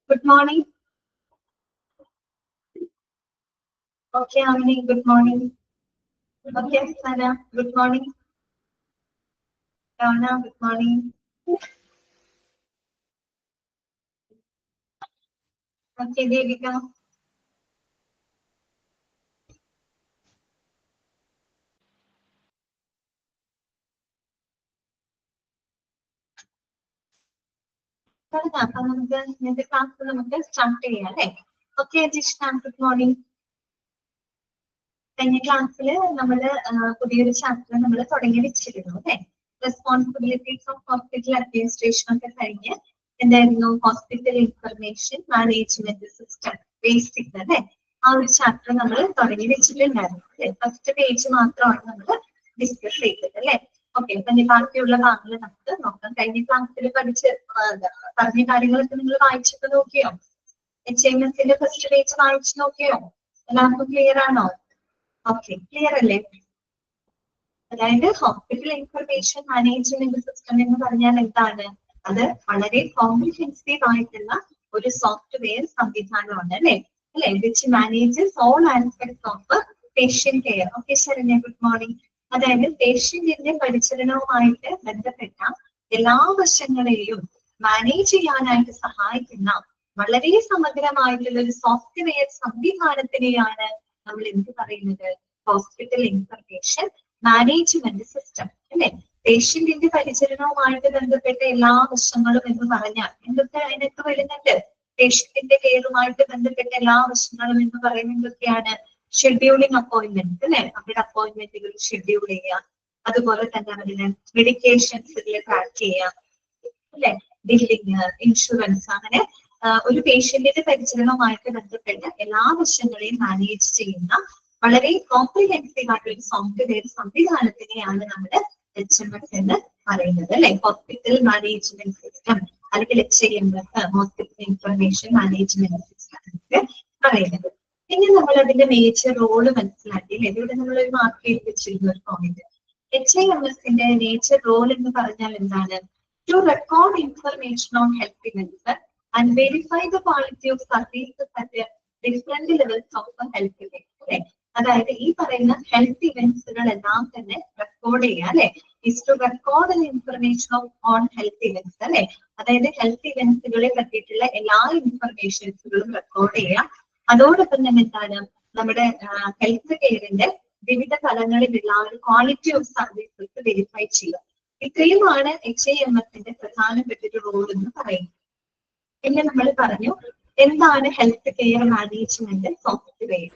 Good morning. Okay, Amini, good morning. Okay, Sana, good morning. Donna, good morning. Okay, Devika. അപ്പൊ നമുക്ക് ഇന്നത്തെ class നമുക്ക് start ചെയ്യാം അല്ലേ? Okay, Jishna, good morning. കഴിഞ്ഞ ക്ലാസ്സിൽ നമ്മൾ പുതിയൊരു ചാപ്റ്റർ നമ്മൾ തുടങ്ങി വെച്ചിരുന്നു അല്ലെ? റെസ്പോൺസിബിലിറ്റീസ് ഓഫ് ഹോസ്പിറ്റൽ അഡ്മിനിസ്ട്രേഷൻ ഒക്കെ കഴിഞ്ഞ് എന്തായിരുന്നു? Hospital information management system basic അല്ലെ? ആ ഒരു ചാപ്റ്റർ നമ്മൾ തുടങ്ങി വെച്ചിട്ടുണ്ടായിരുന്നു അല്ലെ? ഫസ്റ്റ് പേജ് മാത്രമാണ് നമ്മൾ ഡിസ്കസ് ചെയ്തത് അല്ലെ? ഓക്കെ, അപ്പൊ ഇനി ബാക്കിയുള്ള ഭാഗങ്ങൾ നമുക്ക് നോക്കാം. കഴിഞ്ഞ ക്ലാസ്സിൽ പറഞ്ഞ കാര്യങ്ങളൊക്കെ നിങ്ങൾ വായിച്ചിട്ട് നോക്കിയോ? HMSന്റെ ഫസ്റ്റ് പേജ് വായിച്ചു നോക്കിയോ? എല്ലാവർക്കും ക്ലിയർ ആണോ? ഓക്കെ, ക്ലിയർ അല്ലേ? അതായത് ഹോസ്പിറ്റൽ ഇൻഫർമേഷൻ മാനേജ്മെന്റ് സിസ്റ്റം എന്ന് പറഞ്ഞാൽ എന്താണ്? അത് വളരെ കോംപ്രിഹെൻസീവ് ആയിട്ടുള്ള ഒരു സോഫ്റ്റ്വെയർ സംവിധാനമാണ് അല്ലെ? Which manages all aspects of patient care. Okay Saranya, good morning. അതായത് പേഷ്യന്റിന്റെ പരിചരണവുമായിട്ട് ബന്ധപ്പെട്ട എല്ലാ വശങ്ങളെയും മാനേജ് ചെയ്യാനായിട്ട് സഹായിക്കുന്ന വളരെ സമഗ്രമായിട്ടുള്ള ഒരു സോഫ്റ്റ്വെയർ സംവിധാനത്തിനെയാണ് നമ്മൾ എന്ത് പറയുന്നത്? ഹോസ്പിറ്റൽ ഇൻഫർമേഷൻ മാനേജ്മെന്റ് സിസ്റ്റം അല്ലെ? പേഷ്യന്റിന്റെ പരിചരണവുമായിട്ട് ബന്ധപ്പെട്ട എല്ലാ വശങ്ങളും എന്ന് പറഞ്ഞാൽ എന്തൊക്കെ അതിനൊക്കെ വരുന്നുണ്ട്? പേഷ്യന്റിന്റെ കെയറുമായിട്ട് ബന്ധപ്പെട്ട എല്ലാ വശങ്ങളും എന്ന് പറയുന്നത് എന്തൊക്കെയാണ്? ഷെഡ്യൂളിംഗ് അപ്പോയിന്റ്മെന്റ് അല്ലെ? അവരുടെ അപ്പോയിന്റ്മെന്റുകൾ ഷെഡ്യൂൾ ചെയ്യുക, അതുപോലെ തന്നെ അതിന് മെഡിക്കേഷൻസ് ട്രാക്ക് ചെയ്യുക അല്ലെ? ബില്ലിങ്, ഇൻഷുറൻസ്, അങ്ങനെ ഒരു പേഷ്യന്റിന്റെ പരിചരണവുമായിട്ട് ബന്ധപ്പെട്ട എല്ലാ വശങ്ങളെയും മാനേജ് ചെയ്യുന്ന വളരെ കോംപ്രിഹെൻസീവ് ആയിട്ടുള്ള ഒരു സോഫ്റ്റ്വെയർ സംവിധാനത്തിനെയാണ് നമ്മുടെ HMS എന്ന് പറയുന്നത് അല്ലെ? ഹോസ്പിറ്റൽ മാനേജ്മെന്റ് സിസ്റ്റം അല്ലെങ്കിൽ HIMS, hospital information management system എന്നൊക്കെ പറയുന്നത്. ഇനി നമ്മൾ അതിന്റെ മേജർ റോള് മനസ്സിലാക്കി അല്ലെ? ഇവിടെ നമ്മൾ ഒരു മാർക്ക് ചെയ്ത് വെച്ചിരുന്ന ഒരു പോയിന്റ്. HIMSന്റെ മേജർ റോൾ എന്ന് പറഞ്ഞാൽ എന്താണ്? To record information on health events and verify the quality of services at different levels of health events. അതായത് ഈ പറയുന്ന ഹെൽത്ത് ഇവന്റ്സുകൾ എല്ലാം തന്നെ റെക്കോർഡ് ചെയ്യുക അല്ലെ? Is to record information on health events അല്ലെ? അതായത് ഹെൽത്ത് ഇവന്റ്സുകളെ പറ്റിയിട്ടുള്ള എല്ലാ ഇൻഫർമേഷൻസുകളും റെക്കോർഡ് ചെയ്യുക. അതോടൊപ്പം തന്നെ എന്താണ്? നമ്മുടെ ഹെൽത്ത് കെയറിന്റെ വിവിധ തലങ്ങളിലുള്ള ഒരു ക്വാളിറ്റി ഓഫ് സർവീസസ് വെരിഫൈ ചെയ്യുക. ഇത്രയുമാണ് HIMSന്റെ പ്രധാനപ്പെട്ട ഒരു റോൾ എന്ന് പറയുന്നത്. പിന്നെ നമ്മൾ പറഞ്ഞു എന്താണ് health care management software?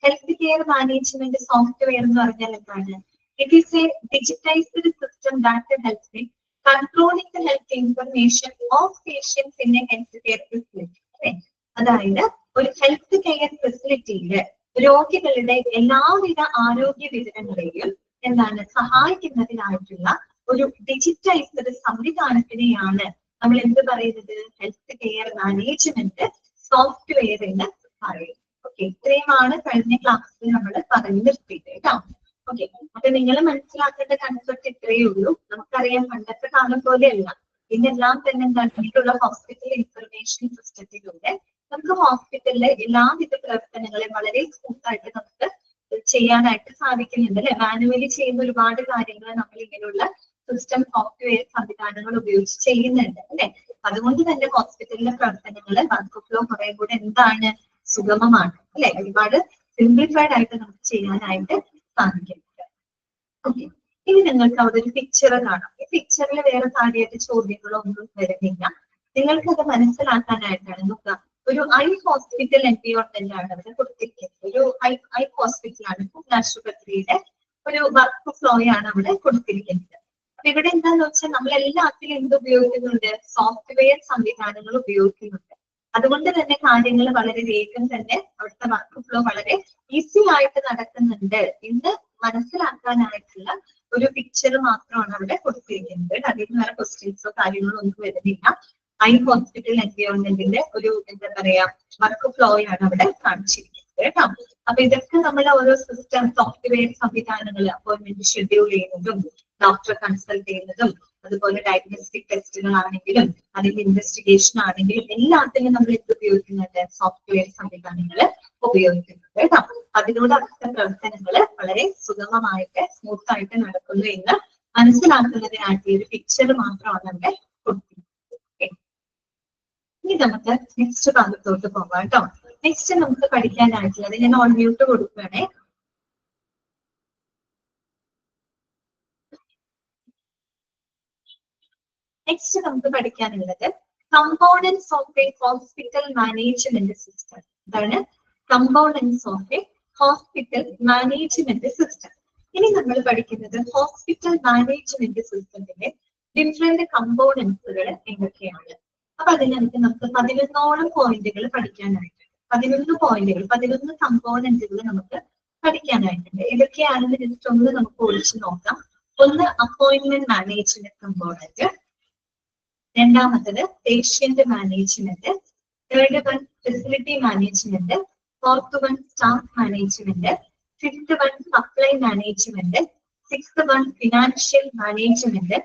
Health care management software എന്ന് പറഞ്ഞാൽ എന്താണ്? It is a digitised system that helps in controlling the health information of patients in a health care facility. അതായത് ഒരു ഹെൽത്ത് കെയർ ഫെസിലിറ്റിയില് രോഗികളുടെ എല്ലാവിധ ആരോഗ്യ വിവരങ്ങളെയും എന്താണ് സഹായിക്കുന്നതിനായിട്ടുള്ള ഒരു ഡിജിറ്റൈസ്ഡ് സംവിധാനത്തിനെയാണ് നമ്മൾ എന്ത് പറയുന്നത്? ഹെൽത്ത് കെയർ മാനേജ്മെന്റ് സോഫ്റ്റ്വെയർ എന്ന് പറയുന്നത്. ഓക്കെ, ഇത്രയുമാണ് കഴിഞ്ഞ ക്ലാസ്സിൽ നമ്മൾ പറഞ്ഞു നിർത്തിയത് കേട്ടോ. ഓക്കെ, അപ്പൊ നിങ്ങൾ മനസ്സിലാക്കേണ്ട കൺസെപ്റ്റ് ഇത്രയേ ഉള്ളൂ. നമുക്കറിയാം പണ്ടത്തെ കാലം പോലെയല്ല, ഇന്നെല്ലാം തന്നെ എന്താണ് ഹോസ്പിറ്റൽ ഇൻഫർമേഷൻ സിസ്റ്റത്തിലൂടെ നമുക്ക് ഹോസ്പിറ്റലിലെ എല്ലാവിധ പ്രവർത്തനങ്ങളെയും വളരെ സ്മൂത്തായിട്ട് നമുക്ക് ചെയ്യാനായിട്ട് സാധിക്കുന്നുണ്ട് അല്ലെ? മാനുവലി ചെയ്യുന്ന ഒരുപാട് കാര്യങ്ങൾ നമ്മൾ ഇങ്ങനെയുള്ള സിസ്റ്റം സോഫ്റ്റ്വെയർ സംവിധാനങ്ങൾ ഉപയോഗിച്ച് ചെയ്യുന്നുണ്ട് അല്ലെ? അതുകൊണ്ട് തന്നെ ഹോസ്പിറ്റലിലെ പ്രവർത്തനങ്ങൾ വർക്ക് ഫ്ലോ കുറെ കൂടെ എന്താണ് സുഗമമാണ് അല്ലെ? ഒരുപാട് സിംപ്ലിഫൈഡ് ആയിട്ട് നമുക്ക് ചെയ്യാനായിട്ട് സാധിക്കുന്നുണ്ട്. ഓക്കെ, ഇനി നിങ്ങൾക്ക് അവിടെ ഒരു പിക്ചർ കാണാം. ഈ പിക്ചറിൽ വേറെ കാര്യമായിട്ട് ചോദ്യങ്ങളോ ഒന്നും വരുന്നില്ല. നിങ്ങൾക്ക് അത് മനസ്സിലാക്കാനായിട്ടാണ്. നോക്കുക, ഒരു ഐ ഹോസ്പിറ്റൽ എൻവയോൺമെന്റ് ആണ് അവിടെ കൊടുത്തിരിക്കുന്നത്. ഒരു ഐ ഹോസ്പിറ്റലാണ്, ആശുപത്രിയുടെ ഒരു വർക്ക് ഫ്ലോയാണ് അവിടെ കൊടുത്തിരിക്കുന്നത്. അപ്പൊ ഇവിടെ എന്താന്ന് വെച്ചാൽ നമ്മൾ എല്ലാത്തിലും എന്ത് ഉപയോഗിക്കുന്നുണ്ട്? സോഫ്റ്റ്വെയർ സംവിധാനങ്ങൾ ഉപയോഗിക്കുന്നുണ്ട്. അതുകൊണ്ട് തന്നെ കാര്യങ്ങൾ വളരെ വേഗം തന്നെ അവിടുത്തെ വർക്ക് ഫ്ലോ വളരെ ഈസി ആയിട്ട് നടക്കുന്നുണ്ട് എന്ന് മനസ്സിലാക്കാനായിട്ടുള്ള ഒരു പിക്ചർ മാത്രമാണ് അവിടെ കൊടുത്തിരിക്കുന്നത്. അതിൽ വേറെ ക്വസ്റ്റ്യൻസോ കാര്യങ്ങളോ ഒന്നും വരുന്നില്ല. ഐ ഹോസ്പിറ്റൽ എൻവയോൺമെന്റിന്റെ ഒരു എന്താ പറയാ വർക്ക് ഫ്ലോയാണ് അവിടെ കാണിച്ചിരിക്കുന്നത് കേട്ടോ. അപ്പൊ ഇതൊക്കെ നമ്മൾ ഓരോ സിസ്റ്റം സോഫ്റ്റ്വെയർ സംവിധാനങ്ങൾ അപ്പോയിന്റ്മെന്റ് ഷെഡ്യൂൾ ചെയ്യുന്നതും ഡോക്ടറെ കൺസൾട്ട് ചെയ്യുന്നതും അതുപോലെ ഡയഗ്നോസ്റ്റിക് ടെസ്റ്റുകളാണെങ്കിലും അതിന്റെ ഇൻവെസ്റ്റിഗേഷൻ ആണെങ്കിലും എല്ലാത്തിനും നമ്മൾ എന്ത് ഉപയോഗിക്കുന്നുണ്ട്? സോഫ്റ്റ്വെയർ സംവിധാനങ്ങൾ ഉപയോഗിക്കുന്നുണ്ട് കേട്ടോ. അതിലൂടെ അവിടുത്തെ പ്രവർത്തനങ്ങൾ വളരെ സുഗമമായിട്ട് സ്മൂത്ത് ആയിട്ട് നടക്കുന്നു എന്ന് മനസ്സിലാക്കുന്നതിനായിട്ട് ഒരു പിക്ചർ മാത്രമാണ് അവിടെ കൊടുത്തിരിക്കുന്നത്. ഇനി നമുക്ക് നെക്സ്റ്റ് ഭാഗത്തോട്ട് പോകാം കേട്ടോ. നെക്സ്റ്റ് നമുക്ക് പഠിക്കാനായിട്ടുള്ളത് ഞാൻ ഓൺ മ്യൂട്ട് കൊടുക്കുകയാണേ. നെക്സ്റ്റ് നമുക്ക് പഠിക്കാനുള്ളത് components of a hospital management system. അതാണ് components of a hospital management system. ഇനി നമ്മൾ പഠിക്കുന്നത് ഹോസ്പിറ്റൽ മാനേജ്മെന്റ് സിസ്റ്റത്തിന്റെ ഡിഫറെന്റ് കമ്പോണൻസുകൾ എന്തൊക്കെയാണ്. അപ്പൊ അതിനകത്ത് നമുക്ക് 11ഓളം പോയിന്റുകൾ പഠിക്കാനായിട്ടുണ്ട്. 11 കമ്പോണന്റുകൾ നമുക്ക് പഠിക്കാനായിട്ടുണ്ട്. ഏതൊക്കെയാണെന്ന് ജസ്റ്റ് ഒന്ന് നമുക്ക് ഒഴിച്ചു നോക്കാം. ഒന്ന് അപ്പോയിന്റ്മെന്റ് മാനേജ്മെന്റ് കമ്പോണന്റ്, രണ്ടാമത്തത് patient management, third one facility management, fourth one staff management, fifth one supply management, sixth one financial management,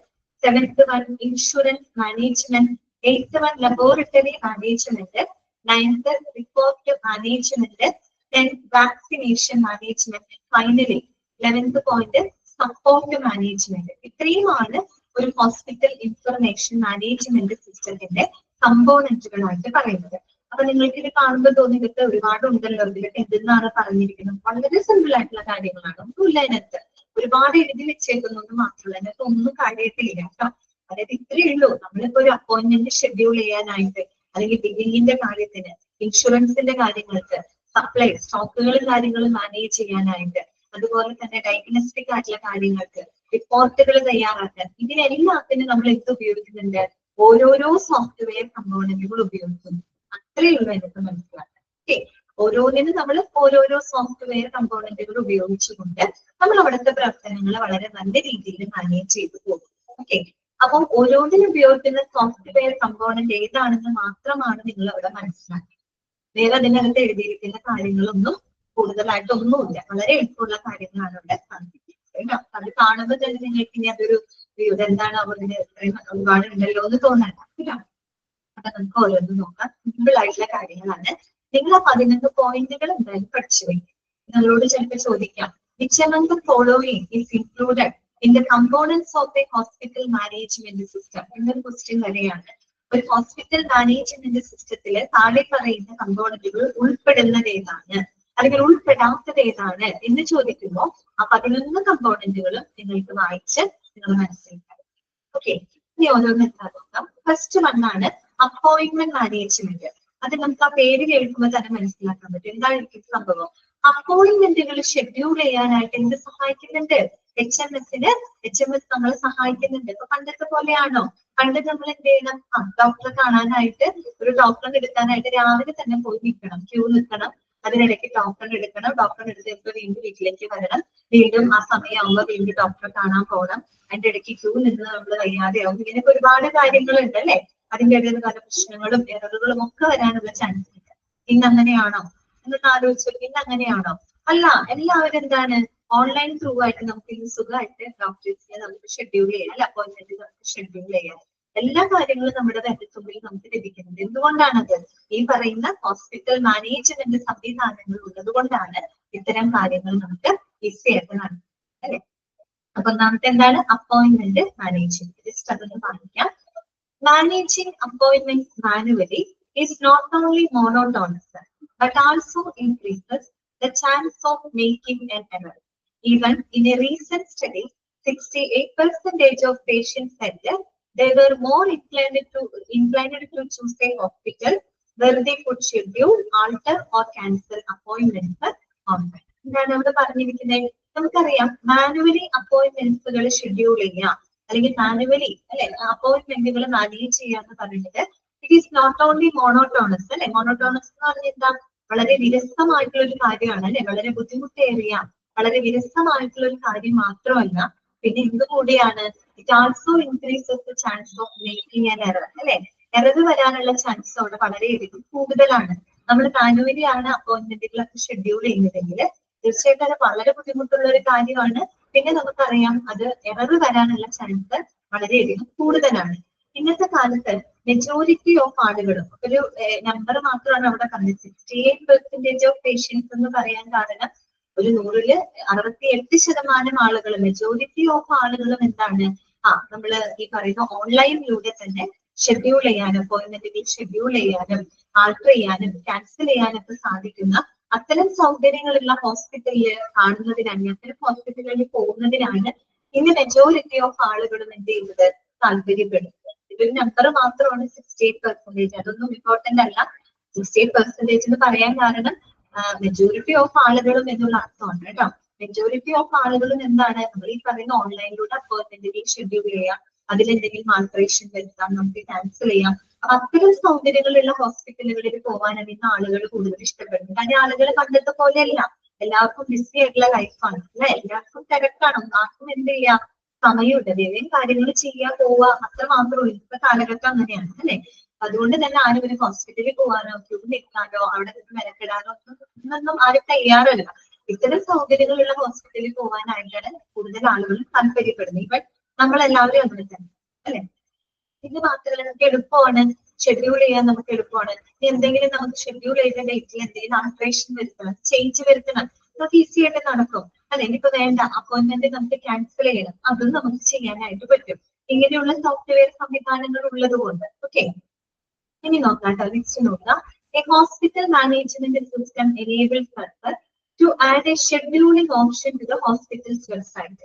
seventh one insurance management, eighth one laboratory management, ninth report management, 10th vaccination management, finally 11th point support management. ഇത്രയുമാണ് ഒരു hospital information management സിസ്റ്റത്തിന്റെ കമ്പോണന്റുകളായിട്ട് പറയുന്നത്. അപ്പൊ നിങ്ങൾക്ക് ഇത് കാണുമ്പോൾ തോന്നി ഇതൊക്കെ ഒരുപാട് ഉണ്ടല്ലോ, ഇതിലൊക്കെ എന്തെന്നാണ് പറഞ്ഞിരിക്കുന്നത്. വളരെ സിമ്പിൾ ആയിട്ടുള്ള കാര്യങ്ങളാണ്, ഒന്നുമില്ല അതിനകത്ത്. ഒരുപാട് എഴുതി വെച്ചേക്കുന്നൊന്നും മാത്രമല്ല, അതിനകത്ത് ഒന്നും കാര്യമായിട്ടില്ല കേട്ടോ. അതായത് ഇത്രയേ ഉള്ളൂ. നമ്മളിപ്പോ ഒരു അപ്പോയിന്റ്മെന്റ് ഷെഡ്യൂൾ ചെയ്യാനായിട്ട്, അല്ലെങ്കിൽ ബില്ലിങ്ങിന്റെ കാര്യത്തിന്, ഇൻഷുറൻസിന്റെ കാര്യങ്ങൾക്ക്, സപ്ലൈ സ്റ്റോക്കുകളും കാര്യങ്ങളും മാനേജ് ചെയ്യാനായിട്ട്, അതുപോലെ തന്നെ ഡയഗ്നോസ്റ്റിക് ആയിട്ടുള്ള കാര്യങ്ങൾക്ക്, റിപ്പോർട്ടുകൾ തയ്യാറാക്കാൻ, ഇതിനെല്ലാത്തിനും നമ്മൾ എന്ത് ഉപയോഗിക്കുന്നുണ്ട്? ഓരോരോ സോഫ്റ്റ്വെയർ കമ്പോണന്റുകൾ ഉപയോഗിക്കുന്നു. അത്രയേ ഉള്ളൂ എനിക്ക് മനസ്സിലാക്കാൻ. ഓക്കെ, ഓരോന്നിനും നമ്മൾ ഓരോരോ സോഫ്റ്റ്വെയർ കമ്പോണന്റുകൾ ഉപയോഗിച്ചുകൊണ്ട് നമ്മൾ അവിടുത്തെ പ്രവർത്തനങ്ങൾ വളരെ നല്ല രീതിയിൽ മാനേജ് ചെയ്തു പോകും. ഓക്കെ, അപ്പം ഓരോന്നിനും ഉപയോഗിക്കുന്ന സോഫ്റ്റ്വെയർ കമ്പോണന്റ് ഏതാണെന്ന് മാത്രമാണ് നിങ്ങൾ അവിടെ മനസ്സിലാക്കുക. വേറെ അതിനകത്ത് എഴുതിയിരിക്കുന്ന കാര്യങ്ങളൊന്നും കൂടുതലായിട്ടൊന്നുമില്ല. വളരെ എളുപ്പമുള്ള കാര്യങ്ങളാണ് ഇവിടെ കാണിക്കുന്നത്. അത് കാണുമ്പോൾ തന്നെ നിങ്ങൾക്ക് ഇനി അതൊരു ഇതെന്താണ് അവരുടെ ഒരുപാട് ഉണ്ടല്ലോ എന്ന് തോന്നണ്ട. അപ്പൊ നമുക്ക് ഓരോന്നും നോക്കാം. സിമ്പിൾ ആയിട്ടുള്ള കാര്യങ്ങളാണ്. നിങ്ങൾ ആ 11 പോയിന്റുകൾ എന്തായാലും പഠിച്ചു വയ്ക്കും. നിങ്ങളോട് ചിലപ്പോൾ ചോദിക്കാം, which among the following is included in the components of a hospital management system എന്നൊരു ക്വസ്റ്റ്യൻ വരെയാണ്. ഒരു ഹോസ്പിറ്റൽ മാനേജ്മെന്റ് സിസ്റ്റത്തില് താഴെ പറയുന്ന കമ്പോണന്റുകൾ ഉൾപ്പെടുന്നത് ഏതാണ്, അല്ലെങ്കിൽ ഉൾപ്പെടാത്തത് ഏതാണ് എന്ന് ചോദിക്കുമ്പോൾ ആ 11 കമ്പോണന്റുകളും നിങ്ങൾക്ക് വായിച്ച് നിങ്ങൾ മനസ്സിലാക്കാം. ഓക്കെ, ഇനി ഓരോന്ന് എന്താ നോക്കാം. ഫസ്റ്റ് വണ്ണാണ് അപ്പോയിന്റ്മെന്റ് മാനേജ്മെന്റ്. അത് നമുക്ക് ആ പേര് കേൾക്കുമ്പോൾ തന്നെ മനസ്സിലാക്കാൻ പറ്റും എന്താണ് സംഭവം. അപ്പോയിന്റ്മെന്റുകൾ ഷെഡ്യൂൾ ചെയ്യാനായിട്ട് എന്ത് സഹായിക്കുന്നുണ്ട്? HMS നമ്മളെ സഹായിക്കുന്നുണ്ട്. ഇപ്പൊ പണ്ടത്തെ പോലെയാണോ? പണ്ട് നമ്മൾ എന്ത് ചെയ്യണം? ഡോക്ടറെ കാണാനായിട്ട്, ഒരു ഡോക്ടറെ എടുക്കാനായിട്ട് രാവിലെ തന്നെ പോയി നിൽക്കണം, ക്യൂ നിൽക്കണം. അതിനിടയ്ക്ക് ഡോക്ടറെ എടുക്കണം, ഡോക്ടറെ എടുത്ത് വീണ്ടും വീട്ടിലേക്ക് വരണം, വീണ്ടും ആ സമയമാകുമ്പോൾ വീണ്ടും ഡോക്ടറെ കാണാൻ പോകണം. അതിന്റെ ഇടയ്ക്ക് ക്യൂ നിന്ന് നമ്മൾ വയ്യാതെയാവും. ഇങ്ങനെയൊക്കെ ഒരുപാട് കാര്യങ്ങളുണ്ട് അല്ലെ. അതിന്റെ ഇടയിൽ പല പ്രശ്നങ്ങളും എററുകളും ഒക്കെ വരാനുള്ള ചാൻസ് ഉണ്ട്. ഇന്ന് അങ്ങനെയാണോ എന്നൊന്ന് ആലോചിച്ചു. ഇന്ന് അങ്ങനെയാണോ? അല്ല, എല്ലാവരും എന്താണ് ഓൺലൈൻ ത്രൂ ആയിട്ട് നമുക്ക് ഇന്ന് സുഖമായിട്ട് ഡോക്ടേഴ്സിനെ നമുക്ക് ഷെഡ്യൂൾ ചെയ്യാം, അല്ല അപ്പോയിന്റ്മെന്റ് നമുക്ക് ഷെഡ്യൂൾ ചെയ്യാം. എല്ലാ കാര്യങ്ങളും നമ്മുടെ വിരൽത്തുമ്പിൽ നമുക്ക് ലഭിക്കുന്നുണ്ട്. എന്തുകൊണ്ടാണത്? ഈ പറയുന്ന ഹോസ്പിറ്റൽ മാനേജ്മെന്റ് സംവിധാനങ്ങൾ ഉള്ളത് കൊണ്ടാണ് ഇത്തരം കാര്യങ്ങൾ നമുക്ക് ഈസി ആയിട്ട് നടക്കുന്നത് അല്ലെ. അപ്പൊ ഒന്നാമത്തെ എന്താണ്? Appointment management. ജസ്റ്റ് അതൊന്ന് കാണിക്കാം. Managing appointments manually is not only monotonous, but also increases the chance of making an error. Even in a recent study, 68% of patients said that they were more inclined to choose a hospital where they could schedule, alter or cancel appointments online. എന്താണ് അവിടെ പറഞ്ഞിരിക്കുന്നത്? നമുക്കറിയാം, manually അപ്പോയിന്റ്മെന്റ്സുകൾ schedule ചെയ്യാം, അല്ലെങ്കിൽ manually അല്ലെ അപ്പോയിന്റ്മെന്റുകൾ manage ചെയ്യാന്ന് പറയുന്നത് it is not only monotonous അല്ലെ. മോണോട്ടോണസ് എന്ന് പറഞ്ഞാൽ എന്താ? വളരെ വിരസമായിട്ടുള്ള ഒരു കാര്യമാണ് അല്ലെ. വളരെ ബുദ്ധിമുട്ടേറിയ, വളരെ വിരസമായിട്ടുള്ള ഒരു കാര്യം മാത്രമല്ല, പിന്നെ എന്തുകൂടിയാണ്, it also increases the chance of making an error അല്ലെ. എറർ വരാനുള്ള ചാൻസ് അവിടെ വളരെയധികം കൂടുതലാണ്. നമ്മൾ മാനുവലി ആണ് അപ്പോയിന്റ്മെന്റുകളൊക്കെ ഷെഡ്യൂൾ ചെയ്യുന്നതെങ്കിൽ തീർച്ചയായിട്ടും അത് വളരെ ബുദ്ധിമുട്ടുള്ള ഒരു കാര്യമാണ്. പിന്നെ നമുക്കറിയാം അത് എറർ വരാനുള്ള ചാൻസ് വളരെയധികം കൂടുതലാണ്. ഇന്നത്തെ കാലത്ത് മെജോറിറ്റി ഓഫ് ആളുകളും ഒരു നമ്പർ മാത്രമാണ് അവിടെ പറഞ്ഞത് 68% ഓഫ് പേഷ്യൻസ് എന്ന് പറയാൻ കാരണം ഒരു 100-ല് 68% ആളുകൾ മെജോറിറ്റി ഓഫ് ആളുകളും എന്താണ് നമ്മള് ഈ പറയുന്ന ഓൺലൈനിലൂടെ തന്നെ ഷെഡ്യൂൾ ചെയ്യാനും അപ്പോയിന്റ്മെന്റുകൾ ഷെഡ്യൂൾ ചെയ്യാനും ആൾട്ടർ ചെയ്യാനും ക്യാൻസൽ ചെയ്യാനൊക്കെ സാധിക്കുന്ന അത്തരം സൗകര്യങ്ങളുള്ള ഹോസ്പിറ്റലിൽ കാണുന്നതിനാണ് അത്തരം ഹോസ്പിറ്റലുകളിൽ പോകുന്നതിനാണ് ഇന്ന് മെജോറിറ്റി ഓഫ് ആളുകളും എന്ത് ചെയ്യുന്നത് താല്പര്യപ്പെടുന്നത്. ഇതൊരു നമ്പർ മാത്രമാണ് 68%. അതൊന്നും ഇമ്പോർട്ടന്റ് അല്ല. 68% എന്ന് പറയാൻ കാരണം മെജോറിറ്റി ഓഫ് ആളുകളും എന്നുള്ള അർത്ഥമാണ് കേട്ടോ. മെജോറിറ്റി ഓഫ് ആളുകളും എന്താണ് നമ്മൾ ഈ പറയുന്ന ഓൺലൈനിലൂടെ അപ്പോയിന്റ്മെന്റുകൾ ഷെഡ്യൂൾ ചെയ്യാം, അതിലെന്തെങ്കിലും ആൾട്ടറേഷൻ വരുത്താം, നമുക്ക് ക്യാൻസൽ ചെയ്യാം. അപ്പൊ അത്തരം സൗകര്യങ്ങളുള്ള ഹോസ്പിറ്റലുകളിൽ പോകാനാണ് ഇന്ന് ആളുകൾ കൂടുതൽ ഇഷ്ടപ്പെടുന്നത്. കാര്യം ആളുകൾ പണ്ടത്തെ പോലെയല്ല, എല്ലാവർക്കും ബിസി ആയിട്ടുള്ള ലൈഫാണ് അല്ലെ, എല്ലാവർക്കും തിരക്കാണ്, ആർക്കും എന്ത് ചെയ്യാം സമയമുണ്ട്, വേറെയും കാര്യങ്ങൾ ചെയ്യാൻ പോവുക അത്ര മാത്രമേ ഉള്ളൂ. ഇപ്പൊ കാലഘട്ടം അങ്ങനെയാണ് അല്ലെ. അതുകൊണ്ട് തന്നെ ആരും ഒരു ഹോസ്പിറ്റലിൽ പോകാനോ ക്യൂ നിൽക്കാനോ അവിടെ നിന്ന് മെനക്കെടാനോ ഒന്നും ആരും തയ്യാറല്ല. ഇത്തരം സൗകര്യങ്ങളുള്ള ഹോസ്പിറ്റലിൽ പോകാനായിട്ടാണ് കൂടുതൽ ആളുകൾ താല്പര്യപ്പെടുന്നത്. ഇവൻ നമ്മളെല്ലാവരും അങ്ങനെ തന്നെ അല്ലെ. ഇത് മാത്രമല്ല നമുക്ക് എളുപ്പമാണ്, ഷെഡ്യൂൾ ചെയ്യാൻ നമുക്ക് എളുപ്പമാണ്. എന്തെങ്കിലും നമുക്ക് ഷെഡ്യൂൾ ചെയ്ത ഡേറ്റിൽ എന്തെങ്കിലും ആൾട്ടറേഷൻ വരുത്തണം, ചേഞ്ച് വരുത്തണം, നമുക്ക് ഈസി ആയിട്ട് നടക്കും അല്ലെ. ഇനിയിപ്പോ വേണ്ട അപ്പോയിന്റ്മെന്റ് നമുക്ക് ക്യാൻസൽ ചെയ്യണം, അതും നമുക്ക് ചെയ്യാനായിട്ട് പറ്റും ഇങ്ങനെയുള്ള സോഫ്റ്റ്വെയർ സംവിധാനങ്ങൾ ഉള്ളത് കൊണ്ട്. ഓക്കെ, ഇനി നോക്കാം കേട്ടോ. നെക്സ്റ്റ് നോക്കാം. A hospital management system enables us to add a scheduling option to the hospital's website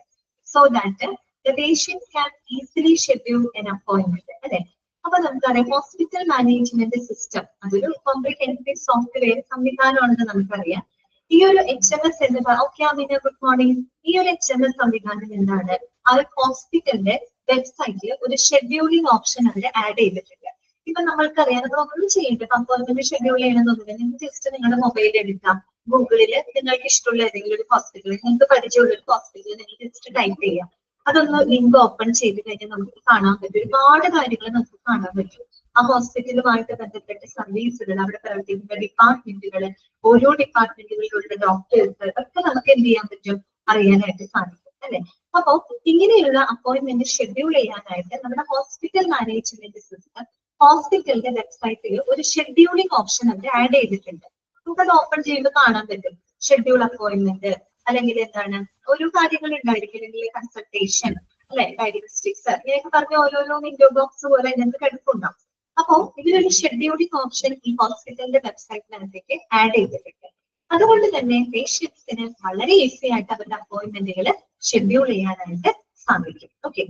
so that the patient can easily schedule an appointment. അല്ലെ, അപ്പൊ നമുക്കറിയാം ഹോസ്പിറ്റൽ മാനേജ്മെന്റ് സിസ്റ്റം അതൊരു കോംപ്രിഹെൻസീവ് സോഫ്റ്റ്വെയർ സംവിധാനമാണെന്ന് നമുക്കറിയാം. ഈ ഒരു HMS എന്ന് okay Amina good morning. ഈ ഒരു HMS സംവിധാനം എന്താണ്, ആ ഒരു ഹോസ്പിറ്റലിന്റെ വെബ്സൈറ്റിൽ ഒരു ഷെഡ്യൂളിംഗ് ഓപ്ഷൻ അതിൽ ആഡ് ചെയ്തിട്ടുണ്ട്. ഇപ്പൊ നമ്മൾക്കറിയാം നമ്മൾ ഒന്നും ചെയ്യേണ്ട, അപ്പോയിന്റ്മെന്റ് ഷെഡ്യൂൾ ചെയ്യണമെന്നൊന്നുമില്ല. നിങ്ങൾക്ക് ജസ്റ്റ് നിങ്ങളുടെ മൊബൈൽ എടുക്കാം, ഗൂഗിളിൽ നിങ്ങൾക്ക് ഇഷ്ടമുള്ള ഏതെങ്കിലും ഒരു ഹോസ്പിറ്റൽ, നിങ്ങൾക്ക് പരിചയമുള്ള ഒരു ഹോസ്പിറ്റൽ നിങ്ങൾ ജസ്റ്റ് ടൈപ്പ് ചെയ്യാം. അതൊന്ന് ലിങ്ക് ഓപ്പൺ ചെയ്ത് കഴിഞ്ഞാൽ നമുക്ക് കാണാൻ പറ്റും, ഒരുപാട് കാര്യങ്ങൾ നമുക്ക് കാണാൻ പറ്റും. ആ ഹോസ്പിറ്റലുമായിട്ട് ബന്ധപ്പെട്ട സർവീസുകൾ, അവിടെ പ്രവർത്തിക്കുന്ന ഡിപ്പാർട്ട്മെന്റുകൾ, ഓരോ ഡിപ്പാർട്ട്മെന്റുകളിലുള്ള ഡോക്ടേഴ്സ് ഒക്കെ നമുക്ക് എന്ത് ചെയ്യാൻ പറ്റും, അറിയാനായിട്ട് സാധിക്കും അല്ലെ. അപ്പോ ഇങ്ങനെയുള്ള അപ്പോയിന്റ്മെന്റ് ഷെഡ്യൂൾ ചെയ്യാനായിട്ട് നമ്മുടെ ഹോസ്പിറ്റൽ മാനേജ്മെന്റ് സിസ്റ്റം ഹോസ്പിറ്റലിന്റെ വെബ്സൈറ്റിൽ ഒരു ഷെഡ്യൂളിംഗ് ഓപ്ഷൻ അവർ ആഡ് ചെയ്തിട്ടുണ്ട്. നമുക്കത് ഓപ്പൺ ചെയ്യുമ്പോൾ കാണാൻ പറ്റും ഷെഡ്യൂൾ അപ്പോയിന്റ്മെന്റ്, അല്ലെങ്കിൽ എന്താണ് ഓരോ കാര്യങ്ങൾ ഉണ്ടായിരിക്കും, അല്ലെങ്കിൽ കൺസൾട്ടേഷൻ അല്ലെ, ഡയഗ്നോസ്റ്റിക്സ് ഇങ്ങനെയൊക്കെ പറഞ്ഞ ഓരോരോ വിൻഡോ ബോക്സ് പോലെ അതിനകത്ത് കിടപ്പുണ്ടാവും. അപ്പോ ഇതിലൊരു ഷെഡ്യൂളിംഗ് ഓപ്ഷൻ ഈ ഹോസ്പിറ്റലിന്റെ വെബ്സൈറ്റിനകത്തേക്ക് ആഡ് ചെയ്തിട്ടുണ്ട്. അതുകൊണ്ട് തന്നെ പേഷ്യൻസിന് വളരെ ഈസി ആയിട്ട് അവരുടെ അപ്പോയിന്റ്മെന്റുകൾ ഷെഡ്യൂൾ ചെയ്യാനായിട്ട് സാധിക്കും. ഓക്കെ,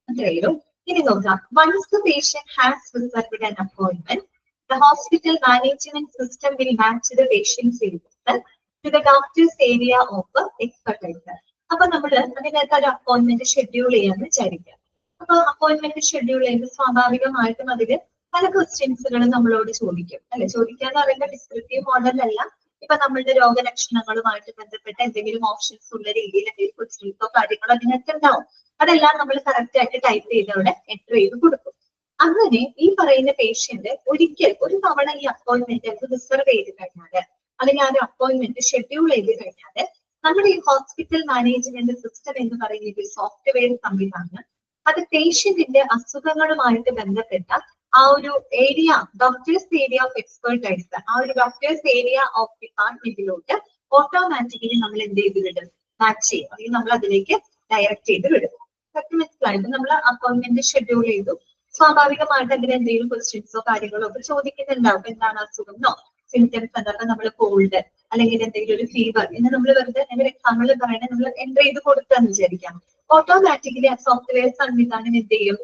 അത്രയുള്ളൂ. ഇനി നോക്കാം. Once the patient has reserved an appointment, the hospital management system will match the patient's interest to the doctor's area of expertise. അപ്പൊ നമ്മൾ അതിനകത്ത് ഒരു അപ്പോയിന്റ്മെന്റ് ഷെഡ്യൂൾ ചെയ്യാന്ന് വിചാരിക്കാം. അപ്പൊ അപ്പോയിന്റ്മെന്റ് ഷെഡ്യൂൾ ചെയ്യുമ്പോൾ സ്വാഭാവികമായിട്ടും അതില് പല ക്വസ്റ്റ്യൻസുകളും നമ്മളോട് ചോദിക്കും അല്ലെ. ചോദിക്കാന്ന് പറയുമ്പോൾ ഡിസ്ക്രിപ്റ്റീവ് മോഡലല്ല, ഇപ്പൊ നമ്മളുടെ രോഗലക്ഷണങ്ങളുമായിട്ട് ബന്ധപ്പെട്ട എന്തെങ്കിലും ഓപ്ഷൻസ് ഉള്ള രീതിയിൽ എന്തെങ്കിലും ക്വസ്റ്റ്യൻസോ കാര്യങ്ങളോ അതിനകത്ത് ഉണ്ടാവും. അതെല്ലാം നമ്മൾ കറക്റ്റ് ആയിട്ട് ടൈപ്പ് ചെയ്ത് അവിടെ എൻ്റർ ചെയ്ത് കൊടുക്കും. അങ്ങനെ ഈ പറയുന്ന പേഷ്യന്റ് ഒരിക്കൽ ഒരു തവണ ഈ അപ്പോയിന്റ്മെന്റ് റിസർവ് ചെയ്ത് കഴിഞ്ഞാല്, അല്ലെങ്കിൽ ആ ഒരു അപ്പോയിന്റ്മെന്റ് ഷെഡ്യൂൾ ചെയ്ത് കഴിഞ്ഞാല്, നമ്മുടെ ഈ ഹോസ്പിറ്റൽ മാനേജ്മെന്റ് സിസ്റ്റം എന്ന് പറയുന്ന ഒരു സോഫ്റ്റ്വെയർ സംവിധാനം അത് പേഷ്യന്റിന്റെ അസുഖങ്ങളുമായിട്ട് ബന്ധപ്പെട്ട ആ ഒരു area, doctors area of expertise, ആ ഒരു ഡോക്ടേഴ്സ് ഏരിയ ഓഫ് ഡിപ്പാർട്ട്മെന്റിലോട്ട് ഓട്ടോമാറ്റിക്കലി നമ്മൾ എന്ത് ചെയ്ത് വിടും, മാച്ച് ചെയ്യും, അല്ലെങ്കിൽ നമ്മൾ അതിലേക്ക് ഡയറക്റ്റ് ചെയ്ത് വിടും. മനസ്സിലായിട്ട് നമ്മൾ അപ്പോയിന്റ്മെന്റ് ഷെഡ്യൂൾ ചെയ്തു, സ്വാഭാവികമായിട്ട് അതിന് എന്തെങ്കിലും ക്വസ്റ്റ്യൻസോ കാര്യങ്ങളോ ഒക്കെ ചോദിക്കുന്നുണ്ടാവും. എന്താണ് അസുഖം എന്നോ സിംറ്റംസ് എന്നൊക്കെ നമ്മൾ കോൾഡ് അല്ലെങ്കിൽ എന്തെങ്കിലും ഒരു ഫീവർ എന്ന് നമ്മൾ വെറുതെ ഒരു എക്സാമ്പിൾ പറയണേ നമ്മൾ എൻ്റർ ചെയ്ത് കൊടുക്കാന്ന് വിചാരിക്കാം. ഓട്ടോമാറ്റിക്കലി ആ സോഫ്റ്റ്വെയർ സംവിധാനം എന്ത് ചെയ്യും,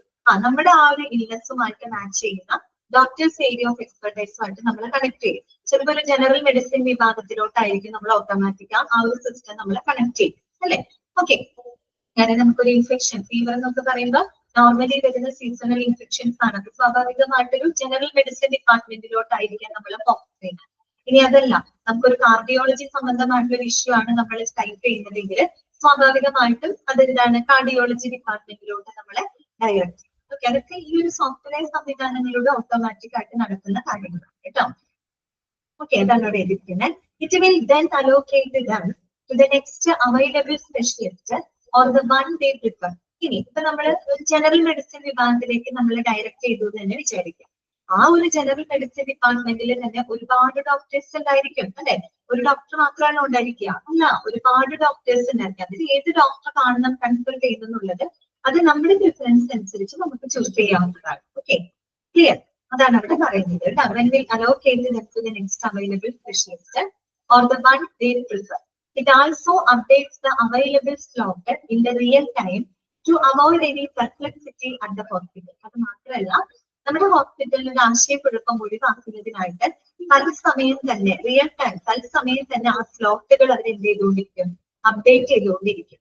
നമ്മുടെ ആ ഒരു ഇൽനെസ്സുമായിട്ട് മാച്ച് ചെയ്യുന്ന ഡോക്ടേഴ്സ് ഏരിയ ഓഫ് എക്സ്പെർട്ടൈസുമായിട്ട് നമ്മൾ കണക്ട് ചെയ്യും. ചിലപ്പോൾ ഒരു ജനറൽ മെഡിസിൻ വിഭാഗത്തിലോട്ടായിരിക്കും നമ്മൾ ഓട്ടോമാറ്റിക് ആ ഒരു സിസ്റ്റം നമ്മൾ കണക്ട് ചെയ്യും അല്ലെ. ഓക്കെ, കാരണം നമുക്കൊരു ഇൻഫെക്ഷൻ, ഫീവർ എന്നൊക്കെ പറയുമ്പോൾ നോർമലി വരുന്ന സീസണൽ ഇൻഫെക്ഷൻസ് ആണ്. അത് സ്വാഭാവികമായിട്ടൊരു ജനറൽ മെഡിസിൻ ഡിപ്പാർട്ട്മെന്റിലോട്ടായിരിക്കാം നമ്മൾ ഫോക്കസ് ചെയ്യുന്നത്. ഇനി അതല്ല, നമുക്കൊരു കാർഡിയോളജി സംബന്ധമായിട്ടുള്ള ഇഷ്യൂ ആണ് നമ്മൾ ടൈപ്പ് ചെയ്യുന്നതെങ്കിൽ സ്വാഭാവികമായിട്ടും അതെന്താണ് കാർഡിയോളജി ഡിപ്പാർട്ട്മെന്റിലോട്ട് നമ്മളെ ഡയറക്റ്റ് ചെയ്യും. ഓക്കെ, അതൊക്കെ ഈ ഒരു സോഫ്റ്റ്വെയർ സംവിധാനങ്ങളിലൂടെ ഓട്ടോമാറ്റിക് ആയിട്ട് നടക്കുന്ന കാര്യങ്ങളാണ് കേട്ടോ. ഓക്കെ, അതാണ് അവിടെ എഴുതിയിരിക്കുന്നത്. It will then allocate dum to the next available specialist or the one they prefer. ഇനി ഇപ്പൊ നമ്മൾ ജനറൽ മെഡിസിൻ വിഭാഗത്തിലേക്ക് നമ്മൾ ഡയറക്റ്റ് ചെയ്തു എന്ന് തന്നെ വിചാരിക്കാം. ആ ഒരു ജനറൽ മെഡിസിൻ ഡിപ്പാർട്ട്മെന്റിൽ തന്നെ ഒരുപാട് ഡോക്ടേഴ്സ് ഉണ്ടായിരിക്കും അല്ലെ. ഒരു ഡോക്ടർ മാത്രമാണ് ഉണ്ടായിരിക്കുക അല്ല, ഒരുപാട് ഡോക്ടേഴ്സ് ഉണ്ടായിരിക്കും. അതിൽ ഏത് ഡോക്ടർ കാണണം കൺസൾട്ട് ചെയ്യുന്നുള്ളത് അത് നമ്മുടെ പ്രിഫറൻസ് അനുസരിച്ച് നമുക്ക് ചൂസ് ചെയ്യാവുന്നതാണ്. Okay, clear? അതാണ് അവിടെ പറയുന്നത്. When we allocate them to the next available specialist or the one they prefer. It also updates the available slot in the real time to avoid any perplexity at the hospital. അത് മാത്രമല്ല, നമ്മുടെ ഹോസ്പിറ്റലിൽ ഒരു ആശയക്കുഴപ്പം ഒഴിവാക്കുന്നതിനായിട്ട് തത്സമയം തന്നെ real time തത്സമയം തന്നെ ആ സ്ലോട്ടുകൾ അവർ എന്ത് ചെയ്തുകൊണ്ടിരിക്കും, അപ്ഡേറ്റ് ചെയ്തുകൊണ്ടിരിക്കും.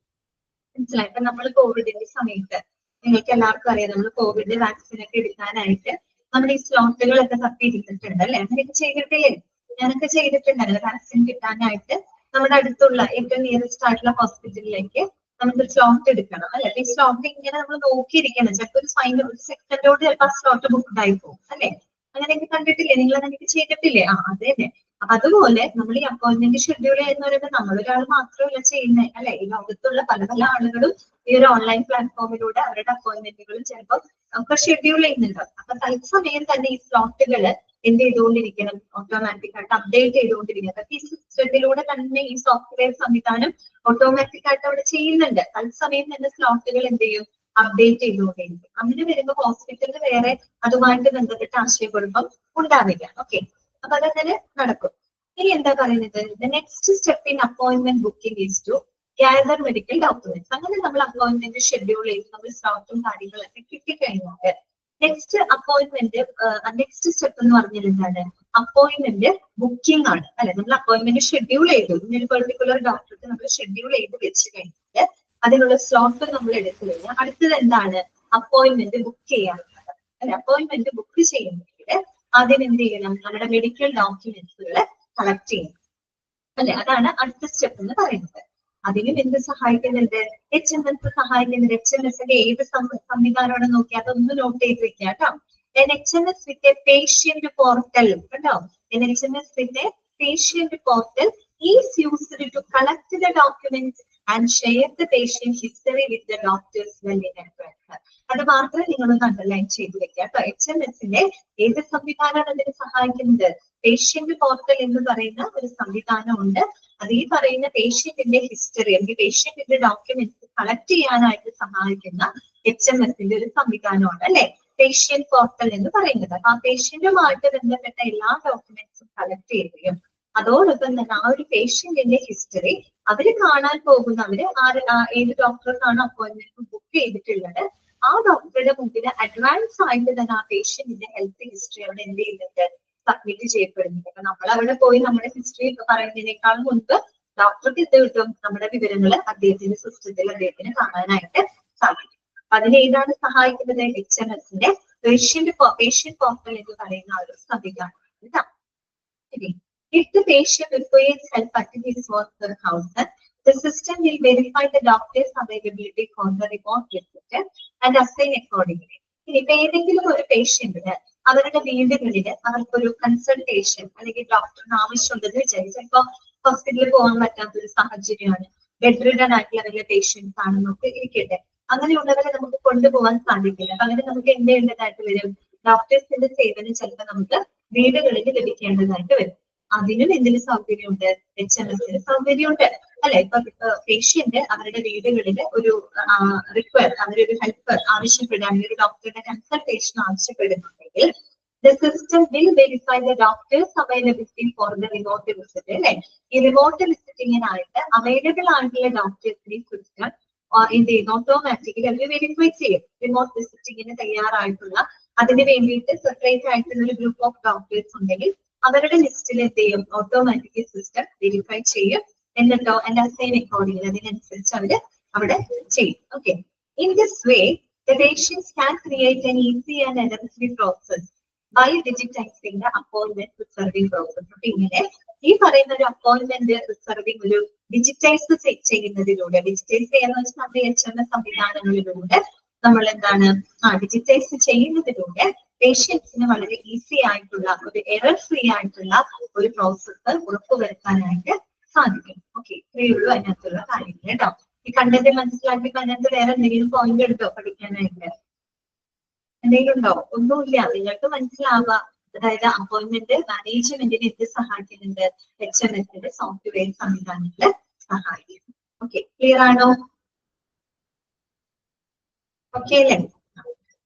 മനസ്സിലായി? ഇപ്പൊ നമ്മൾ കോവിഡിന്റെ സമയത്ത് നിങ്ങൾക്ക് എല്ലാവർക്കും അറിയാം, നമ്മൾ കോവിഡ് വാക്സിൻ ഒക്കെ എടുക്കാനായിട്ട് നമ്മുടെ ഈ സ്ലോട്ടുകളൊക്കെ തപ്പിയിരിക്കുന്നുണ്ട് അല്ലെ. അങ്ങനെയൊക്കെ ചെയ്തിട്ടില്ലേ? ഞാനൊക്കെ ചെയ്തിട്ടുണ്ടായിരുന്നു. വാക്സിൻ കിട്ടാനായിട്ട് നമ്മുടെ അടുത്തുള്ള ഏറ്റവും നിയറസ്റ്റ് ആയിട്ടുള്ള ഹോസ്പിറ്റലിലേക്ക് നമുക്ക് സ്ലോട്ട് എടുക്കണം അല്ലെ. ഈ സ്ലോട്ട് ഇങ്ങനെ നമ്മൾ നോക്കിയിരിക്കണം. ചിലപ്പോൾ ഒരു സെക്കൻഡോട് ചിലപ്പോൾ ആ സ്ലോട്ട് ബുക്ക്ഡ് ആയി പോകും അല്ലെ. അങ്ങനെയൊക്കെ കണ്ടിട്ടില്ലേ? നിങ്ങൾ അങ്ങനെയൊക്കെ ചെയ്തിട്ടില്ലേ? അതെ തന്നെ. അപ്പൊ അതുപോലെ നമ്മൾ ഈ അപ്പോയിന്റ്മെന്റ് ഷെഡ്യൂൾ ചെയ്യുന്ന പറയുമ്പോൾ നമ്മളൊരാൾ മാത്രമല്ല ചെയ്യുന്നത് അല്ലെ. ഈ ലോകത്തുള്ള പല പല ആളുകളും ഈ ഒരു ഓൺലൈൻ പ്ലാറ്റ്ഫോമിലൂടെ അവരുടെ അപ്പോയിന്റ്മെന്റുകളും ചിലപ്പോൾ നമുക്ക് ഷെഡ്യൂൾ ചെയ്യുന്നുണ്ട്. അപ്പൊ തത്സമയം തന്നെ ഈ സ്ലോട്ടുകൾ എന്ത് ചെയ്തുകൊണ്ടിരിക്കണം, ഓട്ടോമാറ്റിക് ആയിട്ട് അപ്ഡേറ്റ് ചെയ്തുകൊണ്ടിരിക്കണം. അപ്പൊ ഈ സിസ്റ്റത്തിലൂടെ തന്നെ ഈ സോഫ്റ്റ്വെയർ സംവിധാനം ഓട്ടോമാറ്റിക് ആയിട്ട് അവിടെ ചെയ്യുന്നുണ്ട്. തത്സമയം തന്നെ സ്ലോട്ടുകൾ എന്ത് ചെയ്യും, അപ്ഡേറ്റ് ചെയ്തുകൊണ്ടിരിക്കും. അങ്ങനെ വരുമ്പോൾ ഹോസ്പിറ്റലിൽ വേറെ അതുമായിട്ട് ബന്ധപ്പെട്ട ആശയക്കുഴപ്പം ഉണ്ടാവില്ല. ഓക്കെ, അപ്പൊ അതങ്ങനെ നടക്കും. ഇനി എന്താ പറയുന്നത്, the next step in appointment booking is to gather medical documents. അങ്ങനെ നമ്മൾ അപ്പോയിന്റ്മെന്റ് ഷെഡ്യൂൾ ചെയ്ത് നമ്മൾ സ്ലോട്ടും കാര്യങ്ങളൊക്കെ കിട്ടിക്കഴിഞ്ഞാൽ നെക്സ്റ്റ് അപ്പോയിന്റ്മെന്റ് നെക്സ്റ്റ് സ്റ്റെപ്പ് എന്ന് പറഞ്ഞാൽ എന്താണ്, അപ്പോയിന്റ്മെന്റ് ബുക്കിംഗ് ആണ് അല്ലെ. നമ്മൾ അപ്പോയിന്റ്മെന്റ് ഷെഡ്യൂൾ ചെയ്തു, ഒരു പെർട്ടിക്കുലർ ഡോക്ടർക്ക് നമ്മൾ ഷെഡ്യൂൾ ചെയ്ത് വെച്ച് കഴിഞ്ഞാൽ അതിനുള്ള സ്ലോട്ട് നമ്മൾ എടുത്തു കഴിഞ്ഞാൽ അടുത്തത് എന്താണ്, അപ്പോയിന്റ്മെന്റ് ബുക്ക് ചെയ്യാനുള്ളത് അല്ലെ. അപ്പോയിന്റ്മെന്റ് ബുക്ക് ചെയ്യുന്നതിൽ ആദ്യം എന്ത് ചെയ്യണം, നമ്മുടെ മെഡിക്കൽ ഡോക്യുമെന്റ്സുകൾ കളക്ട് ചെയ്യണം അല്ലെ. അതാണ് അടുത്ത സ്റ്റെപ്പ് എന്ന് പറയുന്നത്. അതിനും എന്ത് സഹായിക്കുന്നുണ്ട്, HMS സഹായിക്കുന്നുണ്ട്. HMSന്റെ ഏത് സംവിധാനമാണ് നോക്കിയാൽ അതൊന്ന് നോട്ട് ചെയ്ത് വെക്കുക കേട്ടോ. HMS with a patient portal കേട്ടോ. HMS with a patient portal is used to collect the documents and share the patient history with the doctors well in advance. അത് മാത്രമേ നിങ്ങളൊന്ന് അണ്ടർലൈൻ ചെയ്ത് വെക്കുക കേട്ടോ. HMSന്റെ ഏത് സംവിധാനമാണ് അതിന് സഹായിക്കുന്നത്, പേഷ്യന്റ് പോർട്ടൽ എന്ന് പറയുന്ന ഒരു സംവിധാനമുണ്ട്. അത് ഈ പറയുന്ന പേഷ്യന്റിന്റെ ഹിസ്റ്ററി അല്ലെങ്കിൽ പേഷ്യന്റിന്റെ ഡോക്യുമെന്റ്സ് കളക്ട് ചെയ്യാനായിട്ട് സഹായിക്കുന്ന HMSന്റെ ഒരു സംവിധാനമാണ് അല്ലെ പേഷ്യന്റ് പോർട്ടൽ എന്ന് പറയുന്നത്. അപ്പൊ ആ പേഷ്യന്റുമായിട്ട് ബന്ധപ്പെട്ട എല്ലാ ഡോക്യുമെന്റ്സും കളക്ട് ചെയ്യുകയും അതോടൊപ്പം തന്നെ ആ ഒരു പേഷ്യന്റിന്റെ ഹിസ്റ്ററി അവര് കാണാൻ പോകുന്നവര് ഏത് ഡോക്ടർക്കാണ് അപ്പോയിന്റ്മെന്റ് ബുക്ക് ചെയ്തിട്ടുള്ളത് ആ ഡോക്ടറുടെ മുമ്പിൽ അഡ്വാൻസ് ആയിട്ട് തന്നെ ആ പേഷ്യന്റിന്റെ ഹെൽത്ത് ഹിസ്റ്ററി അവിടെ എന്ത് ചെയ്യുന്നുണ്ട്, സബ്മിറ്റ് ചെയ്യപ്പെടുന്നുണ്ട്. അപ്പൊ നമ്മൾ അവിടെ പോയി നമ്മുടെ ഹിസ്റ്ററി പറയുന്നതിനേക്കാൾ മുൻപ് ഡോക്ടർക്ക് എന്ത് കിട്ടും, നമ്മുടെ വിവരങ്ങൾ അദ്ദേഹത്തിന്റെ സിസ്റ്റത്തിൽ അദ്ദേഹത്തിന് കാണാനായിട്ട് സാധിക്കും. അതിന് ഏതാണ് സഹായിക്കുന്നത്, HMSന്റെ പേഷ്യന്റ് പോർട്ടൽ എന്ന് പറയുന്ന ഒരു സംവിധാനം. If the patient requires help at his work house, the system will verify the doctor's availability for the report receipt and assign accordingly. ഇനിയിപ്പോ ഏതെങ്കിലും ഒരു പേഷ്യന്റിന് അവരുടെ വീടുകളിൽ അവർക്കൊരു കൺസൾട്ടേഷൻ അല്ലെങ്കിൽ ഡോക്ടറിന് ആവശ്യമുണ്ടെന്ന് വിചാരിച്ചു. ഇപ്പൊ ഹോസ്പിറ്റലിൽ പോകാൻ പറ്റാത്തൊരു സാഹചര്യമാണ്, ബെഡ് റിഡൻ ആയിട്ടുള്ള വലിയ പേഷ്യൻസ് ആണെന്നൊക്കെ ഇരിക്കട്ടെ. അങ്ങനെയുള്ളവരെ നമുക്ക് കൊണ്ടുപോകാൻ സാധിക്കില്ല. അപ്പൊ അങ്ങനെ നമുക്ക് എന്ത് ചെയ്യേണ്ടതായിട്ട് വരും, ഡോക്ടേഴ്സിന്റെ സേവനം ചിലപ്പോൾ നമുക്ക് വീടുകളിൽ ലഭിക്കേണ്ടതായിട്ട് വരും. അതിനും എന്തിന് സൗകര്യമുണ്ട്, HMSന് സൗകര്യമുണ്ട് അല്ലെ. ഇപ്പൊ പേഷ്യന്റ് അവരുടെ വീടുകളിൽ ഒരു അവരൊരു ഹെൽപ്പ് ആവശ്യപ്പെടുകയാണെങ്കിൽ, ഒരു ഡോക്ടറുടെ consultation ആവശ്യപ്പെടുന്നുണ്ടെങ്കിൽ the system will verify the doctor's availability for the remote visit അല്ലെ. ഈ റിമോട്ട് വിസിറ്റിങ്ങിനായിട്ട് അവൈലബിൾ ആയിട്ടുള്ള ഡോക്ടേഴ്സിനെ കുറിച്ച് എന്ത് ചെയ്യുന്നു, ഓട്ടോമാറ്റിക്കലി അവർ വെരിഫൈ ചെയ്യും. റിമോട്ട് വിസിറ്റിങ്ങിന് തയ്യാറായിട്ടുള്ള അതിന് വേണ്ടിയിട്ട് സെപ്പറേറ്റ് ആയിട്ടുള്ള ഒരു ഗ്രൂപ്പ് ഓഫ് ഡോക്ടേഴ്സ് ഉണ്ടെങ്കിൽ അവരുടെ ലിസ്റ്റിൽ എന്ത് ചെയ്യും, ഓട്ടോമാറ്റിക്കലി സിസ്റ്റം വെരിഫൈ ചെയ്യും. എന്നിട്ടോ എന്റെ അസൈൻ അക്കോർഡിംഗ് അതിനനുസരിച്ച് അവര് അവിടെ ചെയ്യും. Okay, in this way the patients can create an easy and energy process by digitizing the appointment reserving process. അപ്പൊ ഇങ്ങനെ ഈ പറയുന്ന ഒരു അപ്പോയിന്റ്മെന്റ് റിസർവിംഗ് ഒരു ഡിജിറ്റൈസ് ചെയ്യുന്നതിലൂടെ, ഡിജിറ്റൈസ് ചെയ്യാന്ന് വെച്ചാൽ നമ്മുടെ HMS സംവിധാനങ്ങളിലൂടെ നമ്മൾ എന്താണ് ഡിജിറ്റൈസ് ചെയ്യുന്നതിലൂടെ പേഷ്യൻസിന് വളരെ ഈസി ആയിട്ടുള്ള ഒരു എറർ ഫ്രീ ആയിട്ടുള്ള ഒരു പ്രോസസ്സ് ഉറപ്പുവരുത്താനായിട്ട് സാധിക്കും. ഓക്കെ, ഇത്രയേ ഉള്ളൂ അതിനകത്തുള്ള കാര്യങ്ങൾ കേട്ടോ. ഈ കണ്ടന്റ് മനസ്സിലാക്കി അതിനകത്ത് വേറെ എന്തെങ്കിലും പോയിന്റ് എടുത്തോ പഠിക്കാനായിട്ട്? എന്തെങ്കിലും ഉണ്ടോ? ഒന്നുമില്ല. നിങ്ങൾക്ക് മനസ്സിലാവുക, അതായത് അപ്പോയിന്റ്മെന്റ് മാനേജ്മെന്റിനെ എന്ത് സഹായിക്കുന്നുണ്ട്? HMSന്റെ സോഫ്റ്റ്വെയർ സംവിധാനങ്ങള് സഹായിക്കുന്നു. ഓക്കെ, ക്ലിയർ ആണോ? ഓക്കെ അല്ലേ?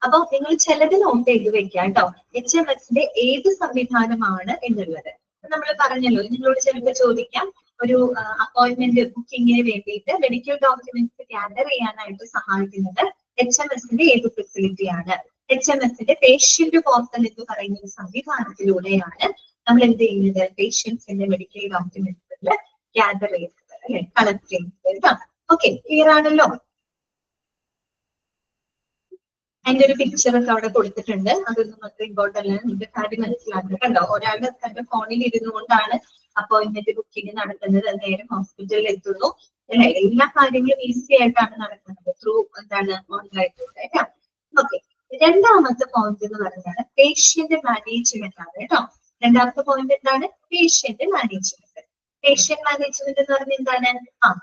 അപ്പൊ നിങ്ങൾ ചിലത് നോട്ട് ചെയ്ത് വെക്കാം കേട്ടോ. HMSന്റെ ഏത് സംവിധാനമാണ് എന്നുള്ളത് നമ്മൾ പറഞ്ഞല്ലോ. നിങ്ങളോട് ചിലപ്പോൾ ചോദിക്കാം, ഒരു അപ്പോയിന്റ്മെന്റ് ബുക്കിങ്ങിന് വേണ്ടിയിട്ട് മെഡിക്കൽ ഡോക്യുമെന്റ്സ് ഗ്യാദർ ചെയ്യാനായിട്ട് സഹായിക്കുന്നത് HMSന്റെ ഏത് ഫെസിലിറ്റിയാണ്? HMSന്റെ പേഷ്യന്റ് പോർട്ടൽ എന്ന് പറയുന്ന ഒരു സംവിധാനത്തിലൂടെയാണ് നമ്മൾ എന്ത് ചെയ്യുന്നത്? പേഷ്യൻസിന്റെ മെഡിക്കൽ ഡോക്യുമെന്റ്സ് ഗ്യാദർ ചെയ്യുന്നത്, അല്ലെ, കളക്ട് ചെയ്യുന്നത് കേട്ടോ. ഓക്കെ, ക്ലിയർ ആണല്ലോ? അതിന്റെ ഒരു പിക്ചർ ഒക്കെ അവിടെ കൊടുത്തിട്ടുണ്ട്. അതൊന്നും അത്ര ഇമ്പോർട്ടന്റ് അല്ല, നിങ്ങൾക്ക് കാര്യം മനസ്സിലാക്കുക. കണ്ടോ, ഒരാളുടെ തന്റെ ഫോണിൽ ഇരുന്നു കൊണ്ടാണ് അപ്പോയിന്റ്മെന്റ് ബുക്കിംഗ് നടത്തുന്നത്. നേരെ ഹോസ്പിറ്റലിൽ എത്തുന്നു, അല്ലെ, എല്ലാ കാര്യങ്ങളും ഈസി ആയിട്ടാണ് നടക്കുന്നത് ത്രൂ എന്താണ് ഓൺലൈനിലൂടെ കേട്ടോ. ഓക്കെ, രണ്ടാമത്തെ പോയിന്റ് എന്ന് പറയുന്നത് പേഷ്യന്റ് മാനേജ്മെന്റ് ആണ് കേട്ടോ. രണ്ടാമത്തെ പോയിന്റ് എന്താണ്? Patient management. പേഷ്യന്റ് മാനേജ്മെന്റ് എന്ന് പറഞ്ഞാൽ എന്താണ്?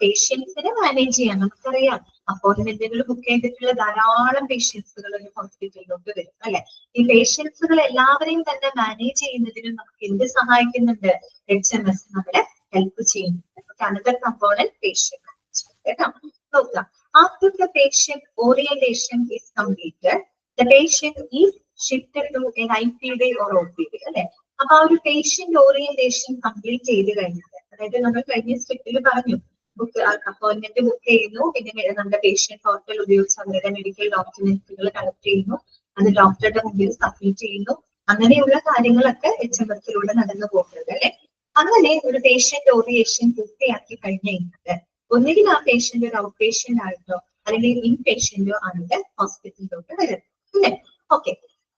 പേഷ്യൻസിനെ മാനേജ് ചെയ്യാം. നമുക്കറിയാം, അപ്പോയിന്റ്മെന്റുകൾ ബുക്ക് ചെയ്തിട്ടുള്ള ധാരാളം പേഷ്യൻസുകൾ ഒരു ഹോസ്പിറ്റലിലോട്ട് വരും, അല്ലെ. ഈ പേഷ്യൻസുകൾ എല്ലാവരെയും തന്നെ മാനേജ് ചെയ്യുന്നതിനും നമുക്ക് എന്ത് സഹായിക്കുന്നുണ്ട്? HMS നമ്മളെ ഹെൽപ്പ് ചെയ്യുന്നുണ്ട്. അനദർ കമ്പോണന്റ് പേഷ്യന്റ് മാനേജ്മെന്റ് കേട്ടോ. നോക്കാം, after the patient orientation is completed the patient is shifted to an IPD or OPD, അല്ലെ. അപ്പൊ ആ ഒരു പേഷ്യന്റ് ഓറിയന്റേഷൻ കംപ്ലീറ്റ് ചെയ്ത് കഴിഞ്ഞത്, അതായത് നമ്മൾ കഴിഞ്ഞ സ്റ്റെപ്പിൽ പറഞ്ഞു, ബുക്ക് അപ്പോയിന്റ്മെന്റ് ബുക്ക് ചെയ്യുന്നു, പിന്നെ നമ്മുടെ പേഷ്യന്റ് പോർട്ടൽ ഉപയോഗിച്ച് അവരുടെ മെഡിക്കൽ ഡോക്യുമെന്റ്സുകൾ കളക്ട് ചെയ്യുന്നു, അത് ഡോക്ടറുടെ മുമ്പിൽ സബ്മിറ്റ് ചെയ്യുന്നു, അങ്ങനെയുള്ള കാര്യങ്ങളൊക്കെ HMSലൂടെ നടന്നു പോകുന്നത്, അല്ലെ. അങ്ങനെ ഒരു പേഷ്യന്റ് ഓറിയന്റേഷൻ പൂർത്തിയാക്കി കഴിഞ്ഞ് കഴിഞ്ഞിട്ട് ഒന്നുകിൽ ആ പേഷ്യന്റ് ഒരു ഔട്ട് പേഷ്യന്റ് ആയിട്ടോ അല്ലെങ്കിൽ ഇൻ പേഷ്യന്റോ ആയിട്ട് ഹോസ്പിറ്റലിലോട്ട് വരും, അല്ലെ. ഓക്കെ,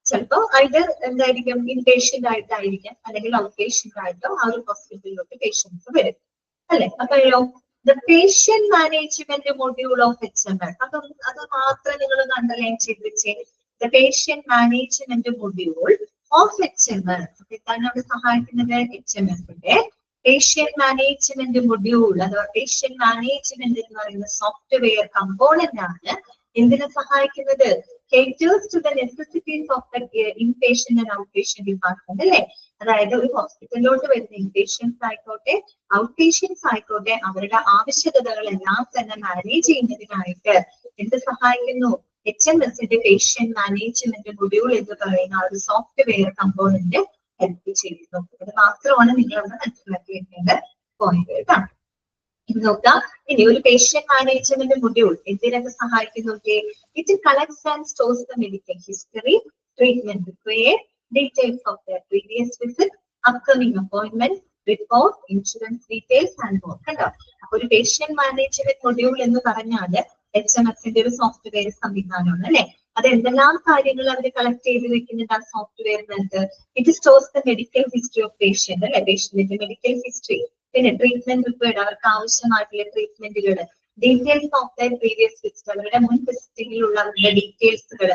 ചിലപ്പോ ഐദർ എന്തായിരിക്കും, ഇൻ പേഷ്യന്റ് ആയിട്ടായിരിക്കാം അല്ലെങ്കിൽ ഔട്ട് പേഷ്യന്റ് ആയിട്ടോ ആ ഒരു ഹോസ്പിറ്റലിലോട്ട് പേഷ്യൻസ് വരും, അല്ലെ. അപ്പോഴോ the patient management module of HMS, അത് മാത്രം നിങ്ങൾ അണ്ടർലൈൻ ചെയ്ത് വെച്ചേ. The patient management module of HMS എന്താണ് അവിടെ സഹായിക്കുന്നത്? HMSന്റെ പേഷ്യന്റ് മാനേജ്മെന്റ് മൊഡ്യൂൾ അഥവാ പേഷ്യന്റ് മാനേജ്മെന്റ് എന്ന് പറയുന്ന സോഫ്റ്റ്വെയർ കമ്പോണന്റ് ആണ് എന്തിനെ സഹായിക്കുന്നത്? caters to the necessities of the inpatient and outpatient department, അല്ലെ. അതായത് ഒരു ഹോസ്പിറ്റലിലോട്ട് വരുന്ന ഇൻപേഷ്യൻസ് ആയിക്കോട്ടെ ഔട്ട് പേഷ്യൻസ് ആയിക്കോട്ടെ അവരുടെ ആവശ്യകതകളെല്ലാം തന്നെ മാനേജ് ചെയ്യുന്നതിനായിട്ട് എന്ത് സഹായിക്കുന്നു? HMSന്റെ പേഷ്യന്റ് മാനേജ്മെന്റ് മൊഡ്യൂൾ എന്ന് പറയുന്ന ആ ഒരു സോഫ്റ്റ്വെയർ കമ്പോണന്റ് ഹെൽപ്പ് ചെയ്യുന്നു. അത് മാത്രമാണ് നിങ്ങൾ അവിടെ മനസ്സിലാക്കി വെക്കേണ്ട പോയിന്റ് കേട്ടോ. ഇത് നോക്കാം, ഇനി ഒരു പേഷ്യന്റ് മാനേജ്മെന്റ് മൊഡ്യൂൾ എന്തിനൊക്കെ സഹായിക്കുന്നു? It collects and stores the medical history, treatment required, details of the previous visit, upcoming appointment, report, insurance details and more. കണ്ടോ, അപ്പൊ ഒരു പേഷ്യന്റ് മാനേജ്മെന്റ് മൊഡ്യൂൾ എന്ന് പറഞ്ഞാൽ HMSന്റെ ഒരു സോഫ്റ്റ്വെയർ സംവിധാനമാണ്, അല്ലെ. അത് എന്തെല്ലാം കാര്യങ്ങൾ അവർ കളക്ട് ചെയ്ത് വെക്കുന്നുണ്ട് ആ സോഫ്റ്റ്വെയറിനകത്ത്? It stores the medical history of patient, അല്ലെ, പേഷ്യന്റിന്റെ മെഡിക്കൽ ഹിസ്റ്ററി, പിന്നെ ട്രീറ്റ്മെന്റ് റിക്വയർഡ് അവർക്ക് ആവശ്യമായിട്ടുള്ള ട്രീറ്റ്മെന്റുകൾ, details of the previous visit അവരുടെ മുൻ വിസിറ്റിലുള്ള അവരുടെ ഡീറ്റെയിൽസുകൾ,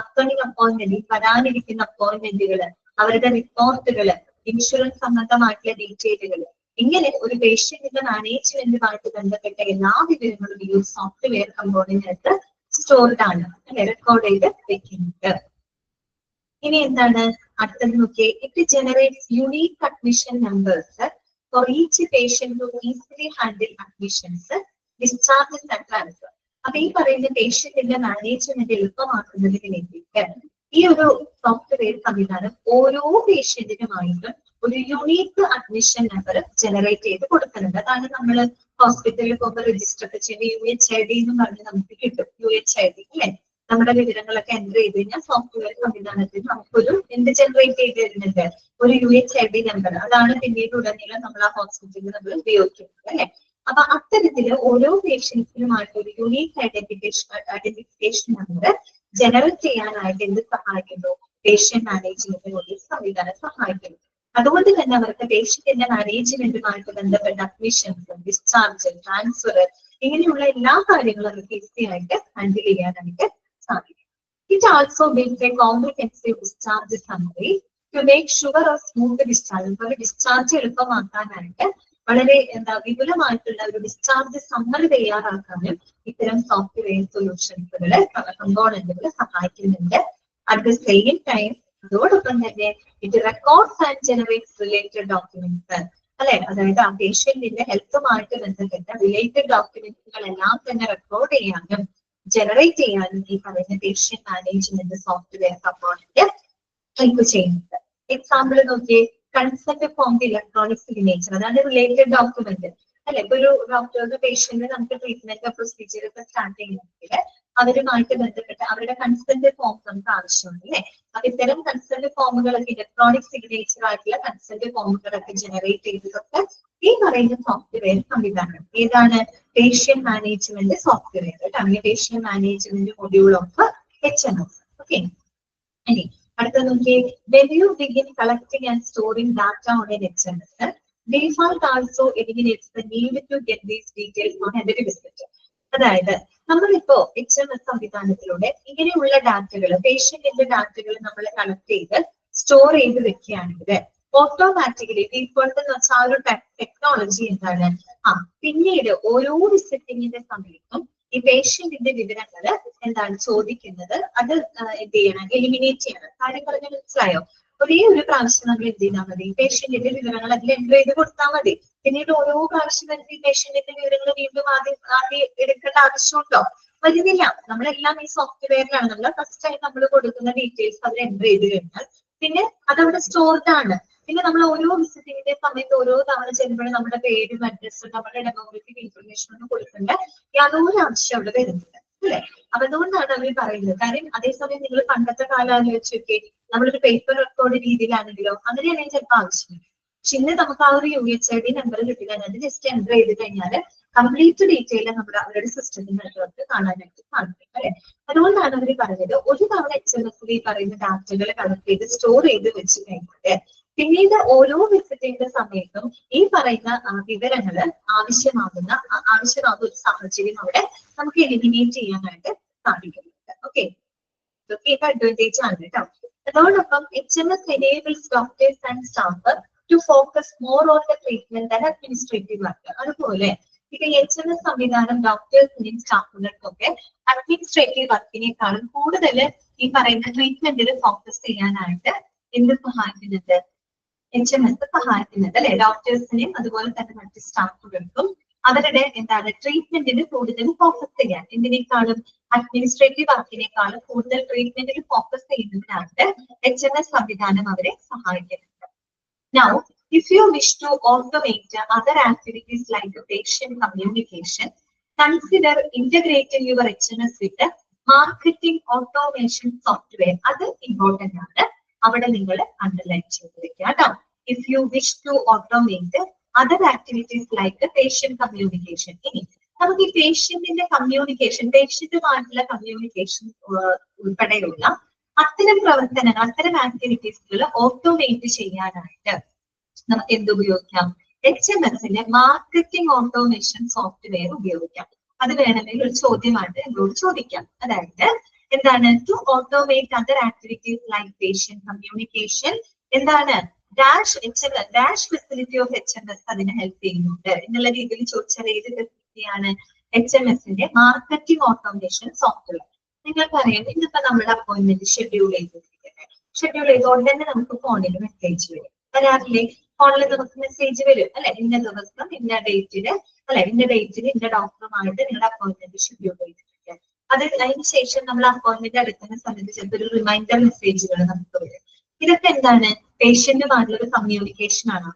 അപ്കമിംഗ് അപ്പോയിന്റ്മെന്റ് വരാനിരിക്കുന്ന അപ്പോയിന്റ്മെന്റുകൾ, അവരുടെ റിപ്പോർട്ടുകൾ, ഇൻഷുറൻസ് സംബന്ധമായിട്ടുള്ള ഡീറ്റെയിലുകൾ, ഇങ്ങനെ ഒരു പേഷ്യന്റിന്റെ മാനേജ്മെന്റുമായിട്ട് ബന്ധപ്പെട്ട എല്ലാ വിവരങ്ങളും ഈ ഒരു സോഫ്റ്റ്വെയർ കമ്പോണന്റിനകത്ത് സ്റ്റോർഡ് ആണ്, അല്ലെ, റെക്കോർഡ് ചെയ്ത് വെക്കുന്നുണ്ട്. ഇനി എന്താണ് അടുത്തത് നോക്കിയേ. It generates unique admission numbers for each patient to easily handle admissions, discharges and transfer. അപ്പൊ ഈ പറയുന്ന പേഷ്യന്റിന്റെ മാനേജ്മെന്റ് എളുപ്പമാക്കുന്നതിന് വേണ്ടിയിട്ട് ഈ ഒരു സോഫ്റ്റ്വെയർ സംവിധാനം ഓരോ പേഷ്യന്റിനുമായിട്ടും ഒരു യുണീക്ക് അഡ്മിഷൻ നമ്പർ ജനറേറ്റ് ചെയ്ത് കൊടുക്കുന്നുണ്ട്. അതാണ് നമ്മൾ ഹോസ്പിറ്റലിൽ പോകുമ്പോൾ രജിസ്റ്റർ ഒക്കെ ചെയ്യുന്ന UHID എന്ന് പറഞ്ഞ് നമുക്ക് കിട്ടും. UHID, അല്ലെ. നമ്മുടെ വിവരങ്ങളൊക്കെ എൻ്റർ ചെയ്ത് കഴിഞ്ഞാൽ സോഫ്റ്റ്വെയർ സംവിധാനത്തിൽ നമുക്കൊരു എന്ത് ജനറേറ്റ് ചെയ്ത് തരുന്നുണ്ട്? ഒരു UHID നമ്പർ. അതാണ് പിന്നീട് ഉടനീളം നമ്മൾ ആ ഹോസ്പിറ്റലിൽ നമ്മൾ ഉപയോഗിക്കുന്നത്, അല്ലെ. അപ്പൊ അത്തരത്തില് ഓരോ പേഷ്യൻസിനുമായിട്ട് ഒരു യുണീക്ക് ഐഡന്റിഫിക്കേഷൻ നമ്പർ ജനറേറ്റ് ചെയ്യാനായിട്ട് എന്ത് സഹായിക്കുന്നു? പേഷ്യന്റ് മാനേജ്മെന്റ് സംവിധാനം സഹായിക്കുന്നു. അതുകൊണ്ട് തന്നെ അവർക്ക് പേഷ്യന്റിന്റെ മാനേജ്മെന്റുമായിട്ട് ബന്ധപ്പെട്ട അഡ്മിഷൻസ്, ഡിസ്ചാർജ്, ട്രാൻസ്ഫർ ഇങ്ങനെയുള്ള എല്ലാ കാര്യങ്ങളും അവർക്ക് ഈസി ആയിട്ട് ഹാൻഡിൽ ചെയ്യാനായിട്ട് സാധിക്കും. It also builds a comprehensive discharge summary to make sure of smooth discharge. അപ്പോൾ ഡിസ്ചാർജ് എളുപ്പമാക്കാനായിട്ട് വളരെ വിപുലമായിട്ടുള്ള ഒരു ഡിസ്ചാർജ് സമ്മറി തയ്യാറാക്കാനും ഇത്തരം സോഫ്റ്റ്വെയർ സൊല്യൂഷൻസുകൾ കമ്പോണന്റുകൾ സഹായിക്കുന്നുണ്ട്. അറ്റ് ദ സെയിം ടൈം അതോടൊപ്പം തന്നെ ഇത് records and generates related documents അല്ലെ, അതായത് ആ പേഷ്യന്റിന്റെ ഹെൽത്തുമായിട്ട് ബന്ധപ്പെട്ട റിലേറ്റഡ് ഡോക്യുമെന്റുകളെല്ലാം തന്നെ റെക്കോർഡ് ചെയ്യാനും ജനറേറ്റ് ചെയ്യാനും ഈ പറയുന്ന patient management software component help ചെയ്യുന്നുണ്ട്. എക്സാമ്പിൾ നോക്കിയേ, കൺസെന്റ് ഫോം ഇലക്ട്രോണിക് സിഗ്നേച്ചർ, അതാണ് റിലേറ്റഡ് ഡോക്യുമെന്റ് അല്ലെ. ഇപ്പൊ ഒരു ഡോക്ടറുടെ പേഷ്യന്റ് നമുക്ക് ട്രീറ്റ്മെന്റ് പ്രൊസീജിയർ ഒക്കെ സ്റ്റാർട്ട് ചെയ്യണമെങ്കിൽ അവരുമായിട്ട് ബന്ധപ്പെട്ട അവരുടെ കൺസെന്റ് ഫോംസ് നമുക്ക് ആവശ്യമുണ്ട് അല്ലെ. അപ്പൊ ഇത്തരം കൺസെന്റ് ഫോമുകളൊക്കെ ഇലക്ട്രോണിക് സിഗ്നേച്ചർ ആയിട്ടുള്ള കൺസെന്റ് ഫോമുകളൊക്കെ ജനറേറ്റ് ചെയ്തതൊക്കെ ഈ പറയുന്ന സോഫ്റ്റ്വെയർ സംവിധാനം ഏതാണ്? Patient management software, patient management module of HMS. Okay, ഇനി അടുത്ത നോക്കിയേ, when you begin collecting and storing data on an HMS, default also eliminates the need to get these details on every visit. അതായത് നമ്മളിപ്പോ HMS സംവിധാനത്തിലൂടെ ഇങ്ങനെയുള്ള ഡാറ്റകൾ, പേഷ്യന്റിന്റെ ഡാറ്റകൾ നമ്മൾ collect ചെയ്ത് store ചെയ്ത് വെക്കുകയാണെങ്കിൽ ഓട്ടോമാറ്റിക്കലി ഡീഫോൾട്ട് എന്ന് വെച്ചാൽ ആ ഒരു ടെക്നോളജി എന്താണ്, പിന്നീട് ഓരോ വിസിറ്റിങ്ങിന്റെ സമയത്തും ഈ പേഷ്യന്റിന്റെ വിവരങ്ങൾ എന്താണ് ചോദിക്കുന്നത്, അത് എന്ത് ചെയ്യണം, എലിമിനേറ്റ് ചെയ്യണം. കാര്യം പറഞ്ഞാൽ മനസ്സിലായോ? ഒരേ ഒരു പ്രാവശ്യം നമ്മൾ എന്ത് ചെയ്താൽ മതി, പേഷ്യന്റിന്റെ വിവരങ്ങൾ അതിൽ എൻട്രി ചെയ്ത് കൊടുത്താൽ മതി. പിന്നീട് ഓരോ പ്രാവശ്യം വരുന്ന പേഷ്യന്റിന്റെ വിവരങ്ങൾ വീണ്ടും ആദ്യം എടുക്കേണ്ട ആവശ്യമുണ്ടോ? വരുന്നില്ല. നമ്മളെല്ലാം ഈ സോഫ്റ്റ്വെയറിലാണ്. നമ്മൾ ഫസ്റ്റ് ടൈം നമ്മൾ കൊടുക്കുന്ന ഡീറ്റെയിൽസ് അതിൽ എൻട്രി ചെയ്ത് കഴിഞ്ഞാൽ പിന്നെ അതവിടെ സ്റ്റോർഡ് ആണ്. പിന്നെ നമ്മൾ ഓരോ വിസിറ്റിങ്ങിന്റെ സമയത്ത് ഓരോ തവണ ചെല്ലുമ്പോഴും നമ്മുടെ പേരും അഡ്രസ്സും നമ്മുടെ ഡെമോഗ്രഫിക് ഇൻഫർമേഷൻ ഒന്നും കൊടുക്കേണ്ട യാതൊരു ആവശ്യം അവിടെ വരുന്നില്ല അല്ലെ. അപ്പൊ അതുകൊണ്ടാണ് അവർ പറയുന്നത്. കാര്യം അതേസമയം നിങ്ങൾ പണ്ടത്തെ കാലം ആലോചിച്ചൊക്കെ നമ്മളൊരു പേപ്പർ റെക്കോർഡ് രീതിയിലാണെങ്കിലോ അങ്ങനെയാണെങ്കിൽ ചിലപ്പോൾ ആവശ്യമില്ല. പക്ഷെ ഇന്ന് നമുക്ക് ആ ഒരു UHID നമ്പർ കിട്ടിക്കഴിഞ്ഞാൽ അത് ജസ്റ്റ് എൻ്റർ ചെയ്ത് കഴിഞ്ഞാൽ കംപ്ലീറ്റ് ഡീറ്റെയിൽ നമ്മൾ അവരുടെ സിസ്റ്റത്തിനകത്ത് കാണാനായിട്ട് സാധിക്കും അല്ലെ. അതുകൊണ്ടാണ് അവർ പറഞ്ഞത് ഒരു തവണ HMS ഈ പറയുന്ന ഡാറ്റകൾ കളക്ട് ചെയ്ത് സ്റ്റോർ ചെയ്ത് വെച്ച് കഴിഞ്ഞാൽ പിന്നീട് ഓരോ വിസിറ്റിന്റെ സമയത്തും ഈ പറയുന്ന വിവരങ്ങൾ ആവശ്യമാകുന്ന ഒരു സാഹചര്യം അവിടെ നമുക്ക് എലിമിനേറ്റ് ചെയ്യാനായിട്ട് സാധിക്കുന്നുണ്ട്. ഓക്കെ, ഇതൊക്കെ അഡ്വാൻറ്റേജ് ആണ് കേട്ടോ. അതോടൊപ്പം HMS enables doctors and staff to focus more on the treatment than administrative work. അതുപോലെ ഇപ്പൊ HMS സംവിധാനം ഡോക്ടേഴ്സിനെയും സ്റ്റാഫുകൾക്കൊക്കെ അഡ്മിനിസ്ട്രേറ്റീവ് വർക്കിനേക്കാളും കൂടുതൽ ഈ പറയുന്ന ട്രീറ്റ്മെന്റിൽ ഫോക്കസ് ചെയ്യാനായിട്ട് എന്ത് സഹായിക്കുന്നുണ്ട്? HMS സഹായിക്കുന്നത് അല്ലെ. ഡോക്ടേഴ്സിനെയും അതുപോലെ തന്നെ മറ്റ് സ്റ്റാഫുകൾക്കും അവരുടെ ട്രീറ്റ്മെന്റിന് കൂടുതൽ ഫോക്കസ് ചെയ്യാൻ, എന്തിനേക്കാളും അഡ്മിനിസ്ട്രേറ്റീവ് വർക്കിനേക്കാളും കൂടുതൽ ട്രീറ്റ്മെന്റിൽ ഫോക്കസ് ചെയ്യുന്നതിനായിട്ട് HMS സംവിധാനം അവരെ സഹായിക്കുന്നുണ്ട്. Now, if you wish to automate other activities like patient communication, consider integrating your HMS with the marketing automation software. അത് ഇമ്പോർട്ടന്റ് ആണ്. അവിടെ നിങ്ങൾ അണ്ടർലൈൻ ചെയ്ത് വെക്കുക കേട്ടോ. If you wish to automate other activities like patient communication. ഇനി നമുക്ക് ഈ പേഷ്യന്റിന്റെ കമ്മ്യൂണിക്കേഷൻ, പേഷ്യന്റുമായിട്ടുള്ള കമ്മ്യൂണിക്കേഷൻ ഉൾപ്പെടെയുള്ള അത്തരം പ്രവർത്തനങ്ങൾ, അത്തരം ആക്ടിവിറ്റീസുകൾ ഓട്ടോമേറ്റ് ചെയ്യാനായിട്ട് നമുക്ക് എന്തുപയോഗിക്കാം? HMSന്റെ മാർക്കറ്റിംഗ് ഓട്ടോമേഷൻ സോഫ്റ്റ്വെയർ ഉപയോഗിക്കാം. അത് വേണമെങ്കിൽ ഒരു ചോദ്യമായിട്ട് എന്നോട് ചോദിക്കാം. അതായത് എന്താണ്? To automate other activities like patient communication എന്താണ്? ഡാഷ് ഫെസിലിറ്റി ഓഫ് HMS അതിനെ ഹെൽപ്പ് ചെയ്യുന്നുണ്ട് എന്നുള്ള രീതിയിൽ ചോദിച്ചാൽ ഏത് ഫെസിലിറ്റിയാണ്? HMSന്റെ മാർക്കറ്റിംഗ് ഓട്ടോമേഷൻ സോഫ്റ്റ്വെയർ. നിങ്ങൾക്കറിയാം, ഇന്നിപ്പോ നമ്മുടെ അപ്പോയിന്റ്മെന്റ് ഷെഡ്യൂൾ ചെയ്തോണ്ട് തന്നെ നമുക്ക് ഫോണിൽ മെസ്സേജ് വരാറില്ലേ? ഫോണിൽ നമുക്ക് മെസ്സേജ് വരും അല്ലെ, ഇന്ന ദിവസം ഇന്ന ഡേറ്റിന് ഇന്ന ഡോക്ടറുമായിട്ട് നിങ്ങളുടെ അപ്പോയിന്റ്മെന്റ് ഷെഡ്യൂൾ ചെയ്തിട്ടുണ്ട്. അതിന് ശേഷം നമ്മൾ അപ്പോയിന്റ്മെന്റ് എടുക്കുന്ന സമയത്ത് ചിലപ്പോൾ ഒരു റിമൈൻഡർ മെസ്സേജുകൾ നമുക്ക് വരും. ഇതൊക്കെ എന്താണ്? പേഷ്യന്റുമായിട്ടുള്ള ഒരു കമ്മ്യൂണിക്കേഷൻ ആണ്.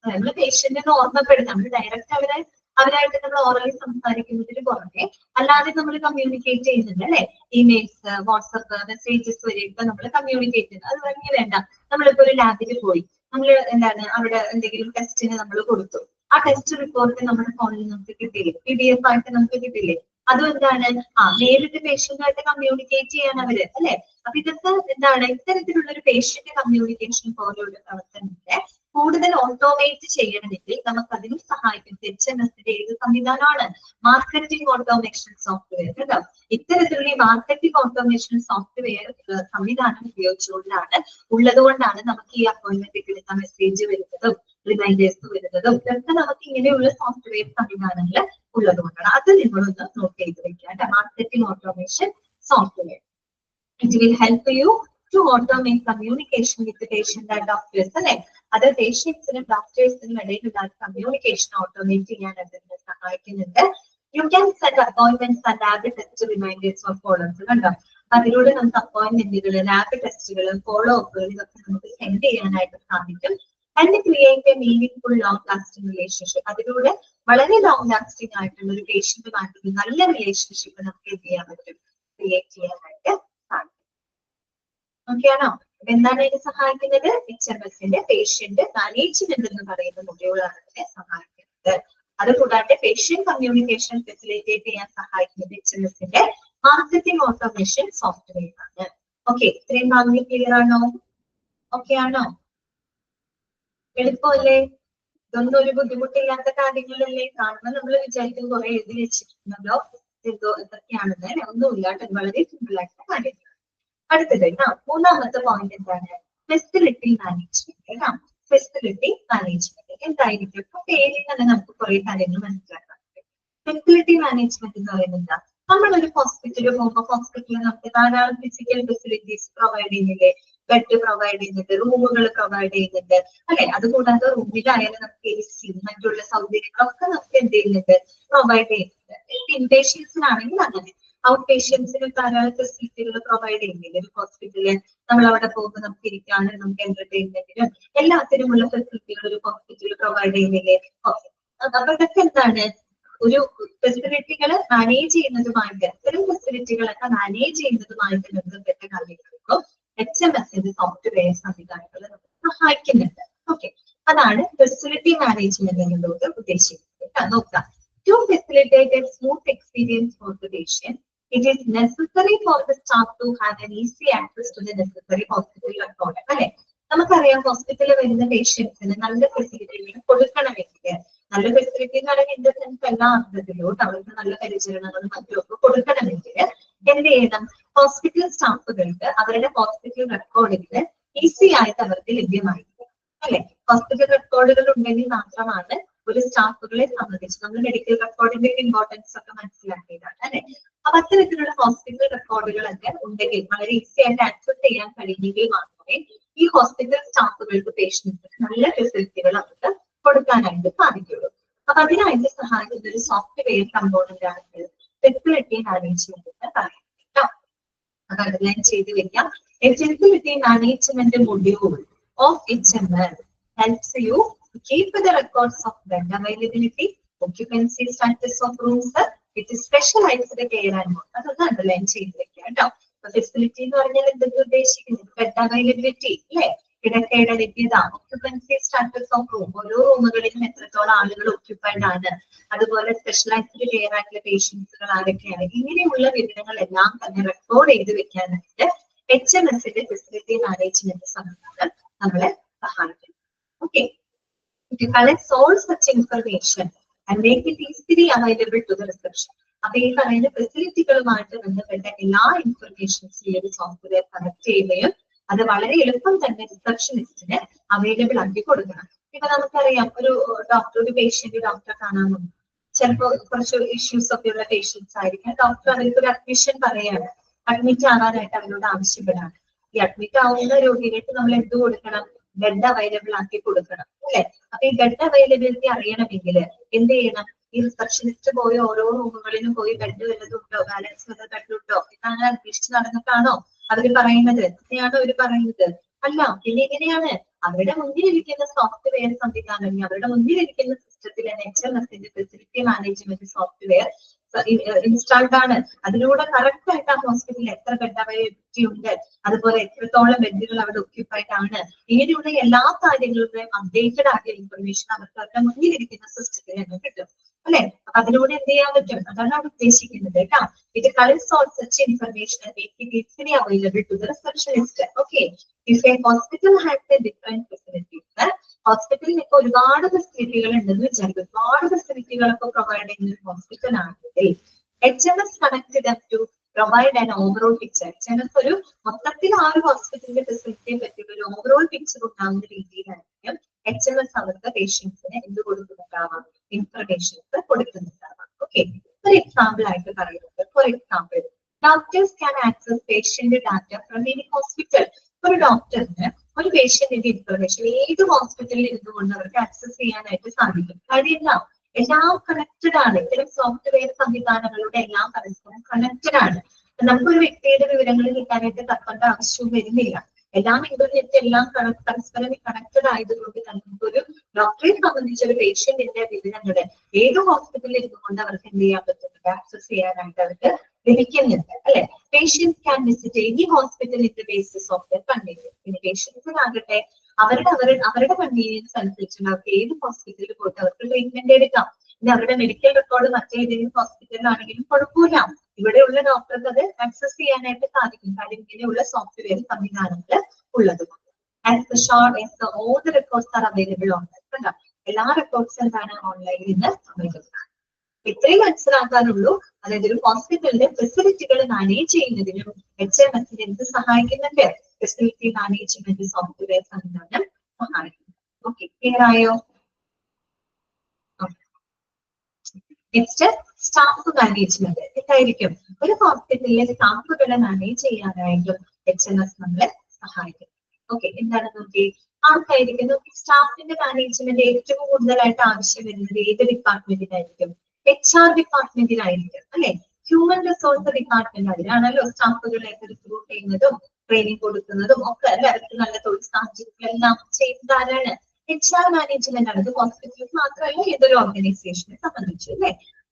നമ്മൾ പേഷ്യന്റിനെ ഓർമ്മപ്പെടുത്താം. നമ്മൾ ഡയറക്റ്റ് അവരായിട്ട് നമ്മൾ ഓറലി സംസാരിക്കുന്നതിന് പുറമെ അല്ലാതെ നമ്മൾ കമ്മ്യൂണിക്കേറ്റ് ചെയ്യുന്നുണ്ട് അല്ലെ. ഇമെയിൽസ്, വാട്സപ്പ് മെസ്സേജസ് വരെയൊക്കെ നമ്മൾ കമ്മ്യൂണിക്കേറ്റ് ചെയ്യുന്നത്. അത് വലിയ വേണ്ട. നമ്മളിപ്പോ ഒരു ലാബിൽ പോയി നമ്മൾ അവിടെ എന്തെങ്കിലും ടെസ്റ്റിന് നമ്മൾ കൊടുത്തു. ആ ടെസ്റ്റ് റിപ്പോർട്ട് നമ്മുടെ ഫോണിൽ നമുക്ക് കിട്ടിയില്ലേ? PDF ആയിട്ട് നമുക്ക് കിട്ടില്ലേ? അതും എന്താണ്? നേരിട്ട് പേഷ്യന്റുമായിട്ട് കമ്മ്യൂണിക്കേറ്റ് ചെയ്യാൻ അവര് അല്ലെ. അപ്പൊ ഇതൊക്കെ എന്താണ്? ഇത്തരത്തിലുള്ള ഒരു പേഷ്യന്റ് കമ്മ്യൂണിക്കേഷൻ പോലെയുള്ള പ്രവർത്തനത്തെ കൂടുതൽ ഓട്ടോമേറ്റ് ചെയ്യണമെങ്കിൽ നമുക്ക് അതിനും സഹായിക്കും HMSന്റെ ഏത് സംവിധാനമാണ്? മാർക്കറ്റിംഗ് ഓട്ടോമേഷൻ സോഫ്റ്റ്വെയർ കേട്ടോ. ഇത്തരത്തിലുള്ള മാർക്കറ്റിംഗ് ഓട്ടോമേഷൻ സോഫ്റ്റ്വെയർ സംവിധാനം ഉള്ളതുകൊണ്ടാണ് നമുക്ക് ഈ അപ്പോയിന്റ്മെന്റ് എടുത്ത മെസ്സേജ് വരുന്നതും റിമൈൻഡേഴ്സ് വരുന്നതും ഇതൊക്കെ നമുക്ക് ഇങ്ങനെയുള്ള സോഫ്റ്റ്വെയർ സംവിധാനങ്ങൾ ഉള്ളതുകൊണ്ടാണ്. അത് നിങ്ങളൊന്ന് നോട്ട് ചെയ്ത് വെക്കുക. Marketing automation software. It will help you to automate communication with the patient and doctors. അല്ലെ, അത് പേഷ്യൻസിനും ഡോക്ടേഴ്സിനും ഇടയിലുള്ള കമ്മ്യൂണിക്കേഷൻ ഓട്ടോമേറ്റ് ചെയ്യാൻ അതിനെ സഹായിക്കുന്നുണ്ട്. You can set appointments and lab test reminders for follow up കണ്ടോ. അതിലൂടെ നമുക്ക് അപ്പോയിന്റ്മെന്റുകൾ, ലാബ് ടെസ്റ്റുകൾ, ഫോളോ അപ്പുകൾ ഇതൊക്കെ നമുക്ക് സെൻഡ് ചെയ്യാനായിട്ട് സാധിക്കും. And create A meaning full long lasting relationship. അതിലൂടെ വളരെ ലോങ് ലാസ്റ്റിംഗ് ആയിട്ടുള്ള ഒരു പേഷ്യന്റുമായിട്ടുള്ള നല്ല റിലേഷൻഷിപ്പ് നമുക്ക് എന്ത് ചെയ്യാൻ പറ്റും? ക്രിയേറ്റ് ചെയ്യാനായിട്ട് സാധിക്കും. ഓക്കെ ആണോ? എന്താണ് ഇതിനെ സഹായിക്കുന്നത്? HMSന്റെ പേഷ്യന്റ് മാനേജ്മെന്റ് എന്ന് പറയുന്ന മൊഡ്യൂളാണ് ഇതിനെ സഹായിക്കുന്നത്. അതുകൂടാതെ പേഷ്യന്റ് കമ്മ്യൂണിക്കേഷൻ ഫെസിലിറ്റേറ്റ് ചെയ്യാൻ സഹായിക്കുന്നത് HMSന്റെ മാർക്കറ്റിംഗ് ഓട്ടോമേഷൻ സോഫ്റ്റ്വെയർ ആണ്. ഓക്കെ, ഇത്രയും ഭാഗങ്ങൾ ക്ലിയർ ആണോ? ഓക്കെ ആണോ? എളുപ്പമല്ലേ? ഇതൊന്നും ഒരു ബുദ്ധിമുട്ടില്ലാത്ത കാര്യങ്ങളല്ലേ? കാണുമ്പോൾ നമ്മൾ വിചാരിക്കും കുറെ എഴുതി വെച്ചിട്ടുണ്ടല്ലോ, എന്തോ എന്തൊക്കെയാണെന്ന്. ഒന്നുമില്ല, വളരെ സിമ്പിൾ ആയിട്ടുള്ള കാര്യങ്ങൾ. അടുത്തത് മൂന്നാമത്തെ പോയിന്റ് എന്താണ്? Facility management. ഫെസിലിറ്റി മാനേജ്മെന്റ് എന്തായിരിക്കും? അപ്പൊ പേരിൽ തന്നെ നമുക്ക് കുറെ കാര്യങ്ങൾ മനസ്സിലാക്കാൻ പറ്റും. ഫെസിലിറ്റി മാനേജ്മെന്റ് എന്ന് പറയുന്നത് നമ്മളൊരു ഹോസ്പിറ്റലിൽ പോകുമ്പോൾ ഹോസ്പിറ്റലിൽ നമുക്ക് ധാരാളം ഫിസിക്കൽ ഫെസിലിറ്റീസ് പ്രൊവൈഡ് ചെയ്യുന്നില്ലേ? ബെഡ് പ്രൊവൈഡ് ചെയ്യുന്നുണ്ട്, റൂമുകൾ പ്രൊവൈഡ് ചെയ്യുന്നുണ്ട് അല്ലെ. അതുകൂടാതെ റൂമിലായാലും നമുക്ക് AC മറ്റുള്ള സൗകര്യങ്ങളൊക്കെ നമുക്ക് എന്ത് ചെയ്യുന്നുണ്ട്? പ്രൊവൈഡ് ചെയ്യുന്നുണ്ട്. ഇൻപേഷ്യൻസിനാണെങ്കിൽ അങ്ങനെ, ഔട്ട് പേഷ്യൻസിന് ധാരാളം ഫെസിലിറ്റികൾ പ്രൊവൈഡ് ചെയ്യുന്നില്ല ഒരു ഹോസ്പിറ്റലിൽ. നമ്മൾ അവിടെ പോകുമ്പോൾ നമുക്ക് ഇരിക്കാനും നമുക്ക് എന്റർടൈൻമെന്റിനും എല്ലാത്തിനുമുള്ള ഫെസിലിറ്റികൾ ഒരു ഹോസ്പിറ്റലിൽ പ്രൊവൈഡ് ചെയ്യുന്നില്ലേ? ഓക്കെ, അപ്പൊ ഇതൊക്കെ എന്താണ്? ഒരു ഫെസിലിറ്റികൾ മാനേജ് ചെയ്യുന്നതുമായിട്ട്, ഇത്തരം ഫെസിലിറ്റികളൊക്കെ മാനേജ് ചെയ്യുന്നതുമായിട്ട് ബന്ധപ്പെട്ട കാര്യങ്ങൾക്കും HMSന്റെ സോഫ്റ്റ്വെയർ സംവിധാനങ്ങൾ നമുക്ക് സഹായിക്കുന്നുണ്ട്. ഓക്കെ, അതാണ് ഫെസിലിറ്റി മാനേജ്മെന്റ് എന്നതുകൊണ്ട് ഉദ്ദേശിക്കുന്നത്. നോക്കാം. To facilitate a smooth experience for the patient, it is necessary for the staff to have an easy access to the necessary hospital record. അല്ലെ, നമുക്കറിയാം ഹോസ്പിറ്റലിൽ വരുന്ന പേഷ്യൻസിന് നല്ല ഫെസിലിറ്റികൾ കൊടുക്കണമെങ്കിൽ, നല്ല ഫെസിലിറ്റി എന്ന് പറയുന്നത് ഇൻ ദ സെൻസ് എല്ലാ അർത്ഥത്തിലും അവർക്ക് നല്ല പരിചരണങ്ങളും മറ്റുമൊക്കെ കൊടുക്കണമെങ്കിൽ എന്ത് ചെയ്യണം? ഹോസ്പിറ്റൽ സ്റ്റാഫുകൾക്ക് അവരുടെ ഹോസ്പിറ്റൽ റെക്കോർഡുകൾ ഈസി ആയിട്ട് അവർക്ക് ലഭ്യമായിരിക്കും അല്ലെ. ഹോസ്പിറ്റൽ റെക്കോർഡുകൾ ഉണ്ടെങ്കിൽ മാത്രമാണ് ഒരു സ്റ്റാഫുകളെ സംബന്ധിച്ച് നമ്മൾ മെഡിക്കൽ റെക്കോർഡിന്റെ ഇമ്പോർട്ടൻസ് ഒക്കെ മനസ്സിലാക്കിയതാണ് അല്ലെ. അപ്പൊ അത്തരത്തിലുള്ള ഹോസ്പിറ്റൽ റെക്കോർഡുകളൊക്കെ ഉണ്ടെങ്കിൽ വളരെ ഈസി ആയിട്ട് ആക്സസ് ചെയ്യാൻ കഴിയുമെങ്കിൽ മാത്രമേ ഈ ഹോസ്പിറ്റൽ സ്റ്റാഫുകൾക്ക് പേഷ്യൻസിന് നല്ല ഫെസിലിറ്റികൾ അവർക്ക് കൊടുക്കാനായിട്ട് സാധിക്കുള്ളൂ. അപ്പൊ അതിനായിട്ട് സഹായിക്കുന്ന ഒരു സോഫ്റ്റ്വെയർ കമ്പോണന്റ് ആണ് ഫെസിലിറ്റി മാനേജ്മെന്റ് എന്ന് പറയുന്നത് കേട്ടോ. അത് അണ്ടർലൈൻ ചെയ്ത് വെക്കാം. Facility management module of HMS helps you to keep the records of bed availability, occupancy status of rooms with specialized care and more. അതൊന്ന് അണ്ടർലൈൻ ചെയ്ത് വെക്കാം കേട്ടോ. ഫെസിലിറ്റി എന്ന് പറഞ്ഞാൽ എന്തൊക്കെ ഉദ്ദേശിക്കുന്നത്? ബെഡ് അവൈലബിലിറ്റി അല്ലെ, കിടക്കയുടെ ലഭ്യത, ഒക്യുപ്പൻസി സ്റ്റാറ്റസ് ഓഫ് റൂം, ഓരോ റൂമുകളിലും എത്രത്തോളം ആളുകൾ ഒക്യുപ്പൈഡ് ആണ്, അതുപോലെ സ്പെഷ്യലൈസ്ഡ് കെയർ ആയിട്ടുള്ള പേഷ്യൻസുകൾ ആരൊക്കെയാണ്, ഇങ്ങനെയുള്ള വിവരങ്ങളെല്ലാം തന്നെ റെക്കോർഡ് ചെയ്ത് വെക്കാനായിട്ട് HMSന്റെ ഫെസിലിറ്റി മാനേജ്മെന്റ് സംവിധാനം നമ്മളെ സഹായിക്കും. Okay, to collect all such information and make it easily available to the reception. അപ്പൊ ഈ പറയുന്ന ഫെസിലിറ്റികളുമായിട്ട് ബന്ധപ്പെട്ട എല്ലാ ഇൻഫർമേഷൻസും ഈ ഒരു സോഫ്റ്റ്വെയർ കണക്ട് ചെയ്യുകയും അത് വളരെ എളുപ്പം തന്നെ റിസപ്ഷനിസ്റ്റിന് അവൈലബിൾ ആക്കി കൊടുക്കണം. ഇപ്പൊ നമുക്കറിയാം, ഒരു പേഷ്യന്റ് ഡോക്ടറെ കാണാൻ ചിലപ്പോൾ കുറച്ച് ഇഷ്യൂസ് ഒക്കെ ഉള്ള പേഷ്യൻസ് ആയിരിക്കും. ഡോക്ടർ അവർക്ക് ഒരു അഡ്മിഷൻ പറയാണ്, അഡ്മിറ്റ് ആവാനായിട്ട് അവരോട് ആവശ്യപ്പെടാണ്. ഈ അഡ്മിറ്റ് ആവുന്ന രോഗികൾക്ക് നമ്മൾ എന്ത് കൊടുക്കണം? ബെഡ് അവൈലബിൾ ആക്കി കൊടുക്കണം അല്ലെ. അപ്പൊ ഈ ബെഡ് അവൈലബിലിറ്റി അറിയണമെങ്കിൽ എന്ത് ചെയ്യണം? ഈ റിസപ്ഷനിസ്റ്റ് പോയി ഓരോ റൂമുകളിലും പോയി ബെഡ് വല്ലതുണ്ടോ, ബാലൻസ് വല്ല ബെഡുണ്ടോ ഇതാണ് അന്വേഷിച്ച് നടന്നിട്ടാണോ അവര് പറയുന്നത്? ഇങ്ങനെയാണോ അവര് പറയുന്നത്? അല്ല, പിന്നെ എങ്ങനെയാണ്? അവരുടെ മുന്നിലിരിക്കുന്ന സോഫ്റ്റ്വെയർ സംവിധാനം, അവരുടെ മുന്നിലിരിക്കുന്ന സിസ്റ്റത്തിൽ HMSന്റെ ഫെസിലിറ്റി മാനേജ്മെന്റ് സോഫ്റ്റ്വെയർ ഇൻസ്റ്റാൾഡ് ആണ്. അതിലൂടെ കറക്റ്റ് ആയിട്ട് ആ ഹോസ്പിറ്റലിൽ എത്ര ബെഡ് അവൈലബിലിറ്റി ഉണ്ട്, അതുപോലെ എത്രത്തോളം ബെഡുകൾ അവിടെ ഒക്യുപ്പൈഡ് ആണ്, ഇങ്ങനെയുള്ള എല്ലാ കാര്യങ്ങളുടെയും അപ്ഡേറ്റഡ് ആക്കിയ ഇൻഫർമേഷൻ അവർക്ക് അവരുടെ മുന്നിലിരിക്കുന്ന സിസ്റ്റത്തിൽ തന്നെ കിട്ടും അല്ലെ. അപ്പൊ അതിലൂടെ എന്ത് ചെയ്യാൻ പറ്റും? അതാണ് അവിടെ ഉദ്ദേശിക്കുന്നത് കേട്ടോ. ഇത് collects all such information and make it easily available to the receptionist. Okay, if a hospital has a different facilities, ഹോസ്പിറ്റലിൽ ഇപ്പൊ ഒരുപാട് ഫെസിലിറ്റികൾ ഉണ്ടെന്ന് വിചാരിക്കും. ഒരുപാട് ഫെസിലിറ്റികളൊക്കെ പ്രൊവൈഡ് ചെയ്യുന്ന ഒരു ഹോസ്പിറ്റൽ ആണെങ്കിൽ HMS connected up to provide an overall picture. HMS ഒരു മൊത്തത്തിൽ ആ ഒരു ഹോസ്പിറ്റലിന്റെ ഫെസിലിറ്റിയെ പറ്റിയുള്ള ഒരു ഓവറോൾ പിക്ചർ ഉണ്ടാകുന്ന രീതിയിലായിരിക്കും HMS അവർക്ക് പേഷ്യൻസിന് എന്ത് കൊടുക്കുന്നുണ്ടാവാം, ഇൻഫർമേഷൻസ് കൊടുക്കുന്നുണ്ടാവാം. ഓക്കെ, ഒരു എക്സാമ്പിൾ ആയിട്ട് പറയുന്നത്, for example doctors can access patient data from any hospital. ഒരു ഡോക്ടറിന് ഒരു പേഷ്യന്റിന്റെ ഇൻഫർമേഷൻ ഏത് ഹോസ്പിറ്റലിൽ ഇരുന്നുകൊണ്ട് അവർക്ക് ആക്സസ് ചെയ്യാനായിട്ട് സാധിക്കും. കാര്യമില്ല, എല്ലാം കണക്റ്റഡ് ആണ്. ഇത്തരം സോഫ്റ്റ്വെയർ സംവിധാനങ്ങളുടെ എല്ലാം പരസ്പരം കണക്റ്റഡ് ആണ്. നമുക്കൊരു വ്യക്തിയുടെ വിവരങ്ങൾ കിട്ടാനായിട്ട് തപ്പേണ്ട ആവശ്യവും വരുന്നില്ല. എല്ലാം ഇന്റർനെറ്റ് എല്ലാം പരസ്പരം കണക്റ്റഡ് ആയതുകൊണ്ട് നമുക്കൊരു ഡോക്ടറെ സംബന്ധിച്ച ഒരു പേഷ്യന്റിന്റെ വിവരങ്ങൾ ഏത് ഹോസ്പിറ്റലിൽ ഇരുന്നുകൊണ്ട് അവർക്ക് എന്ത് ചെയ്യാൻ പറ്റുന്നുണ്ട്, ആക്സസ് ചെയ്യാനായിട്ട് അവർക്ക് ലഭിക്കുന്നുണ്ട് അല്ലെ. Patients can visit any hospital in the basis of the convenience. പിന്നെ പേഷ്യൻസിനാകട്ടെ അവരുടെ കൺവീനിയൻസ് അനുസരിച്ചുള്ള അവർക്ക് ഏത് ഹോസ്പിറ്റലിൽ പോയിട്ട് അവർക്ക് ട്രീറ്റ്മെന്റ് എടുക്കാം. പിന്നെ അവരുടെ മെഡിക്കൽ റെക്കോർഡ് മറ്റേതെങ്കിലും ഹോസ്പിറ്റലിലാണെങ്കിലും കുഴപ്പമില്ല, ഇവിടെയുള്ള ഡോക്ടർക്ക് അത് ആക്സസ് ചെയ്യാനായിട്ട് സാധിക്കും. കാര്യം ഇങ്ങനെയുള്ള സോഫ്റ്റ്വെയർ സംവിധാനങ്ങൾ ഉള്ളതുകൊണ്ട്. All the records are available online. എല്ലാ റെക്കോർഡ്സും എന്താണ്, ഓൺലൈനിൽ നിന്ന് അവൈലബിൾ ആണ്. ഇത്രയും മനസ്സിലാക്കാനുള്ളൂ. അതായത് ഒരു ഹോസ്പിറ്റലിന്റെ ഫെസിലിറ്റികൾ മാനേജ് ചെയ്യുന്നതിനും HMS എന്ത് സഹായിക്കുന്നുണ്ട്, ഫെസിലിറ്റി മാനേജ്മെന്റ് സോഫ്റ്റ്വെയർ സംവിധാനം സഹായിക്കുന്നു. ഓക്കെ, ക്ലിയർ ആയോ? Next staff management. എന്തായിരിക്കും, ഒരു ഹോസ്പിറ്റലിലെ സ്റ്റാഫുകളെ മാനേജ് ചെയ്യാനായിട്ടും HMS നമ്മളെ സഹായിക്കും. ഓക്കെ, എന്താണ് നോക്കി, ആർക്കായിരിക്കും സ്റ്റാഫിന്റെ മാനേജ്മെന്റ് ഏറ്റവും കൂടുതലായിട്ട് ആവശ്യം വരുന്നത് ഏത് ഡിപ്പാർട്ട്മെന്റിനായിരിക്കും? HR ഡിപ്പാർട്ട്മെന്റിലായിരിക്കും അല്ലെ. ഹ്യൂമൻ റിസോഴ്സ് ഡിപ്പാർട്ട്മെന്റ് അതിലാണല്ലോ സ്റ്റാഫുകളെ റിക്രൂട്ട് ചെയ്യുന്നതും ട്രെയിനിങ് കൊടുക്കുന്നതും ഒക്കെ അല്ലെ. അവർക്ക് നല്ല തൊഴിൽ സാഹചര്യങ്ങളെല്ലാം ചെയ്യുന്നത് ആരാണ്? HR മാനേജ്മെന്റ് ആണ്. ഇത് ഹോസ്പിറ്റലിൽ മാത്രമല്ല ഏതൊരു ഓർഗനൈസേഷനെ സംബന്ധിച്ചു അല്ലെ.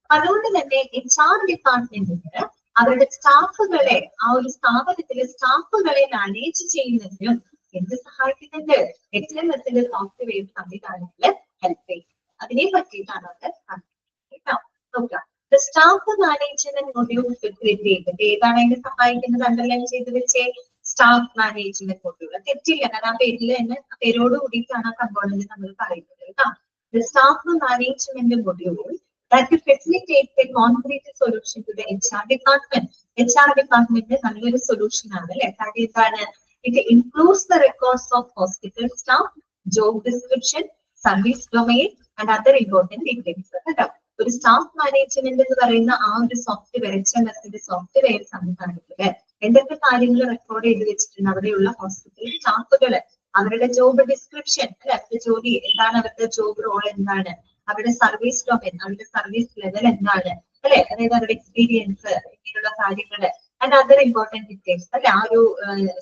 അതുകൊണ്ട് തന്നെ HR ഡിപ്പാർട്ട്മെന്റിന് അവരുടെ സ്റ്റാഫുകളെ, ആ ഒരു സ്ഥാപനത്തിലെ സ്റ്റാഫുകളെ മാനേജ് ചെയ്യുന്നതിനും എന്ത് സഹായിക്കുന്നുണ്ട്, HMSന്റെ സോഫ്റ്റ്വെയർ സംവിധാനങ്ങള് ഹെൽപ്പ് ചെയ്യും. അതിനെ പറ്റിയിട്ടാണ് അത് നോക്കാം. സ്റ്റാഫ് മാനേജ്മെന്റ് മൊഡ്യൂൾ ഏതാണ് അതിനെ സഹായിക്കുന്നത്? അണ്ടർലൈൻ ചെയ്ത് വെച്ചേ, സ്റ്റാഫ് മാനേജ്മെന്റ് മൊഡ്യൂൾ. തെറ്റില്ല, കാരണം ആ പേരിൽ തന്നെ പേരോട് കൂടിയിട്ടാണ് ആ കമ്പോണന്റ് നമ്മൾ പറയുന്നത് കേട്ടോ. Staff management module that facilitates a concrete solution to the HR department. HR department നല്ലൊരു സൊല്യൂഷൻ ആണ് അല്ലെ. കാര്യം എന്താണ്, it includes the records of hospital staff, job description, service domain and other important details. കേട്ടോ, ഒരു സ്റ്റാഫ് മാനേജ്മെന്റ് എന്ന് പറയുന്ന ആ ഒരു സോഫ്റ്റ്വെയർ, HMSന്റെ സോഫ്റ്റ്വെയർ സംവിധാനത്തില് എന്തൊക്കെ കാര്യങ്ങൾ റെക്കോർഡ് ചെയ്ത് വെച്ചിട്ടുണ്ട്, അവിടെയുള്ള ഹോസ്പിറ്റൽ സ്റ്റാഫുകള് അവരുടെ ജോബ് ഡിസ്ക്രിപ്ഷൻ അല്ലെ, അവരുടെ ജോലി എന്താണ്, അവരുടെ ജോബ് റോൾ എന്താണ്, അവരുടെ സർവീസ് ഡൊമൈൻ, അവരുടെ സർവീസ് ലെവൽ എന്താണ് അല്ലെ, അതായത് അവരുടെ എക്സ്പീരിയൻസ്, ഇങ്ങനെയുള്ള കാര്യങ്ങള് ആൻഡ് അതർ ഇമ്പോർട്ടന്റ് ഡീറ്റെയിൽസ് അല്ലെ. ആ ഒരു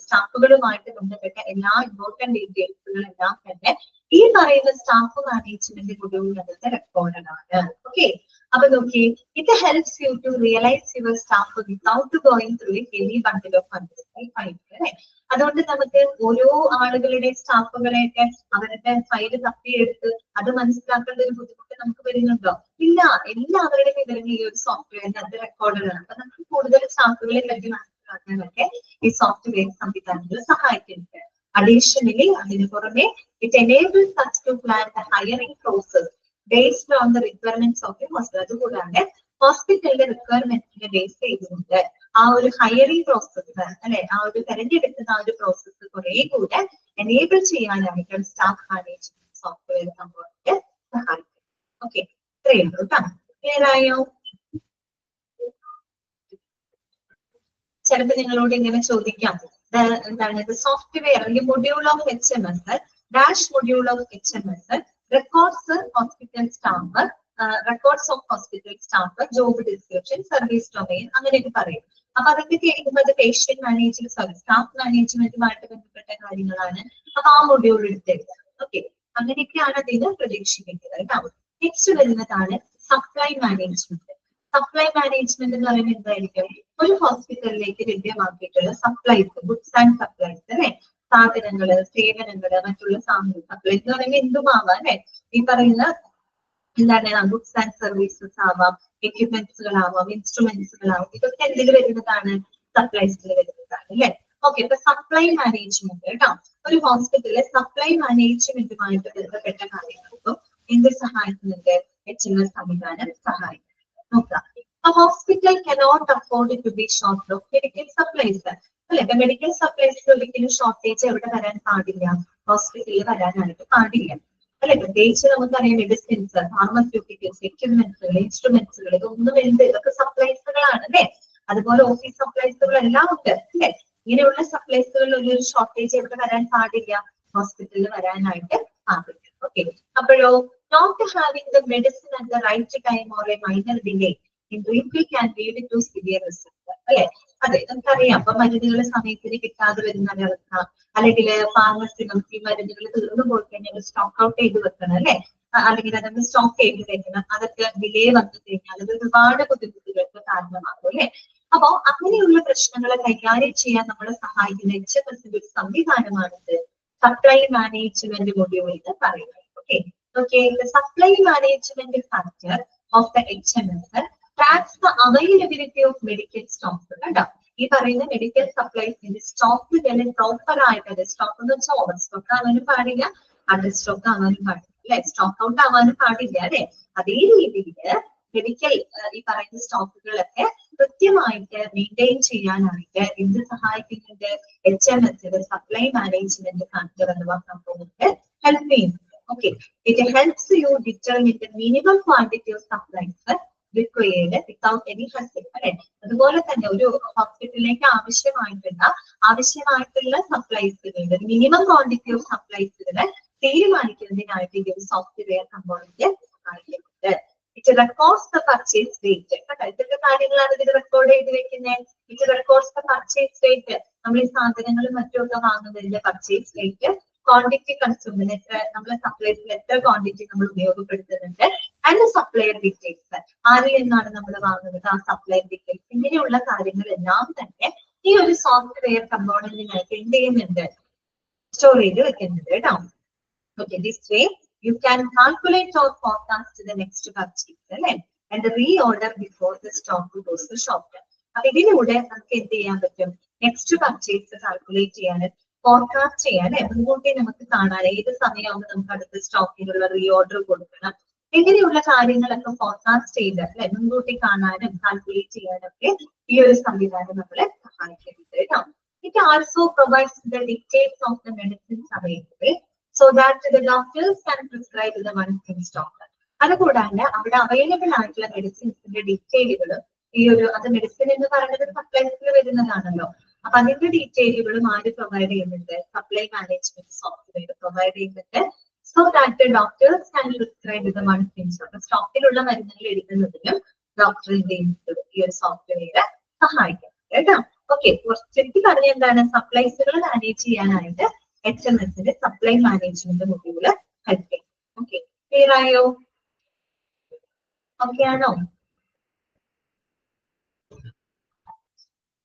സ്റ്റാഫുകളുമായിട്ട് ബന്ധപ്പെട്ട എല്ലാ ഇമ്പോർട്ടന്റ് ഡീറ്റെയിൽസുകളെല്ലാം തന്നെ ഈ പറയുന്ന സ്റ്റാഫ് മാനേജ്മെന്റ് മൊഡ്യൂളിനകത്ത് റെക്കോർഡഡ് ആണ്. ഓക്കെ, അപ്പൊ നോക്കി, it helps you to realise your staff without going through a heavy bundle of file അല്ലെ. അതുകൊണ്ട് നമുക്ക് ഓരോ ആളുകളുടെ സ്റ്റാഫുകളെയൊക്കെ അവരുടെ ഫയല് തപ്പിയെടുത്ത് അത് മനസ്സിലാക്കേണ്ട ഒരു ബുദ്ധിമുട്ട് നമുക്ക് വരുന്നുണ്ടോ? ഇല്ല, എല്ലാവരുടെയും വിവരങ്ങൾ ഈ ഒരു സോഫ്റ്റ്വെയറിനകത്ത് റെക്കോർഡഡ് ആണ്. അപ്പൊ നമുക്ക് കൂടുതൽ സ്റ്റാഫുകളെ പറ്റി മനസ്സിലാക്കാനൊക്കെ ഈ സോഫ്റ്റ്വെയർ സംവിധാനങ്ങൾ സഹായിക്കുന്നുണ്ട്. Additionally, അതിന് പുറമെ it enables us to plan the hiring process based on the requirements of the hospital. അതുകൂടാതെ ഹോസ്പിറ്റലിന്റെ റിക്വയർമെന്റിനെ ബേസ് ചെയ്തുകൊണ്ട് ആ ഒരു ഹയറിംഗ് പ്രോസസ്സ് അല്ലെ, ആ ഒരു തെരഞ്ഞെടുക്കുന്ന ആ ഒരു പ്രോസസ്സ് കുറെ കൂടെ എനേബിൾ ചെയ്യാനായിട്ട് സ്റ്റാഫ് മാനേജ്മെന്റ് സോഫ്റ്റ്വെയർ കമ്പോണന്റ് സഹായിക്കും. ഓക്കെ, ഇത്രയേ ഉള്ളൂ കേട്ടോ. ക്ലിയർ ആയോ? ചിലപ്പോൾ നിങ്ങളോട് ഇങ്ങനെ ചോദിക്കാം, എന്താണ് സോഫ്റ്റ്വെയർ അല്ലെങ്കിൽ module of HMS, dash module of HMS, records hospital staff, records of hospital staff, job description, service domain, അങ്ങനെയൊക്കെ പറയും. അപ്പൊ അതൊക്കെ കേൾക്കുമ്പോൾ അത് പേഷ്യന്റ് മാനേജ്മെന്റ്, സോറി സ്റ്റാഫ് മാനേജ്മെന്റുമായിട്ട് ബന്ധപ്പെട്ട കാര്യങ്ങളാണ്. അപ്പൊ ആ മൊഡ്യൂൾ എടുത്തെഴുതാം. ഓക്കെ, അങ്ങനെയൊക്കെയാണ് അതിന് പ്രതീക്ഷിക്കുന്നത് കേട്ടോ. നെക്സ്റ്റ് വരുന്നതാണ് സപ്ലൈ മാനേജ്മെന്റ്. സപ്ലൈ മാനേജ്മെന്റ് എന്ന് പറയുന്നത് എന്തായിരിക്കും? ഒരു ഹോസ്പിറ്റലിലേക്ക് ലഭ്യമാക്കിയിട്ടുള്ള സപ്ലൈസ്, ഗുഡ്സ് ആൻഡ് സപ്ലൈസ് അല്ലെ, സാധനങ്ങള്, സേവനങ്ങള്, മറ്റുള്ള സാധനങ്ങൾ, സപ്ലൈ എന്ന് പറയുമ്പോൾ എന്തുമാവാം അല്ലെ. ഈ പറയുന്ന എന്താണ്, ഗുഡ്സ് ആൻഡ് സർവീസസ് ആവാം, എക്യുപ്മെന്റ്സുകളാവാം, ഇൻസ്ട്രുമെന്റ്സുകളാവാം, ഇതൊക്കെ എന്തിൽ വരുന്നതാണ്? സപ്ലൈസിൽ വരുന്നതാണ് അല്ലെ. ഓക്കെ, ഇപ്പൊ സപ്ലൈ മാനേജ്മെന്റ് കേട്ടോ, ഒരു ഹോസ്പിറ്റലിലെ സപ്ലൈ മാനേജ്മെന്റുമായിട്ട് ബന്ധപ്പെട്ട കാര്യങ്ങൾക്കും എന്ത് സഹായിക്കുന്നുണ്ട്? HMS സംവിധാനം സഹായിക്കുന്നുണ്ട്. നോക്കാം, a hospital cannot afford to be short of medical supplies. അല്ലെ, മെഡിക്കൽ സപ്ലൈസ് ഒരിക്കലും ഷോർട്ടേജ് എവിടെ വരാൻ പാടില്ല? ഹോസ്പിറ്റലിൽ വരാനായിട്ട് പാടില്ല. അല്ലെ, പ്രത്യേകിച്ച് നമുക്കറിയാം മെഡിസിൻസ്, ഫാർമസ്യൂട്ടിക്കൽസ്, എക്യുപ്മെന്റ്സുകൾ, ഇൻസ്ട്രുമെന്റ്സുകൾ, ഇതൊന്നും എന്ത്, ഇതൊക്കെ സപ്ലൈസുകളാണ് അല്ലെ. അതുപോലെ ഓഫീസ് സപ്ലൈസുകൾ എല്ലാം ഉണ്ട് അല്ലെ. ഇങ്ങനെയുള്ള സപ്ലൈസുകളിൽ ഒരു ഷോർട്ടേജ് എവിടെ വരാൻ പാടില്ല? ഹോസ്പിറ്റലിൽ വരാനായിട്ട് പാടില്ല. ഓക്കെ, അപ്പോഴോ not having the medicine at the right time or a minor delay in refill can lead to severe results. അല്ലെ, അതെ നമുക്കറിയാം. അപ്പൊ മരുന്നുകൾ സമയത്തിന് കിട്ടാതെ വരുന്ന ഒരവസ്ഥ, അല്ലെങ്കിൽ ഫാർമസി നമുക്ക് ഈ മരുന്നുകൾ തീർന്നു പോയി കഴിഞ്ഞാൽ സ്റ്റോക്ക് ഔട്ട് ചെയ്ത് വെക്കണം അല്ലെ, അല്ലെങ്കിൽ അതൊന്ന് സ്റ്റോക്ക് ചെയ്ത് വെക്കണം. അതൊക്കെ ഡിലേ വന്നു കഴിഞ്ഞാൽ അത് ഒരുപാട് ബുദ്ധിമുട്ടുകൾക്ക് കാരണമാകും അല്ലെ. അപ്പോ അങ്ങനെയുള്ള പ്രശ്നങ്ങളെ കൈകാര്യം ചെയ്യാൻ നമ്മളെ സഹായിക്കുന്ന HMSന്റെ ഒരു സംവിധാനമാണിത് സപ്ലൈ മാനേജ്മെന്റ് മൊഡ്യൂൾ എന്ന് പറയുന്നത്. Okay, okay, supply management factor of the HMS tracks the availability of medical stocks. കേട്ടോ, ഈ പറയുന്ന മെഡിക്കൽ സപ്ലൈസിന്റെ സ്റ്റോക്കുകളെ പ്രോപ്പർ ആയിട്ട്, സ്റ്റോക്ക് എന്ന് വെച്ചാൽ ഓവർ സ്റ്റോക്ക് ആവാനും പാടില്ല, അണ്ടർ സ്റ്റോക്ക് ആവാനും പാടില്ല അല്ലെ, സ്റ്റോക്ക് ഔട്ട് ആവാനും പാടില്ല അല്ലെ. അതേ രീതിയിൽ മെഡിക്കൽ ഈ പറയുന്ന സ്റ്റോക്കുകളൊക്കെ കൃത്യമായിട്ട് മെയിൻറ്റെയിൻ ചെയ്യാനായിട്ട് എന്ത് സഹായിക്കുന്നുണ്ട്? HMS സപ്ലൈ മാനേജ്മെന്റ് ഫാക്ടർ അഥവാ കമ്പോണന്റ് ഹെൽപ്പ് ചെയ്യുന്നുണ്ട്. Okay, it helps U determine the minimum quantity of supplies required without any hassle. അല്ലെ, അതുപോലെ തന്നെ ഒരു ഹോസ്പിറ്റലിലേക്ക് ആവശ്യമായിട്ടുള്ള സപ്ലൈസുകളുടെ മിനിമം ക്വാണ്ടിറ്റി ഓഫ് സപ്ലൈസുകളെ തീരുമാനിക്കുന്നതിനായിട്ട് ഈ ഒരു സോഫ്റ്റ്വെയർ കമ്പോണന്റ് സഹായിക്കുന്നുണ്ട്. It records the purchase rate. ഇതൊക്കെ കാര്യങ്ങളാണ് ഇതിൽ റെക്കോർഡ് ചെയ്ത് വെക്കുന്നത്. It records the purchase rate, നമ്മൾ ഈ സാധനങ്ങളും മറ്റുമൊക്കെ വാങ്ങുന്നതിന്റെ പർച്ചേസ് റേറ്റ്, ക്വാണ്ടിറ്റി കൺസ്യൂമർ, എത്ര നമ്മളെ സപ്ലൈസിൽ എത്ര ക്വാണ്ടിറ്റി നമ്മൾ ഉപയോഗപ്പെടുത്തുന്നുണ്ട്, ആൻഡ് സപ്ലയർ ഡീറ്റെയിൽസ്, ആരിൽ നിന്നാണ് നമ്മൾ വാങ്ങുന്നത്, ആ സപ്ലയർ ഡീറ്റെയിൽസ്, ഇങ്ങനെയുള്ള കാര്യങ്ങളെല്ലാം തന്നെ ഈ ഒരു സോഫ്റ്റ്വെയർ കമ്പോണന്റിനായിട്ട് എന്ത് ചെയ്യുന്നുണ്ട്? സ്റ്റോർ ചെയ്ത് വെക്കുന്നുണ്ട് കേട്ടോ. Okay, this way you can calculate or forecast the next purchase അല്ലെ, and reorder before the stock goes to shop. അപ്പൊ ഇതിലൂടെ നമുക്ക് എന്ത് ചെയ്യാൻ പറ്റും? നെക്സ്റ്റ് പർച്ചേസ് കാൽക്കുലേറ്റ് ചെയ്യാൻ, ഫോർകാസ്റ്റ് ചെയ്യാൻ, മുൻകൂട്ടി നമുക്ക് കാണാൻ ഏത് സമയമാകുമ്പോൾ നമുക്ക് അടുത്ത സ്റ്റോക്കിനുള്ള റീഓർഡർ കൊടുക്കണം, ഇങ്ങനെയുള്ള കാര്യങ്ങളൊക്കെ ഫോർകാസ്റ്റ് ചെയ്ത് അല്ലെ മുൻകൂട്ടി കാണാനും കാൽക്കുലേറ്റ് ചെയ്യാനൊക്കെ ഈ ഒരു സംവിധാനം നമ്മളെ സഹായിക്കുന്നുണ്ട് കേട്ടോ. It also provides the details of the medicines available so that the doctors can prescribe the ones in stock. അതുകൂടാണ്ട് അവിടെ അവൈലബിൾ ആയിട്ടുള്ള മെഡിസിൻസിന്റെ ഡീറ്റെയിലുകളും ഈ ഒരു അത് മെഡിസിൻ എന്ന് പറയുന്നത് സപ്ലൈസിൽ വരുന്നതാണല്ലോ, അപ്പൊ അതിന്റെ ഡീറ്റെയിലുകളും ആര് പ്രൊവൈഡ് ചെയ്യുന്നുണ്ട്? സപ്ലൈ മാനേജ്മെന്റ് സോഫ്റ്റ്വെയർ പ്രൊവൈഡ് ചെയ്യുന്നുണ്ട്. So that the doctors can prescribe the ones in stock. സ്റ്റോക്കിലുള്ള മരുന്നുകൾ എടുക്കുന്നതിനും ഡോക്ടറിന്റെ ഈ ഒരു സോഫ്റ്റ്വെയർ സഹായിക്കും കേട്ടോ. ഓക്കെ, ശരിക്കും പറഞ്ഞ എന്താണ്? സപ്ലൈസുകൾ മാനേജ് ചെയ്യാനായിട്ട് HMSന്റെ സപ്ലൈ മാനേജ്മെന്റ് മൊഡ്യൂള് ഹെൽപ്പ് ചെയ്യും. ഓക്കെ, ക്ലിയർ ആയോ? ഓക്കെ ആണോ?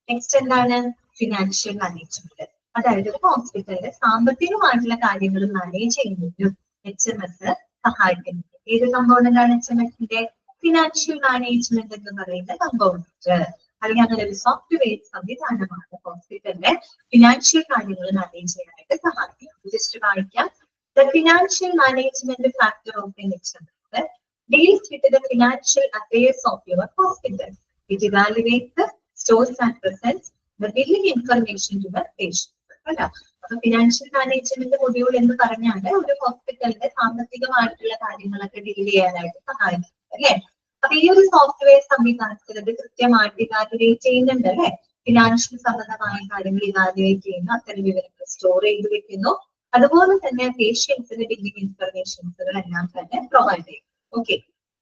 നെക്സ്റ്റ് എന്താണ്? Financial management. അതായത് ഒരു ഹോസ്പിറ്റലിന്റെ സാമ്പത്തികമായിട്ടുള്ള കാര്യങ്ങൾ മാനേജ് ചെയ്യുന്നതിനും HMS സഹായിക്കുന്നുണ്ട്. ഏത് കമ്പോണന്റ് ആണ് HMSന്റെ? ഫിനാൻഷ്യൽ മാനേജ്മെന്റ് എന്ന് പറയുന്ന കമ്പോണന്റ്, അല്ലെങ്കിൽ അങ്ങനെ ഒരു സോഫ്റ്റ്വെയർ സംവിധാനമാണ് ഹോസ്പിറ്റലിന്റെ ഫിനാൻഷ്യൽ കാര്യങ്ങൾ മാനേജ് ചെയ്യാനായിട്ട് സഹായിക്കും. ജസ്റ്റ് വായിക്കാം. The financial management factor of an HMS deals with the financial affairs of your hospital. It evaluates the stores and presents the billing information to the patient. അപ്പൊ financial management module എന്ന് പറഞ്ഞാൽ ഒരു ഹോസ്പിറ്റലിന്റെ സാമ്പത്തികമായിട്ടുള്ള കാര്യങ്ങളൊക്കെ deal ചെയ്യാനായിട്ട് സഹായിക്കും അല്ലെ. അപ്പൊ ഈ ഒരു സോഫ്റ്റ്വെയർ സംവിധാനത്തിൽ അത് കൃത്യമായിട്ട് ഇവാലുവേറ്റ് ചെയ്യുന്നുണ്ട് അല്ലെ. ഫിനാൻഷ്യൽ സംബന്ധമായ കാര്യങ്ങൾ ഇവാലുവേറ്റ് ചെയ്യുന്നു, അത്തരം വിവരങ്ങൾ സ്റ്റോർ ചെയ്ത് വെക്കുന്നു, അതുപോലെ തന്നെ പേഷ്യൻസിന്റെ ബില്ലിംഗ് ഇൻഫർമേഷൻസുകളെല്ലാം തന്നെ പ്രൊവൈഡ് ചെയ്യും. Okay,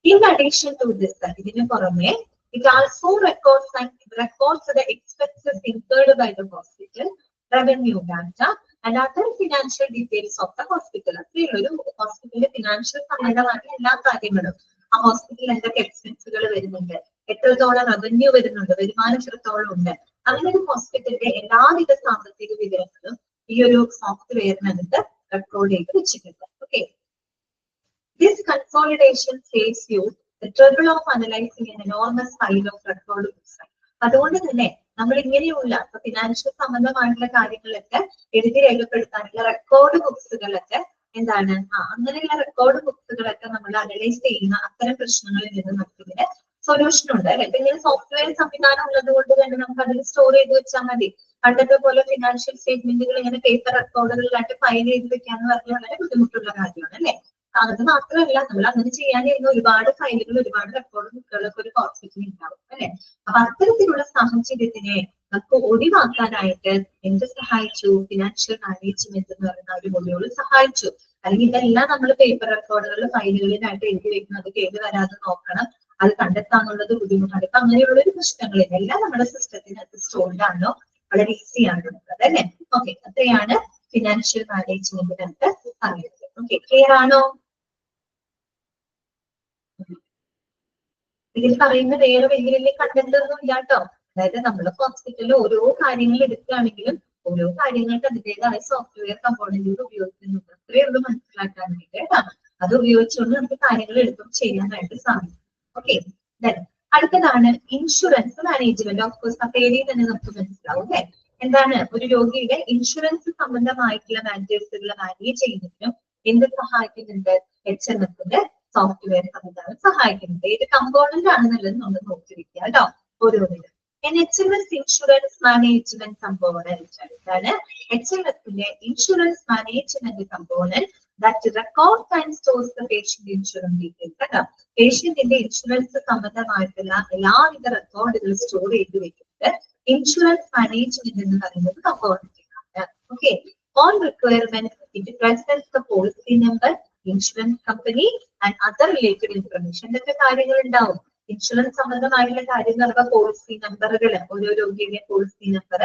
in addition to this, ഇതിന് പുറമെ it also records the expenses incurred by the hospital, revenue data and other financial details of the hospital. അത്രയുള്ള ഒരു ഹോസ്പിറ്റലിന്റെ ഫിനാൻഷ്യൽ സംബന്ധമായ എല്ലാ കാര്യങ്ങളും, ആ ഹോസ്പിറ്റലിൽ എന്തൊക്കെ എക്സ്പെൻസുകൾ വരുന്നുണ്ട്, എത്രത്തോളം റവന്യൂ വരുന്നുണ്ട്, വരുമാനം എത്രത്തോളം ഉണ്ട്, അങ്ങനെ ഒരു ഹോസ്പിറ്റലിന്റെ എല്ലാവിധ സാമ്പത്തിക വിവരങ്ങളും ഈ ഒരു സോഫ്റ്റ്വെയറിനകത്ത് റെക്കോർഡ് ചെയ്ത് വെച്ചിട്ടുണ്ട്. Okay, this consolidation saves you the trouble of analyzing an enormous pile of record books. അതുകൊണ്ട് തന്നെ നമ്മൾ ഇങ്ങനെയുള്ള ഫിനാൻഷ്യൽ സംബന്ധമായിട്ടുള്ള കാര്യങ്ങളൊക്കെ എഴുതി രേഖപ്പെടുത്താനുള്ള റെക്കോർഡ് ബുക്സുകളൊക്കെ എന്താണ് അങ്ങനെയുള്ള റെക്കോർഡ് ബുക്സുകളൊക്കെ നമ്മൾ അനലൈസ് ചെയ്യുന്ന അത്തരം പ്രശ്നങ്ങളിൽ നിന്ന് നമുക്ക് ഇതിന് സൊല്യൂഷൻ ഉണ്ട് അല്ലെ. ഇങ്ങനെ സോഫ്റ്റ്വെയർ സംവിധാനം ഉള്ളത് കൊണ്ട് തന്നെ നമുക്ക് അതിൽ സ്റ്റോർ ചെയ്ത് വെച്ചാൽ മതി. പണ്ടത്തെ പോലെ ഫിനാൻഷ്യൽ സ്റ്റേറ്റ്മെന്റുകൾ ഇങ്ങനെ പേപ്പർ റെക്കോർഡുകളിലായിട്ട് ഫയൽ ചെയ്ത് വെക്കാന്ന് പറഞ്ഞാൽ വളരെ ബുദ്ധിമുട്ടുള്ള കാര്യമാണ് അല്ലെ. അത് മാത്രമല്ല, നമ്മൾ അങ്ങനെ ചെയ്യാനിരുന്ന ഒരുപാട് ഫയലുകൾ, ഒരുപാട് റെക്കോർഡ് ബുക്കുകളൊക്കെ ഒരു ഹോസ്പിറ്റലിൽ ഉണ്ടാവും അല്ലെ. അപ്പൊ അത്തരത്തിലുള്ള സാഹചര്യത്തിനെ നമുക്ക് ഒഴിവാക്കാനായിട്ട് എന്ത് സഹായിച്ചു? ഫിനാൻഷ്യൽ മാനേജ്മെന്റ് എന്ന് പറയുന്ന ഒരു മൊഡ്യൂൾ സഹായിച്ചു. അല്ലെങ്കിൽ ഇതെല്ലാം നമ്മൾ പേപ്പർ റെക്കോർഡുകളിൽ ഫയലുകളിലായിട്ട് എഴുതി വെക്കണം, അത് കേട് വരാതെ നോക്കണം, അത് കണ്ടെത്താന്നുള്ളത് ബുദ്ധിമുട്ടാണ്. ഇപ്പൊ അങ്ങനെയുള്ള ഒരു പ്രശ്നങ്ങളില്ല, എല്ലാം നമ്മുടെ സിസ്റ്റത്തിനകത്ത് സ്റ്റോർഡ് ആണോ, വളരെ ഈസി ആണുള്ളത് അല്ലെ. ഓക്കെ, അത്രയാണ് ഫിനാൻഷ്യൽ മാനേജ്മെന്റിനകത്ത് പറയുന്നത്. ഓക്കെ, ക്ലിയർ ആണോ? ഇതിൽ പറയുന്ന വേറെ വലിയ വലിയ കണ്ടന്റ് ഒന്നും ഇല്ല കേട്ടോ. അതായത് നമ്മൾ ഹോസ്പിറ്റലിൽ ഓരോ കാര്യങ്ങൾ എടുക്കുകയാണെങ്കിലും ഓരോ കാര്യങ്ങൾക്ക് അതിൻ്റെതായ സോഫ്റ്റ്വെയർ കമ്പോണന്റുകൾ ഉപയോഗിക്കുന്നുണ്ട്. അത്രയേ ഉള്ളൂ മനസ്സിലാക്കാൻ വേണ്ടി കേട്ടോ. അത് ഉപയോഗിച്ചുകൊണ്ട് നമുക്ക് കാര്യങ്ങൾ എളുപ്പം ചെയ്യാനായിട്ട് സാധിക്കും. ഓക്കെ, അടുത്തതാണ് ഇൻഷുറൻസ് മാനേജ്മെന്റ്. ഓഫ് കോഴ്സ് ആ പേരിൽ തന്നെ നമുക്ക് മനസ്സിലാവും അല്ലെ. എന്താണ്? ഒരു രോഗിയുടെ ഇൻഷുറൻസ് സംബന്ധമായിട്ടുള്ള മാറ്റേഴ്സുകൾ മാനേജ് ചെയ്യുന്നതിനും എന്ത് സഹായിക്കുന്നുണ്ട്? HMSന്റെ സോഫ്റ്റ്വെയർ സംവിധാനം സഹായിക്കുന്നുണ്ട്. ഏത് കമ്പോണന്റ് ആണെന്നുള്ളത് നമ്മൾ നോക്കിയിരിക്കുക കേട്ടോ ഓരോന്നിനും. HMS ഇൻഷുറൻസ് മാനേജ്മെന്റ് കമ്പോണന്റ് എന്താണ്? HMSന്റെ insurance management component that records and stores the patient insurance details. കേട്ടോ, പേഷ്യന്റിന്റെ ഇൻഷുറൻസ് സംബന്ധമായിട്ടുള്ള എല്ലാവിധ റെക്കോർഡുകളും സ്റ്റോർ ചെയ്ത് വെക്കുന്നത് ഇൻഷുറൻസ് മാനേജ്മെന്റ് എന്ന് പറയുന്നത് കമ്പോണന്റ് ആണ്. Okay, on requirement it presents the policy number, insurance company and other related information. ഇതൊക്കെ കാര്യങ്ങൾ ഉണ്ടാവും. ഇൻഷുറൻസ് സംബന്ധമായിട്ടുള്ള കാര്യം എന്ന് പറയുമ്പോൾ പോളിസി നമ്പറുകൾ, ഓരോ രോഗിയുടെ പോളിസി നമ്പർ,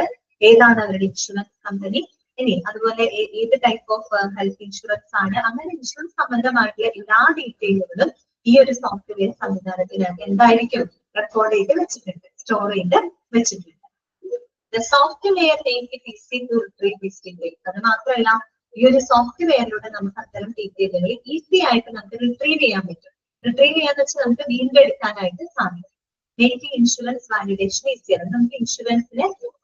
ഏതാണ് അവരുടെ ഇൻഷുറൻസ് കമ്പനി, ഇനി അതുപോലെ ഏത് ടൈപ്പ് ഓഫ് ഹെൽത്ത് ഇൻഷുറൻസ് ആണ്, അങ്ങനെ ഇൻഷുറൻസ് സംബന്ധമായിട്ടുള്ള എല്ലാ ഡീറ്റെയിലുകളും ഈ ഒരു സോഫ്റ്റ്വെയർ സംവിധാനത്തിനകത്ത് എന്തായിരിക്കും? റെക്കോർഡ് ചെയ്ത് വെച്ചിട്ടുണ്ട്, സ്റ്റോർ ചെയ്ത് വെച്ചിട്ടുണ്ട്. സോഫ്റ്റ്വെയർ അത് മാത്രമല്ല, ഈ ഒരു സോഫ്റ്റ്വെയറിലൂടെ നമുക്ക് അത്തരം ഡീറ്റെയിലുകൾ ഈസി ആയിട്ട് നമുക്ക് റിട്രീവ് ചെയ്യാൻ പറ്റും. റിട്രീവ് ചെയ്യാന്ന് വെച്ചാൽ നമുക്ക് വീണ്ടെടുക്കാനായിട്ട് സാധിക്കും. മേക്കിംഗ് ഇൻഷുറൻസ് വാലിഡേഷൻ ഈസിയാണ്. നമുക്ക്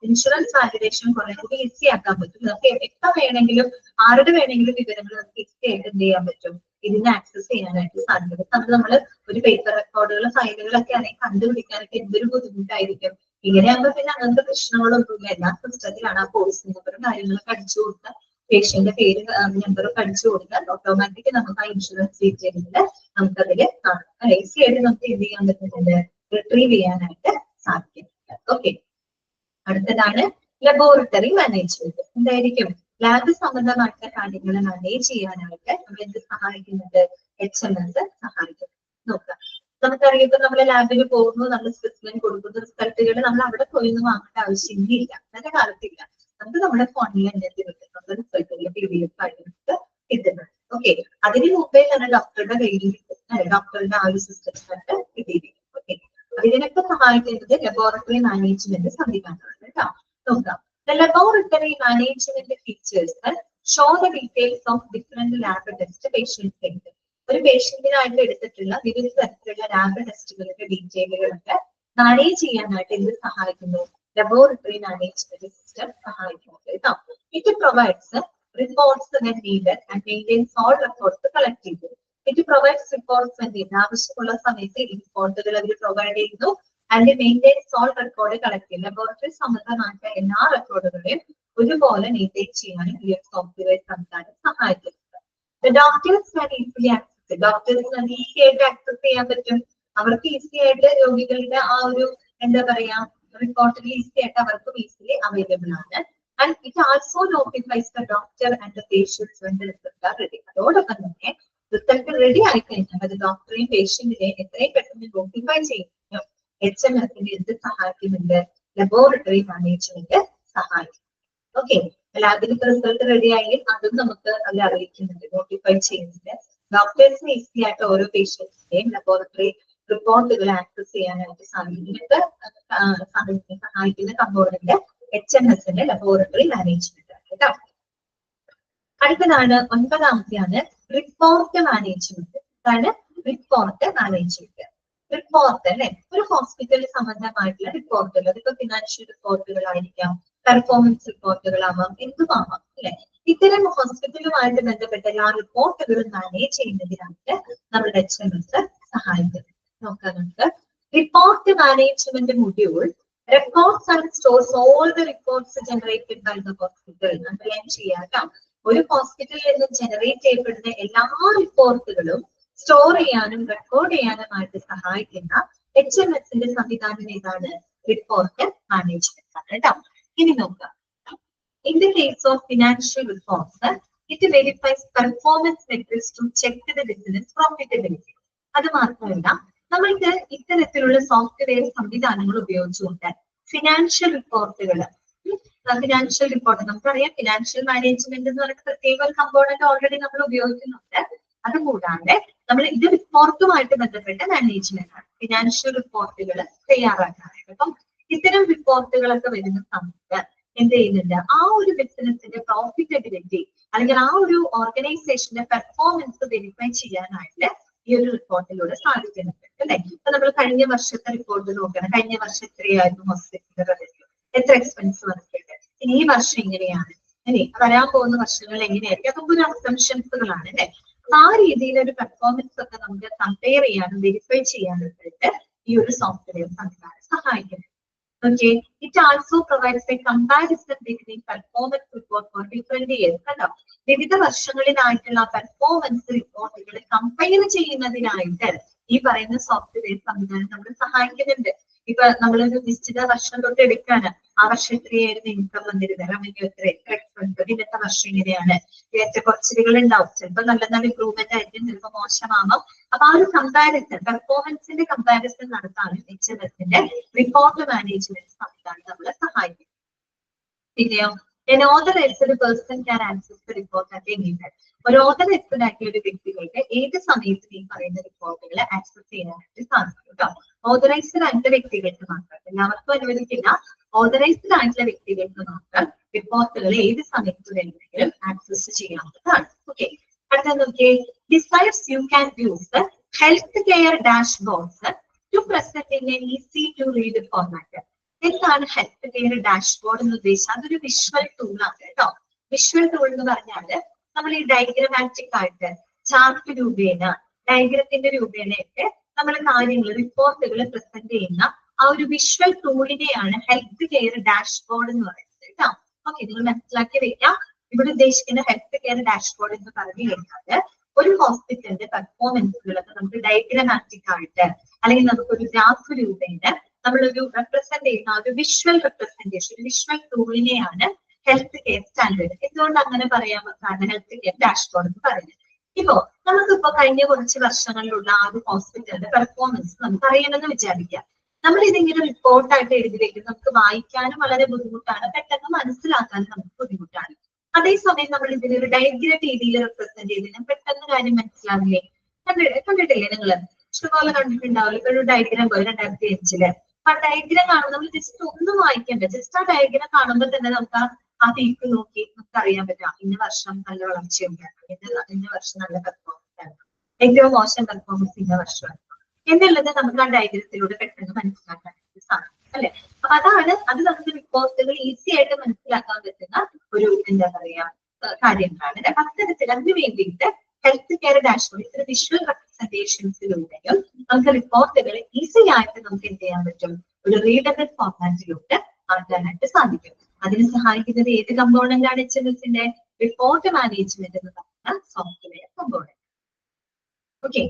ഇൻഷുറൻസ് വാലിഡേഷൻ കുറെ കൂടി ഈസി ആക്കാൻ പറ്റും. നമുക്ക് എപ്പോൾ വേണമെങ്കിലും ആരുടെ വേണമെങ്കിലും വിവരങ്ങൾ നമുക്ക് ഈസി ആയിട്ട് എന്ത് ചെയ്യാൻ പറ്റും? ഇതിനെ ആക്സസ് ചെയ്യാനായിട്ട് സാധിക്കും. നമ്മൾ ഒരു പേപ്പർ റെക്കോർഡുകൾ, ഫയലുകളൊക്കെ ആണെങ്കിൽ കണ്ടുപിടിക്കാനൊക്കെ എന്തൊരു ബുദ്ധിമുട്ടായിരിക്കും. ഇങ്ങനെയാകുമ്പോൾ പിന്നെ അങ്ങനത്തെ പ്രശ്നങ്ങളൊന്നുമില്ല. എല്ലാ സിസ്റ്റത്തിലാണ് ആ പോളിസി നമ്പറും കാര്യങ്ങളൊക്കെ അടിച്ചു കൊടുക്കുക, പേഷ്യന്റെ പേര് നമ്പറൊക്കെ അടിച്ചു കൊടുത്താൽ ഓട്ടോമാറ്റിക് നമുക്ക് ആ ഇൻഷുറൻസ് ഡീറ്റെയിൽസിൽ നമുക്കതിൽ കാണാം. ഈസി ആയിട്ട് നമുക്ക് എന്ത് ചെയ്യാൻ പറ്റുന്നുണ്ട്? റിട്രീവ് ചെയ്യാനായിട്ട് സാധിക്കുന്നുണ്ട്. ഓക്കെ, അടുത്തതാണ് ലബോറട്ടറി മാനേജ്മെന്റ്. എന്തായിരിക്കും? ലാബ് സംബന്ധമായിട്ടുള്ള കാര്യങ്ങൾ മാനേജ് ചെയ്യാനായിട്ട് നമ്മൾ എന്ത് സഹായിക്കുന്നുണ്ട്? HMS സഹായിക്കും. നോക്കാം, നമുക്കറിയാം, ഇപ്പൊ നമ്മളെ ലാബിൽ പോകുന്നു, നമ്മൾ സ്പെസിമെൻ കൊടുക്കുന്ന റിസൾട്ടുകൾ നമ്മൾ അവിടെ പോയി ഒന്നും വാങ്ങേണ്ട ആവശ്യമില്ല. അന്നത്തെ കാലത്തില്ല. നമുക്ക് നമ്മുടെ ഫോണിൽ തന്നെ നമ്മുടെ റിസൾട്ടുകൾ PDF ആയിട്ട് കിട്ടുന്നുണ്ട്. ഓക്കെ, അതിന് മുമ്പേ തന്നെ ഡോക്ടറുടെ കയ്യിൽ കിട്ടും, ഡോക്ടറുടെ ആ ഒരു സിസ്റ്റത്തിനകത്ത് കിട്ടിയിരിക്കും. ഓക്കെ, ഇതിനൊക്കെ സഹായിക്കുന്നത് ലബോറട്ടറി മാനേജ്മെന്റ് സംവിധാനമാണ് കേട്ടോ. നോക്കാം, the laboratory management features show the details of different lab test patients take. ഒരു പേഷ്യന്റിനായിട്ട് എടുത്തിട്ടുള്ള വിവിധ തരത്തിലുള്ള ലാബ് ടെസ്റ്റുകളുടെ ഡീറ്റെയിലുകളൊക്കെ മാനേജ് ചെയ്യാനായിട്ട് ഇത് സഹായിക്കുന്നു. ലബോറട്ടറി മാനേജ്മെന്റ് സിസ്റ്റം സഹായിക്കുന്നത് കേട്ടോ. It provides reports when needed and maintains all records collected. It provides reports when needed. ആവശ്യമുള്ള സമയത്ത് ഈ റിപ്പോർട്ടുകൾ അവർ പ്രൊവൈഡ് ചെയ്യുന്നു. And maintains all record collect ചെയ്യും. ലബോറട്ടറി സംബന്ധമായിട്ട് എല്ലാ റെക്കോർഡുകളെയും ഒരുപോലെ മെയിൻറ്റെയിൻ ചെയ്യാനും ഈ ഒരു സോഫ്റ്റ്വെയർ സംവിധാനം സഹായിക്കുന്നുണ്ട്. ഡോക്ടേഴ്സ് ഈസിലി ആക്സസ്, ഡോക്ടേഴ്സിന് ഈസി ആയിട്ട് ആക്സസ് ചെയ്യാൻ പറ്റും. അവർക്ക് ഈസി ആയിട്ട് രോഗികളുടെ ആ ഒരു എന്താ പറയാ റിപ്പോർട്ടുകൾ ഈസി ആയിട്ട് അവർക്കും ഈസിലി അവൈലബിൾ ആണ്. And it also notifies the doctor and the patients when the results are ready. അതോടൊപ്പം തന്നെ റിസൾട്ട് റെഡി ആയി കഴിഞ്ഞാൽ അത് ഡോക്ടറെയും പേഷ്യന്റിനെയും എത്രയും പെട്ടെന്ന് നോട്ടിഫൈ ചെയ്യുന്നു. HMSന്റെ എന്ത് സഹായിക്കുന്നുണ്ട്? ലബോറട്ടറി മാനേജ്മെന്റ് സഹായിക്കും. ഓക്കെ, ലാബിലത്തെ റിസൾട്ട് റെഡി ആയെങ്കിൽ അതും നമുക്ക് അതിൽ അറിയിക്കുന്നുണ്ട്, നോട്ടിഫൈ ചെയ്യുന്നുണ്ട്. ഡോക്ടേഴ്സിന് ഈസി ആയിട്ട് ഓരോ പേഷ്യൻസിന്റെയും ലബോറട്ടറി റിപ്പോർട്ടുകൾ ആക്സസ് ചെയ്യാനായിട്ട് സാധിക്കുന്നത് സഹായിക്കുന്ന കമ്പോണന്റ് HMSന്റെ ലബോറട്ടറി മാനേജ്മെന്റ് ആണ് കേട്ടോ. അടുത്തതാണ് 9ാമത്തെയാണ് റിപ്പോർട്ട് മാനേജ്മെന്റ്. അതാണ് റിപ്പോർട്ട് മാനേജ്മെന്റ്. റിപ്പോർട്ട് അല്ലെ, ഒരു ഹോസ്പിറ്റലിൽ സംബന്ധമായിട്ടുള്ള റിപ്പോർട്ടുകൾ, അതിപ്പോ ഫിനാൻഷ്യൽ റിപ്പോർട്ടുകളായിരിക്കാം, പെർഫോമൻസ് റിപ്പോർട്ടുകളാവാം, എന്തുമാവാം അല്ലെ. ഇത്തരം ഹോസ്പിറ്റലുമായിട്ട് ബന്ധപ്പെട്ട എല്ലാ റിപ്പോർട്ടുകളും മാനേജ് ചെയ്യുന്നതിനായിട്ട് നമ്മുടെ HMS സഹായിക്കുന്നു. നോക്കാം നമുക്ക്. Report management module records and stores all the reports generated by the hospital. Underline ചെയ്യാം. ഒരു ഹോസ്പിറ്റലിൽ നിന്ന് ജനറേറ്റ് ചെയ്യപ്പെടുന്ന എല്ലാ റിപ്പോർട്ടുകളും സ്റ്റോർ ചെയ്യാനും റെക്കോർഡ് ചെയ്യാനുമായിട്ട് സഹായിക്കുന്ന HMSന്റെ സംവിധാനം ഏതാണ്? റിപ്പോർട്ട് മാനേജ്മെന്റ് ആണ് കേട്ടോ. ഇനി നോക്കാം. In the case of financial reports, it verifies performance metrics to check the business profitability. അത് മാത്രമല്ല, നമ്മൾക്ക് ഇത്തരത്തിലുള്ള സോഫ്റ്റ്വെയർ സംവിധാനങ്ങൾ ഉപയോഗിച്ചുകൊണ്ട് ഫിനാൻഷ്യൽ റിപ്പോർട്ടുകൾ, നമുക്കറിയാം ഫിനാൻഷ്യൽ മാനേജ്മെന്റ് എന്ന് പറയുന്ന പ്രത്യേക ഒരു കമ്പോണന്റ് ഓൾറെഡി നമ്മൾ ഉപയോഗിക്കുന്നുണ്ട്. അതുകൂടാതെ നമ്മൾ ഇത് റിപ്പോർട്ടുമായിട്ട് ബന്ധപ്പെട്ട മാനേജ്മെന്റ് ആണ്, ഫിനാൻഷ്യൽ റിപ്പോർട്ടുകൾ തയ്യാറാക്കാനായിട്ട്. അപ്പം ഇത്തരം റിപ്പോർട്ടുകളൊക്കെ വരുന്ന സമയത്ത് എന്ത് ചെയ്യുന്നുണ്ട്? ആ ഒരു ബിസിനസിന്റെ പ്രോഫിറ്റബിലിറ്റി അല്ലെങ്കിൽ ആ ഒരു ഓർഗനൈസേഷന്റെ പെർഫോമൻസ് വെരിഫൈ ചെയ്യാനായിട്ട് ഈ ഒരു റിപ്പോർട്ടിലൂടെ സാധിക്കുന്നുണ്ട് അല്ലെ. ഇപ്പൊ നമ്മൾ കഴിഞ്ഞ വർഷത്തെ റിപ്പോർട്ട് നോക്കണം. കഴിഞ്ഞ വർഷം എത്രയായിരുന്നു ഹോസ്പിറ്റലിന്റെ റവന്യൂ, എത്ര എക്സ്പെൻസ് വന്നിട്ടുണ്ട്, ഇനി ഈ വർഷം ഇങ്ങനെയാണ് അല്ലെ, വരാൻ പോകുന്ന വർഷങ്ങൾ എങ്ങനെയായിരിക്കും, അതൊക്കെ ഒരു അസംഷൻസുകളാണ് അല്ലെ. ആ രീതിയിൽ ഒരു പെർഫോമൻസ് ഒക്കെ നമുക്ക് കമ്പയർ ചെയ്യാനും വെരിഫൈ ചെയ്യാനായിട്ട് ഈ ഒരു സോഫ്റ്റ്വെയർ സംവിധാനം സഹായിക്കുന്നു. Okay, it also provides a comparison between performance report for different years. കണ്ടോ, വിവിധ വർഷങ്ങളിലായിട്ടുള്ള പെർഫോമൻസ് റിപ്പോർട്ടുകൾ കമ്പയർ ചെയ്യുന്നതിനായിട്ട് ഈ പറയുന്ന സോഫ്റ്റ്വെയർ സംവിധാനം നമ്മളെ സഹായിക്കുന്നുണ്ട്. ഇപ്പൊ നമ്മളൊരു നിശ്ചിത വർഷം തൊട്ട് എടുക്കാന് ആ വർഷം എത്രയായിരുന്നു ഇൻകം വന്നിരുന്നത്, റവന്യൂ എത്ര എക്സ്പെൻസ്, ഇന്നത്തെ വർഷം ഇങ്ങനെയാണ്, കുറച്ചുകൾ ഉണ്ടാവും, ചിലപ്പോൾ നല്ല നല്ല ഇംപ്രൂവ്മെന്റ് ആയിരിക്കും, ചിലപ്പോൾ മോശമാവാം. അപ്പൊ ആ ഒരു കമ്പാരിസൺ, പെർഫോമൻസിന്റെ കമ്പാരിസൺ നടത്താനും HMSന്റെ റിപ്പോർട്ട് മാനേജ്മെന്റ് സംവിധാനം നമ്മളെ സഹായിക്കും. പിന്നെയോ, an authorized person can access the report at any time. ഒരു ഓതറൈസ്ഡ് ആക്കിയ ഒരു വ്യക്തികൾക്ക് ഏത് സമയത്തും ഈ പറയുന്ന റിപ്പോർട്ടുകൾ ആക്സസ് ചെയ്യാനായിട്ട് സാധിക്കും കേട്ടോ. ഓതറൈസ്ഡ് ആയിട്ടുള്ള വ്യക്തികൾക്ക് മാത്രം, എല്ലാവർക്കും അനുവദിക്കില്ല. ഓതറൈസ്ഡ് ആയിട്ടുള്ള വ്യക്തികൾക്ക് മാത്രം റിപ്പോർട്ടുകൾ ഏത് സമയത്ത് വേണമെങ്കിലും ആക്സസ് ചെയ്യാവുന്നതാണ്. ഓക്കെ, അടുത്ത നോക്കിയേ. Besides, you can use the healthcare dashboards to present in an easy to read format. എന്താണ് ഹെൽത്ത് കെയർ ഡാഷ്ബോർഡ് എന്ന് ഉദ്ദേശിച്ചാൽ? അതൊരു വിഷ്വൽ ടൂളാണ് കേട്ടോ. വിഷ്വൽ ടൂൾ എന്ന് പറഞ്ഞാല് നമ്മൾ ഈ ഡയഗ്രമാറ്റിക് ആയിട്ട് ചാർട്ട് രൂപേണ, ഡയഗ്രത്തിന്റെ രൂപേണയൊക്കെ നമ്മൾ കാര്യങ്ങൾ, റിപ്പോർട്ടുകൾ പ്രസന്റ് ചെയ്യുന്ന ആ ഒരു വിഷ്വൽ ടൂളിനെയാണ് ഹെൽത്ത് കെയർ ഡാഷ്ബോർഡ് എന്ന് പറയുന്നത് കേട്ടോ. ഓക്കെ, നിങ്ങൾ മനസ്സിലാക്കി വെക്കാം. ഇവിടെ ഉദ്ദേശിക്കുന്ന ഹെൽത്ത് കെയർ ഡാഷ്ബോർഡ് എന്ന് പറഞ്ഞു കഴിഞ്ഞാൽ ഒരു ഹോസ്പിറ്റലിന്റെ പെർഫോമൻസുകളൊക്കെ നമുക്ക് ഡയഗ്രമാറ്റിക് ആയിട്ട് അല്ലെങ്കിൽ നമുക്കൊരു ഗ്രാഫ് രൂപേണ നമ്മളൊരു റെപ്രസെന്റ് ചെയ്യുന്ന ഒരു വിഷ്വൽ റെപ്രസെന്റേഷൻ, വിഷ്വൽ ടൂളിനെയാണ് ഹെൽത്ത് കെയർ സ്റ്റാൻഡേർഡ്. എന്തുകൊണ്ട് അങ്ങനെ പറയാൻ കാരണം ഹെൽത്ത് കെയർ ഡാഷ്ബോർഡ് എന്ന് പറയുന്നത്? ഇപ്പോ നമുക്കിപ്പോ കഴിഞ്ഞ കുറച്ച് വർഷങ്ങളിലുള്ള ആ ഒരു ഹോസ്പിറ്റലിന്റെ പെർഫോമൻസ് നമുക്ക് അറിയണമെന്ന് വിചാരിക്കാം. നമ്മൾ ഇതിങ്ങനെ റിപ്പോർട്ടായിട്ട് എഴുതി വെക്കുന്നത് നമുക്ക് വായിക്കാനും വളരെ ബുദ്ധിമുട്ടാണ്, പെട്ടെന്ന് മനസ്സിലാക്കാനും നമുക്ക് ബുദ്ധിമുട്ടാണ്. അതേസമയം നമ്മൾ ഇതിനൊരു ഡയഗ്രം രീതിയിൽ റെപ്രസെന്റ് ചെയ്തതിന് പെട്ടെന്ന് കാര്യം മനസ്സിലാവില്ലേ? കണ്ടിട്ടില്ലേ നിങ്ങൾ? ഇഷ്ടംപോലെ കണ്ടിട്ടുണ്ടാവില്ല. ഇപ്പൊ ഒരു ഡയഗ്രാം പോലെ 2005 ആ ഡയഗ്രാം കാണുമ്പോൾ നമ്മൾ ജസ്റ്റ് ഒന്നും വായിക്കണ്ട, ജസ്റ്റ് ആ ഡയഗ്രാം കാണുമ്പോൾ തന്നെ നമുക്ക് ആ പീക്ക് നോക്കി നമുക്ക് അറിയാൻ പറ്റാം ഇന്ന വർഷം നല്ല വളർച്ചയുണ്ടായിരുന്നു, ഇന്ന വർഷം നല്ല പെർഫോമൻസ് ആയിരുന്നു, ഏറ്റവും മോശം പെർഫോമൻസ് ഇന്ന വർഷമാണ് എന്നുള്ളത് നമുക്ക് ആ ഡയഗ്രത്തിലൂടെ പെട്ടെന്ന് മനസ്സിലാക്കാൻ സാധിക്കും അല്ലെ. അപ്പൊ അത് നമുക്ക് റിപ്പോർട്ടുകൾ ഈസി ആയിട്ട് മനസ്സിലാക്കാൻ പറ്റുന്ന ഒരു എന്താ പറയാ കാര്യങ്ങളാണ്. അത്തരത്തിൽ അതിന് വേണ്ടിയിട്ട് ഹെൽത്ത് കെയർ ഡാഷ്ബോർഡ് ഇത്ര വിഷ്വൽ റെപ്രസെന്റേഷൻസിലൂടെയും നമുക്ക് റിപ്പോർട്ടുകൾ ഈസി ആയിട്ട് നമുക്ക് എന്ത് ചെയ്യാൻ പറ്റും? ഒരു റീഡബിൾ ഫോർമാറ്റിലൂടെ മാറ്റാനായിട്ട് സാധിക്കും. അതിന് സഹായിക്കുന്നത് ഏത് കമ്പോണന്റ് ആണ്? HMSന്റെ റിപ്പോർട്ട് മാനേജ്മെന്റ് എന്ന് പറയുന്ന സോഫ്റ്റ്വെയർ കമ്പോണന്റ്. ഓക്കെ,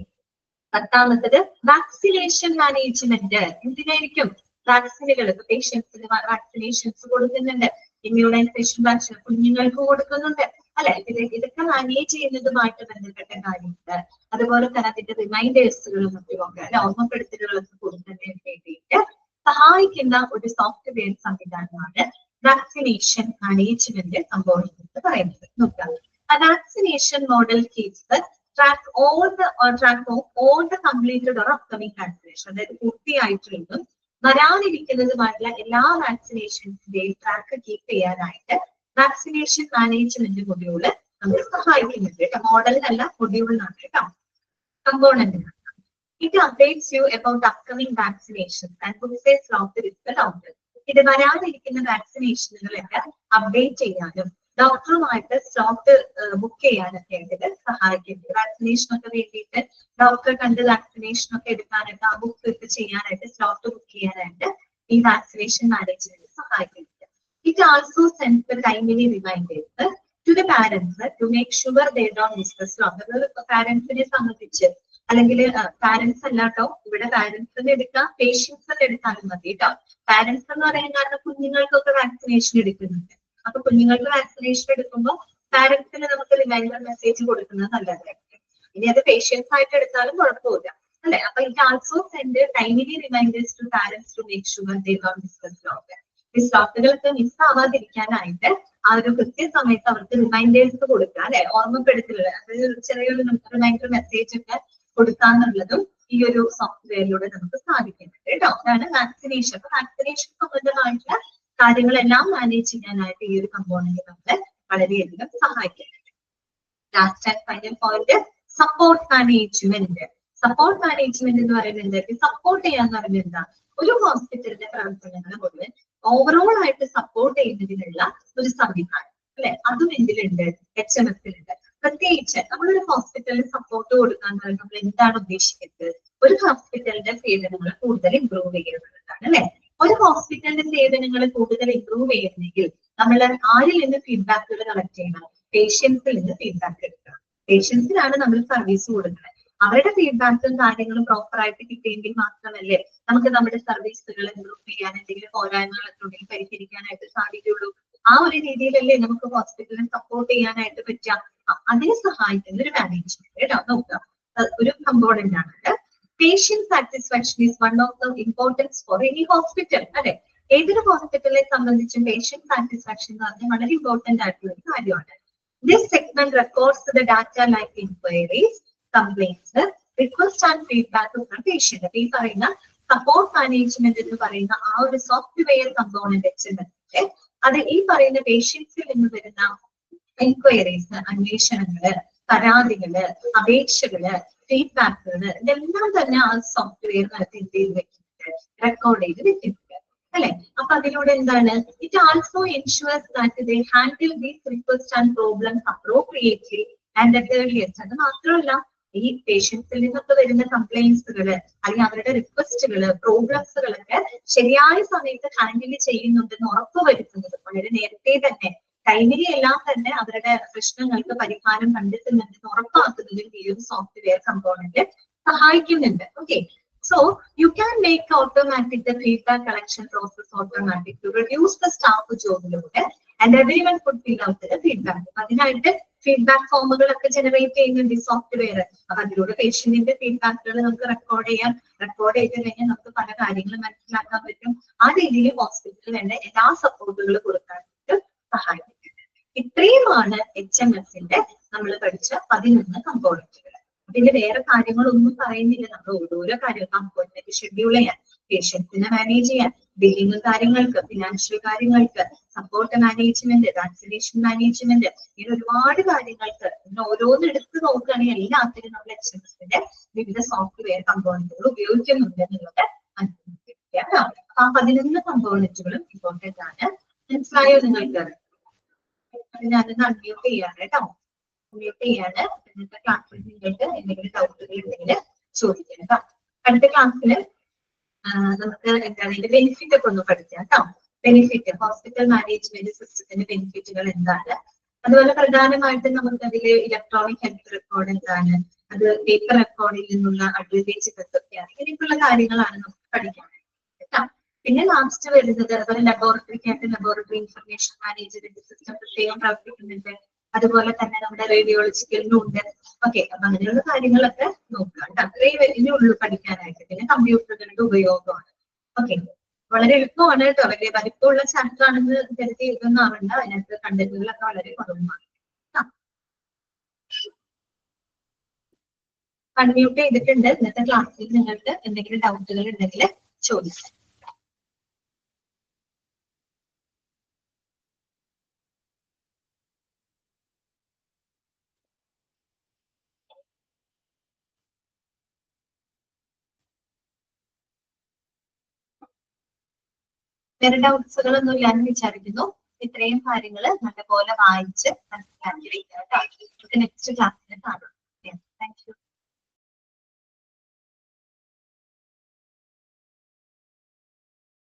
10ാമത്തത് വാക്സിനേഷൻ മാനേജ്മെന്റ്. എന്തിനായിരിക്കും? വാക്സിനുകൾ, പേഷ്യൻസിന് വാക്സിനേഷൻസ് കൊടുക്കുന്നുണ്ട്, ഇമ്മ്യൂണൈസേഷൻ വാക്സിൻ കുഞ്ഞുങ്ങൾക്ക് കൊടുക്കുന്നുണ്ട് അല്ലെ. ഇതൊക്കെ മാനേജ് ചെയ്യുന്നതുമായിട്ട് ബന്ധപ്പെട്ട കാര്യങ്ങൾ, അതുപോലെ തന്നെ അതിന്റെ റിമൈൻഡേഴ്സുകളും മറ്റുമൊക്കെ ഓർമ്മപ്പെടുത്തലുകളൊക്കെ കൊടുക്കുന്നതിന് വേണ്ടിയിട്ട് സഹായിക്കുന്ന ഒരു സോഫ്റ്റ്വെയർ സംവിധാനമാണ് വാക്സിനേഷൻ മാനേജ്മെന്റ് കമ്പോണന്റ് എന്ന് പറയുന്നത്. നോക്കാം, vaccination model keeps track of all the completed or upcoming vaccination. അതായത് പൂർത്തിയായിട്ടുള്ളതും വരാനിരിക്കുന്നതുമായിട്ടുള്ള എല്ലാ വാക്സിനേഷൻസിന്റെയും ട്രാക്ക് കീപ്പ് ചെയ്യാനായിട്ട് വാക്സിനേഷൻ മാനേജ്മെന്റ് മൊഡ്യൂള് നമ്മളെ സഹായിക്കുന്നുണ്ട് കേട്ടോ. മോഡലിനല്ല, മൊഡ്യൂളിനാണ് കേട്ടോ, കമ്പോണന്റിനാണ്. It updates you about upcoming vaccinations and puts a slot risk out. ഇത് വരാതിരിക്കുന്ന വാക്സിനേഷനുകളൊക്കെ അപ്ഡേറ്റ് ചെയ്യാനും ഡോക്ടറുമായിട്ട് സ്ലോട്ട് ബുക്ക് ചെയ്യാനൊക്കെ ആയിട്ട് ഇത് സഹായിക്കുന്നത്. വാക്സിനേഷനൊക്കെ വേണ്ടിയിട്ട് ഡോക്ടറെ കണ്ട് വാക്സിനേഷനൊക്കെ എടുക്കാനായിട്ട് ആ ബുക്ക് ഒക്കെ ചെയ്യാനായിട്ട് സ്ലോട്ട് ബുക്ക് ചെയ്യാനായിട്ട് ഈ വാക്സിനേഷൻ മാനേജ്മെന്റ് സഹായിക്കുന്നത്. It also sends the timely reminders to the parents to make sure they don't miss the slot. പാരന്റ്സിനെ സംബന്ധിച്ച് അല്ലെങ്കിൽ പാരന്റ്സ് അല്ലാട്ടോ, ഇവിടെ പാരന്റ്സിനെ എടുക്കാം, പേഷ്യൻസിനെ എടുക്കാനും മതി കേട്ടോ. പാരന്റ്സ് എന്ന് പറയാൻ കാരണം കുഞ്ഞുങ്ങൾക്കൊക്കെ വാക്സിനേഷൻ എടുക്കുന്നുണ്ട്. അപ്പൊ കുഞ്ഞുങ്ങൾക്ക് വാക്സിനേഷൻ എടുക്കുമ്പോൾ പാരന്റ്സിന് നമുക്ക് റിമൈൻഡർ മെസ്സേജ് കൊടുക്കുന്നത് നല്ലതായിരിക്കും. ഇനി അത് പേഷ്യൻസ് ആയിട്ട് എടുത്താലും കുഴപ്പമില്ല അല്ലെ. അപ്പൊ it also send timely reminders to parents to make sure they don't miss the slot. ഈ സ്ലോട്ടുകളൊക്കെ മിസ് ആവാതിരിക്കാനായിട്ട് ആ ഒരു കൃത്യസമയത്ത് അവർക്ക് റിമൈൻഡേഴ്സ് കൊടുക്കുക അല്ലെ, ഓർമ്മപ്പെടുത്തലുകൾ, അതായത് ചെറിയൊരു റിമൈൻഡർ മെസ്സേജ് ഒക്കെ കൊടുക്കാന്നുള്ളതും ഈ ഒരു സോഫ്റ്റ്വെയറിലൂടെ നമുക്ക് സാധിക്കുന്നുണ്ട് കേട്ടോ. അതാണ് വാക്സിനേഷൻ. അപ്പൊ വാക്സിനേഷൻ സംബന്ധമായിട്ടുള്ള കാര്യങ്ങളെല്ലാം മാനേജ് ചെയ്യാനായിട്ട് ഈ ഒരു കമ്പോണന്റ് നമ്മളെ വളരെയധികം സഹായിക്കുന്നുണ്ട്. Last and final point, support management. Support management എന്ന് പറയുന്നത് സപ്പോർട്ട് ചെയ്യാന്ന് പറയുന്നത് എന്താ, ഒരു ഹോസ്പിറ്റലിന്റെ പ്രവർത്തനങ്ങൾ മുഴുവൻ ഓവറോൾ ആയിട്ട് സപ്പോർട്ട് ചെയ്യുന്നതിനുള്ള ഒരു സംവിധാനം അല്ലെ, അതും എന്തിലുണ്ട്, HMS-ലുണ്ട്. പ്രത്യേകിച്ച് നമ്മളൊരു ഹോസ്പിറ്റലിന് സപ്പോർട്ട് കൊടുക്കാൻ നമ്മൾ എന്താണ് ഉദ്ദേശിക്കുന്നത്, ഒരു ഹോസ്പിറ്റലിന്റെ സേവനങ്ങൾ കൂടുതൽ ഇംപ്രൂവ് ചെയ്യുന്നതാണ് അല്ലെ. ഒരു ഹോസ്പിറ്റലിന്റെ സേവനങ്ങൾ കൂടുതൽ ഇംപ്രൂവ് ചെയ്യുന്നെങ്കിൽ നമ്മൾ ആരിൽ നിന്ന് ഫീഡ്ബാക്കുകൾ കളക്ട് ചെയ്യണം, പേഷ്യൻസിൽ നിന്ന് ഫീഡ്ബാക്ക് എടുക്കണം. പേഷ്യൻസിനാണ് നമ്മൾ സർവീസ് കൊടുക്കുന്നത്. അവരുടെ ഫീഡ്ബാക്കും കാര്യങ്ങളും പ്രോപ്പർ ആയിട്ട് കിട്ടിയെങ്കിൽ മാത്രമല്ലേ നമുക്ക് നമ്മുടെ സർവീസുകൾ ഇംപ്രൂവ് ചെയ്യാൻ, എന്തെങ്കിലും പോരായ്മകളൊക്കെ ഉണ്ടെങ്കിൽ പരിഹരിക്കാനായിട്ട് സാധിക്കുള്ളൂ. ആ ഒരു രീതിയിലല്ലേ നമുക്ക് ഹോസ്പിറ്റലിനെ സപ്പോർട്ട് ചെയ്യാനായിട്ട് പറ്റുക. അതിനെ സഹായിക്കുന്ന ഒരു മാനേജ്മെന്റ് കേട്ടോ. നോക്കുക, ഒരു കമ്പോണന്റ് ആണ്. Patient satisfaction is one of the importance for any hospital അല്ലെ. ഏതൊരു ഹോസ്പിറ്റലിനെ സംബന്ധിച്ചും പേഷ്യന്റ് സാറ്റിസ്ഫാക്ഷൻ എന്ന് പറഞ്ഞാൽ വളരെ ഇമ്പോർട്ടന്റ് ആയിട്ടുള്ള ഒരു കാര്യമാണ്. This segment records the data like inquiries, complaints, request and feedback from patient. ഈ പറയുന്ന സപ്പോർട്ട് മാനേജ്മെന്റ് എന്ന് പറയുന്ന ആ ഒരു സോഫ്റ്റ്വെയർ കമ്പോണന്റ് HMS-ന്റെ അത് ഈ പറയുന്ന പേഷ്യൻസിൽ നിന്ന് വരുന്ന എൻക്വയറീസ്, അന്വേഷണങ്ങള്, പരാതികള്, അപേക്ഷകള്, ഫീഡ്ബാക്കുകള്, ഇതെല്ലാം തന്നെ ആ സോഫ്റ്റ്വെയറിനകത്ത് എന്ത് ചെയ്ത് വെക്കുന്നുണ്ട്, റെക്കോർഡ് ചെയ്ത് വെക്കുന്നുണ്ട് അല്ലെ. അപ്പൊ അതിലൂടെ എന്താണ്, it also ensures that they handle these request and problems appropriately and at earliest. അത് മാത്രമല്ല, ഈ പേഷ്യൻസിൽ നിന്നൊക്കെ വരുന്ന കംപ്ലൈൻസുകള് അല്ലെങ്കിൽ അവരുടെ റിക്വസ്റ്റുകള്, പ്രോബ്ലംസുകളൊക്കെ ശരിയായ സമയത്ത് ഹാൻഡിൽ ചെയ്യുന്നുണ്ടെന്ന് ഉറപ്പുവരുത്തുന്നത്, വളരെ നേരത്തെ തന്നെ ടൈമിലി എല്ലാം തന്നെ അവരുടെ പ്രശ്നങ്ങൾക്ക് പരിഹാരം കണ്ടെത്തുന്നുണ്ടെന്ന് ഉറപ്പാക്കുന്നതിൽ ഈ ഒരു സോഫ്റ്റ്വെയർ കമ്പോണന്റ് സഹായിക്കുന്നുണ്ട്. Okay, so you can make automatic the feedback collection process automatic to reduce the staff job load and everyone could fill out the feedback. അതിനായിട്ട് ഫീഡ്ബാക്ക് ഫോമുകളൊക്കെ ജനറേറ്റ് ചെയ്യുന്നുണ്ട് ഈ സോഫ്റ്റ്വെയർ. അപ്പൊ അതിലൂടെ പേഷ്യന്റിന്റെ ഫീഡ്ബാക്കുകൾ നമുക്ക് റെക്കോർഡ് ചെയ്യാം. റെക്കോർഡ് ചെയ്ത് കഴിഞ്ഞാൽ നമുക്ക് പല കാര്യങ്ങളും മനസ്സിലാക്കാൻ പറ്റും. ആ രീതിയിൽ ഹോസ്പിറ്റലിൽ വേണ്ട എല്ലാ സപ്പോർട്ടുകളും കൊടുക്കാനായിട്ട് സഹായിക്കുന്നുണ്ട്. ഇത്രയുമാണ് HMS-ന്റെ നമ്മൾ പഠിച്ച 11 കമ്പോണന്റുകൾ. അതിന്റെ വേറെ കാര്യങ്ങളൊന്നും പറയുന്നില്ല. നമ്മൾ ഓരോരോ കാര്യങ്ങൾ അപ്പോയിന്റ്മെന്റ് ഷെഡ്യൂൾ ചെയ്യാൻ, പേഷ്യൻസിനെ മാനേജ് ചെയ്യാൻ, ബില്ലിംഗ് കാര്യങ്ങൾക്ക്, ഫിനാൻഷ്യൽ കാര്യങ്ങൾക്ക്, സപ്പോർട്ട് മാനേജ്മെന്റ്, വാക്സിനേഷൻ മാനേജ്മെന്റ്, ഇങ്ങനെ ഒരുപാട് കാര്യങ്ങൾക്ക് ഓരോന്ന് എടുത്ത് നോക്കുകയാണെങ്കിൽ എല്ലാത്തിനും നമ്മൾ HMS-ന്റെ വിവിധ സോഫ്റ്റ്വെയർ കമ്പോണന്റുകൾ ഉപയോഗിക്കുന്നുണ്ട് എന്നുള്ളത് അനുഭവിക്കുക. ആ 11 കമ്പോണന്റുകളും ഇമ്പോർട്ടന്റ് ആണ്. മനസ്സിലായോ നിങ്ങൾക്ക്? ഞാനൊന്ന് അൺമ്യൂട്ട് ചെയ്യാണ് കേട്ടോ. മ്യൂട്ട് ചെയ്യാണ്. ഇന്നത്തെ ക്ലാസ്സിൽ നിങ്ങൾക്ക് എന്തെങ്കിലും ഡൗട്ടുകൾ ഉണ്ടെങ്കിൽ ചോദിക്കാം കേട്ടോ. അടുത്ത ക്ലാസ്സിൽ നമുക്ക് എന്താണ് ഇതിന്റെ ബെനിഫിറ്റ് ഒക്കെ ഒന്ന് പഠിക്കാം കേട്ടോ. ബെനിഫിറ്റ്, ഹോസ്പിറ്റൽ മാനേജ്മെന്റ് സിസ്റ്റത്തിന്റെ ബെനിഫിറ്റുകൾ എന്താണ്, അതുപോലെ പ്രധാനമായിട്ടും നമുക്ക് അതിൽ ഇലക്ട്രോണിക് ഹെൽത്ത് റെക്കോർഡ് എന്താണ്, അത് പേപ്പർ റെക്കോർഡിൽ നിന്നുള്ള അഡ്വാൻറ്റേജസ് എന്തൊക്കെയാണ്, ഇങ്ങനെയൊക്കെയുള്ള കാര്യങ്ങളാണ് നമുക്ക് പഠിക്കാനായിട്ട് കേട്ടോ. പിന്നെ ലാസ്റ്റ് വരുന്നത് അതുപോലെ ലബോറട്ടറിക്കകത്ത് ലബോറട്ടറി ഇൻഫർമേഷൻ മാനേജ്മെന്റ് സിസ്റ്റം പ്രത്യേകം പ്രവർത്തിക്കുന്നുണ്ട്. അതുപോലെ തന്നെ നമ്മുടെ റേഡിയോളജിക്കലിനും ഉണ്ട്. ഓക്കെ, അപ്പൊ അങ്ങനെയുള്ള കാര്യങ്ങളൊക്കെ നോക്കുക കേട്ടോ. അത്രയും വലിയ ഉള്ളു പഠിക്കാനായിട്ട്. പിന്നെ കമ്പ്യൂട്ടറുകളുടെ ഉപയോഗമാണ്. ഓക്കെ, വളരെ എളുപ്പമാണ് കേട്ടോ. വളരെ വലിപ്പമുള്ള ചാപ്റ്റർ ആണെന്ന് കരുതി ഇതൊന്നും ആവണ്ട. അതിനകത്ത് കണ്ടന്റുകളൊക്കെ വളരെ കുറവാണ്. അൺമ്യൂട്ട് ചെയ്തിട്ടുണ്ട്. ഇന്നത്തെ ക്ലാസ്സിൽ നിങ്ങൾക്ക് എന്തെങ്കിലും ഡൗട്ടുകൾ ഉണ്ടെങ്കിൽ ചോദിക്കാം. വേറെ ഡൗട്ട്സുകളൊന്നും ഇല്ലാന്ന് വിചാരിക്കുന്നു. ഇത്രയും കാര്യങ്ങൾ നല്ലപോലെ വായിച്ച് മനസ്സിലാക്കി വെക്കുക കേട്ടോ. നമുക്ക് നെക്സ്റ്റ് ക്ലാസ്സിൽ കാണാം. Thank you.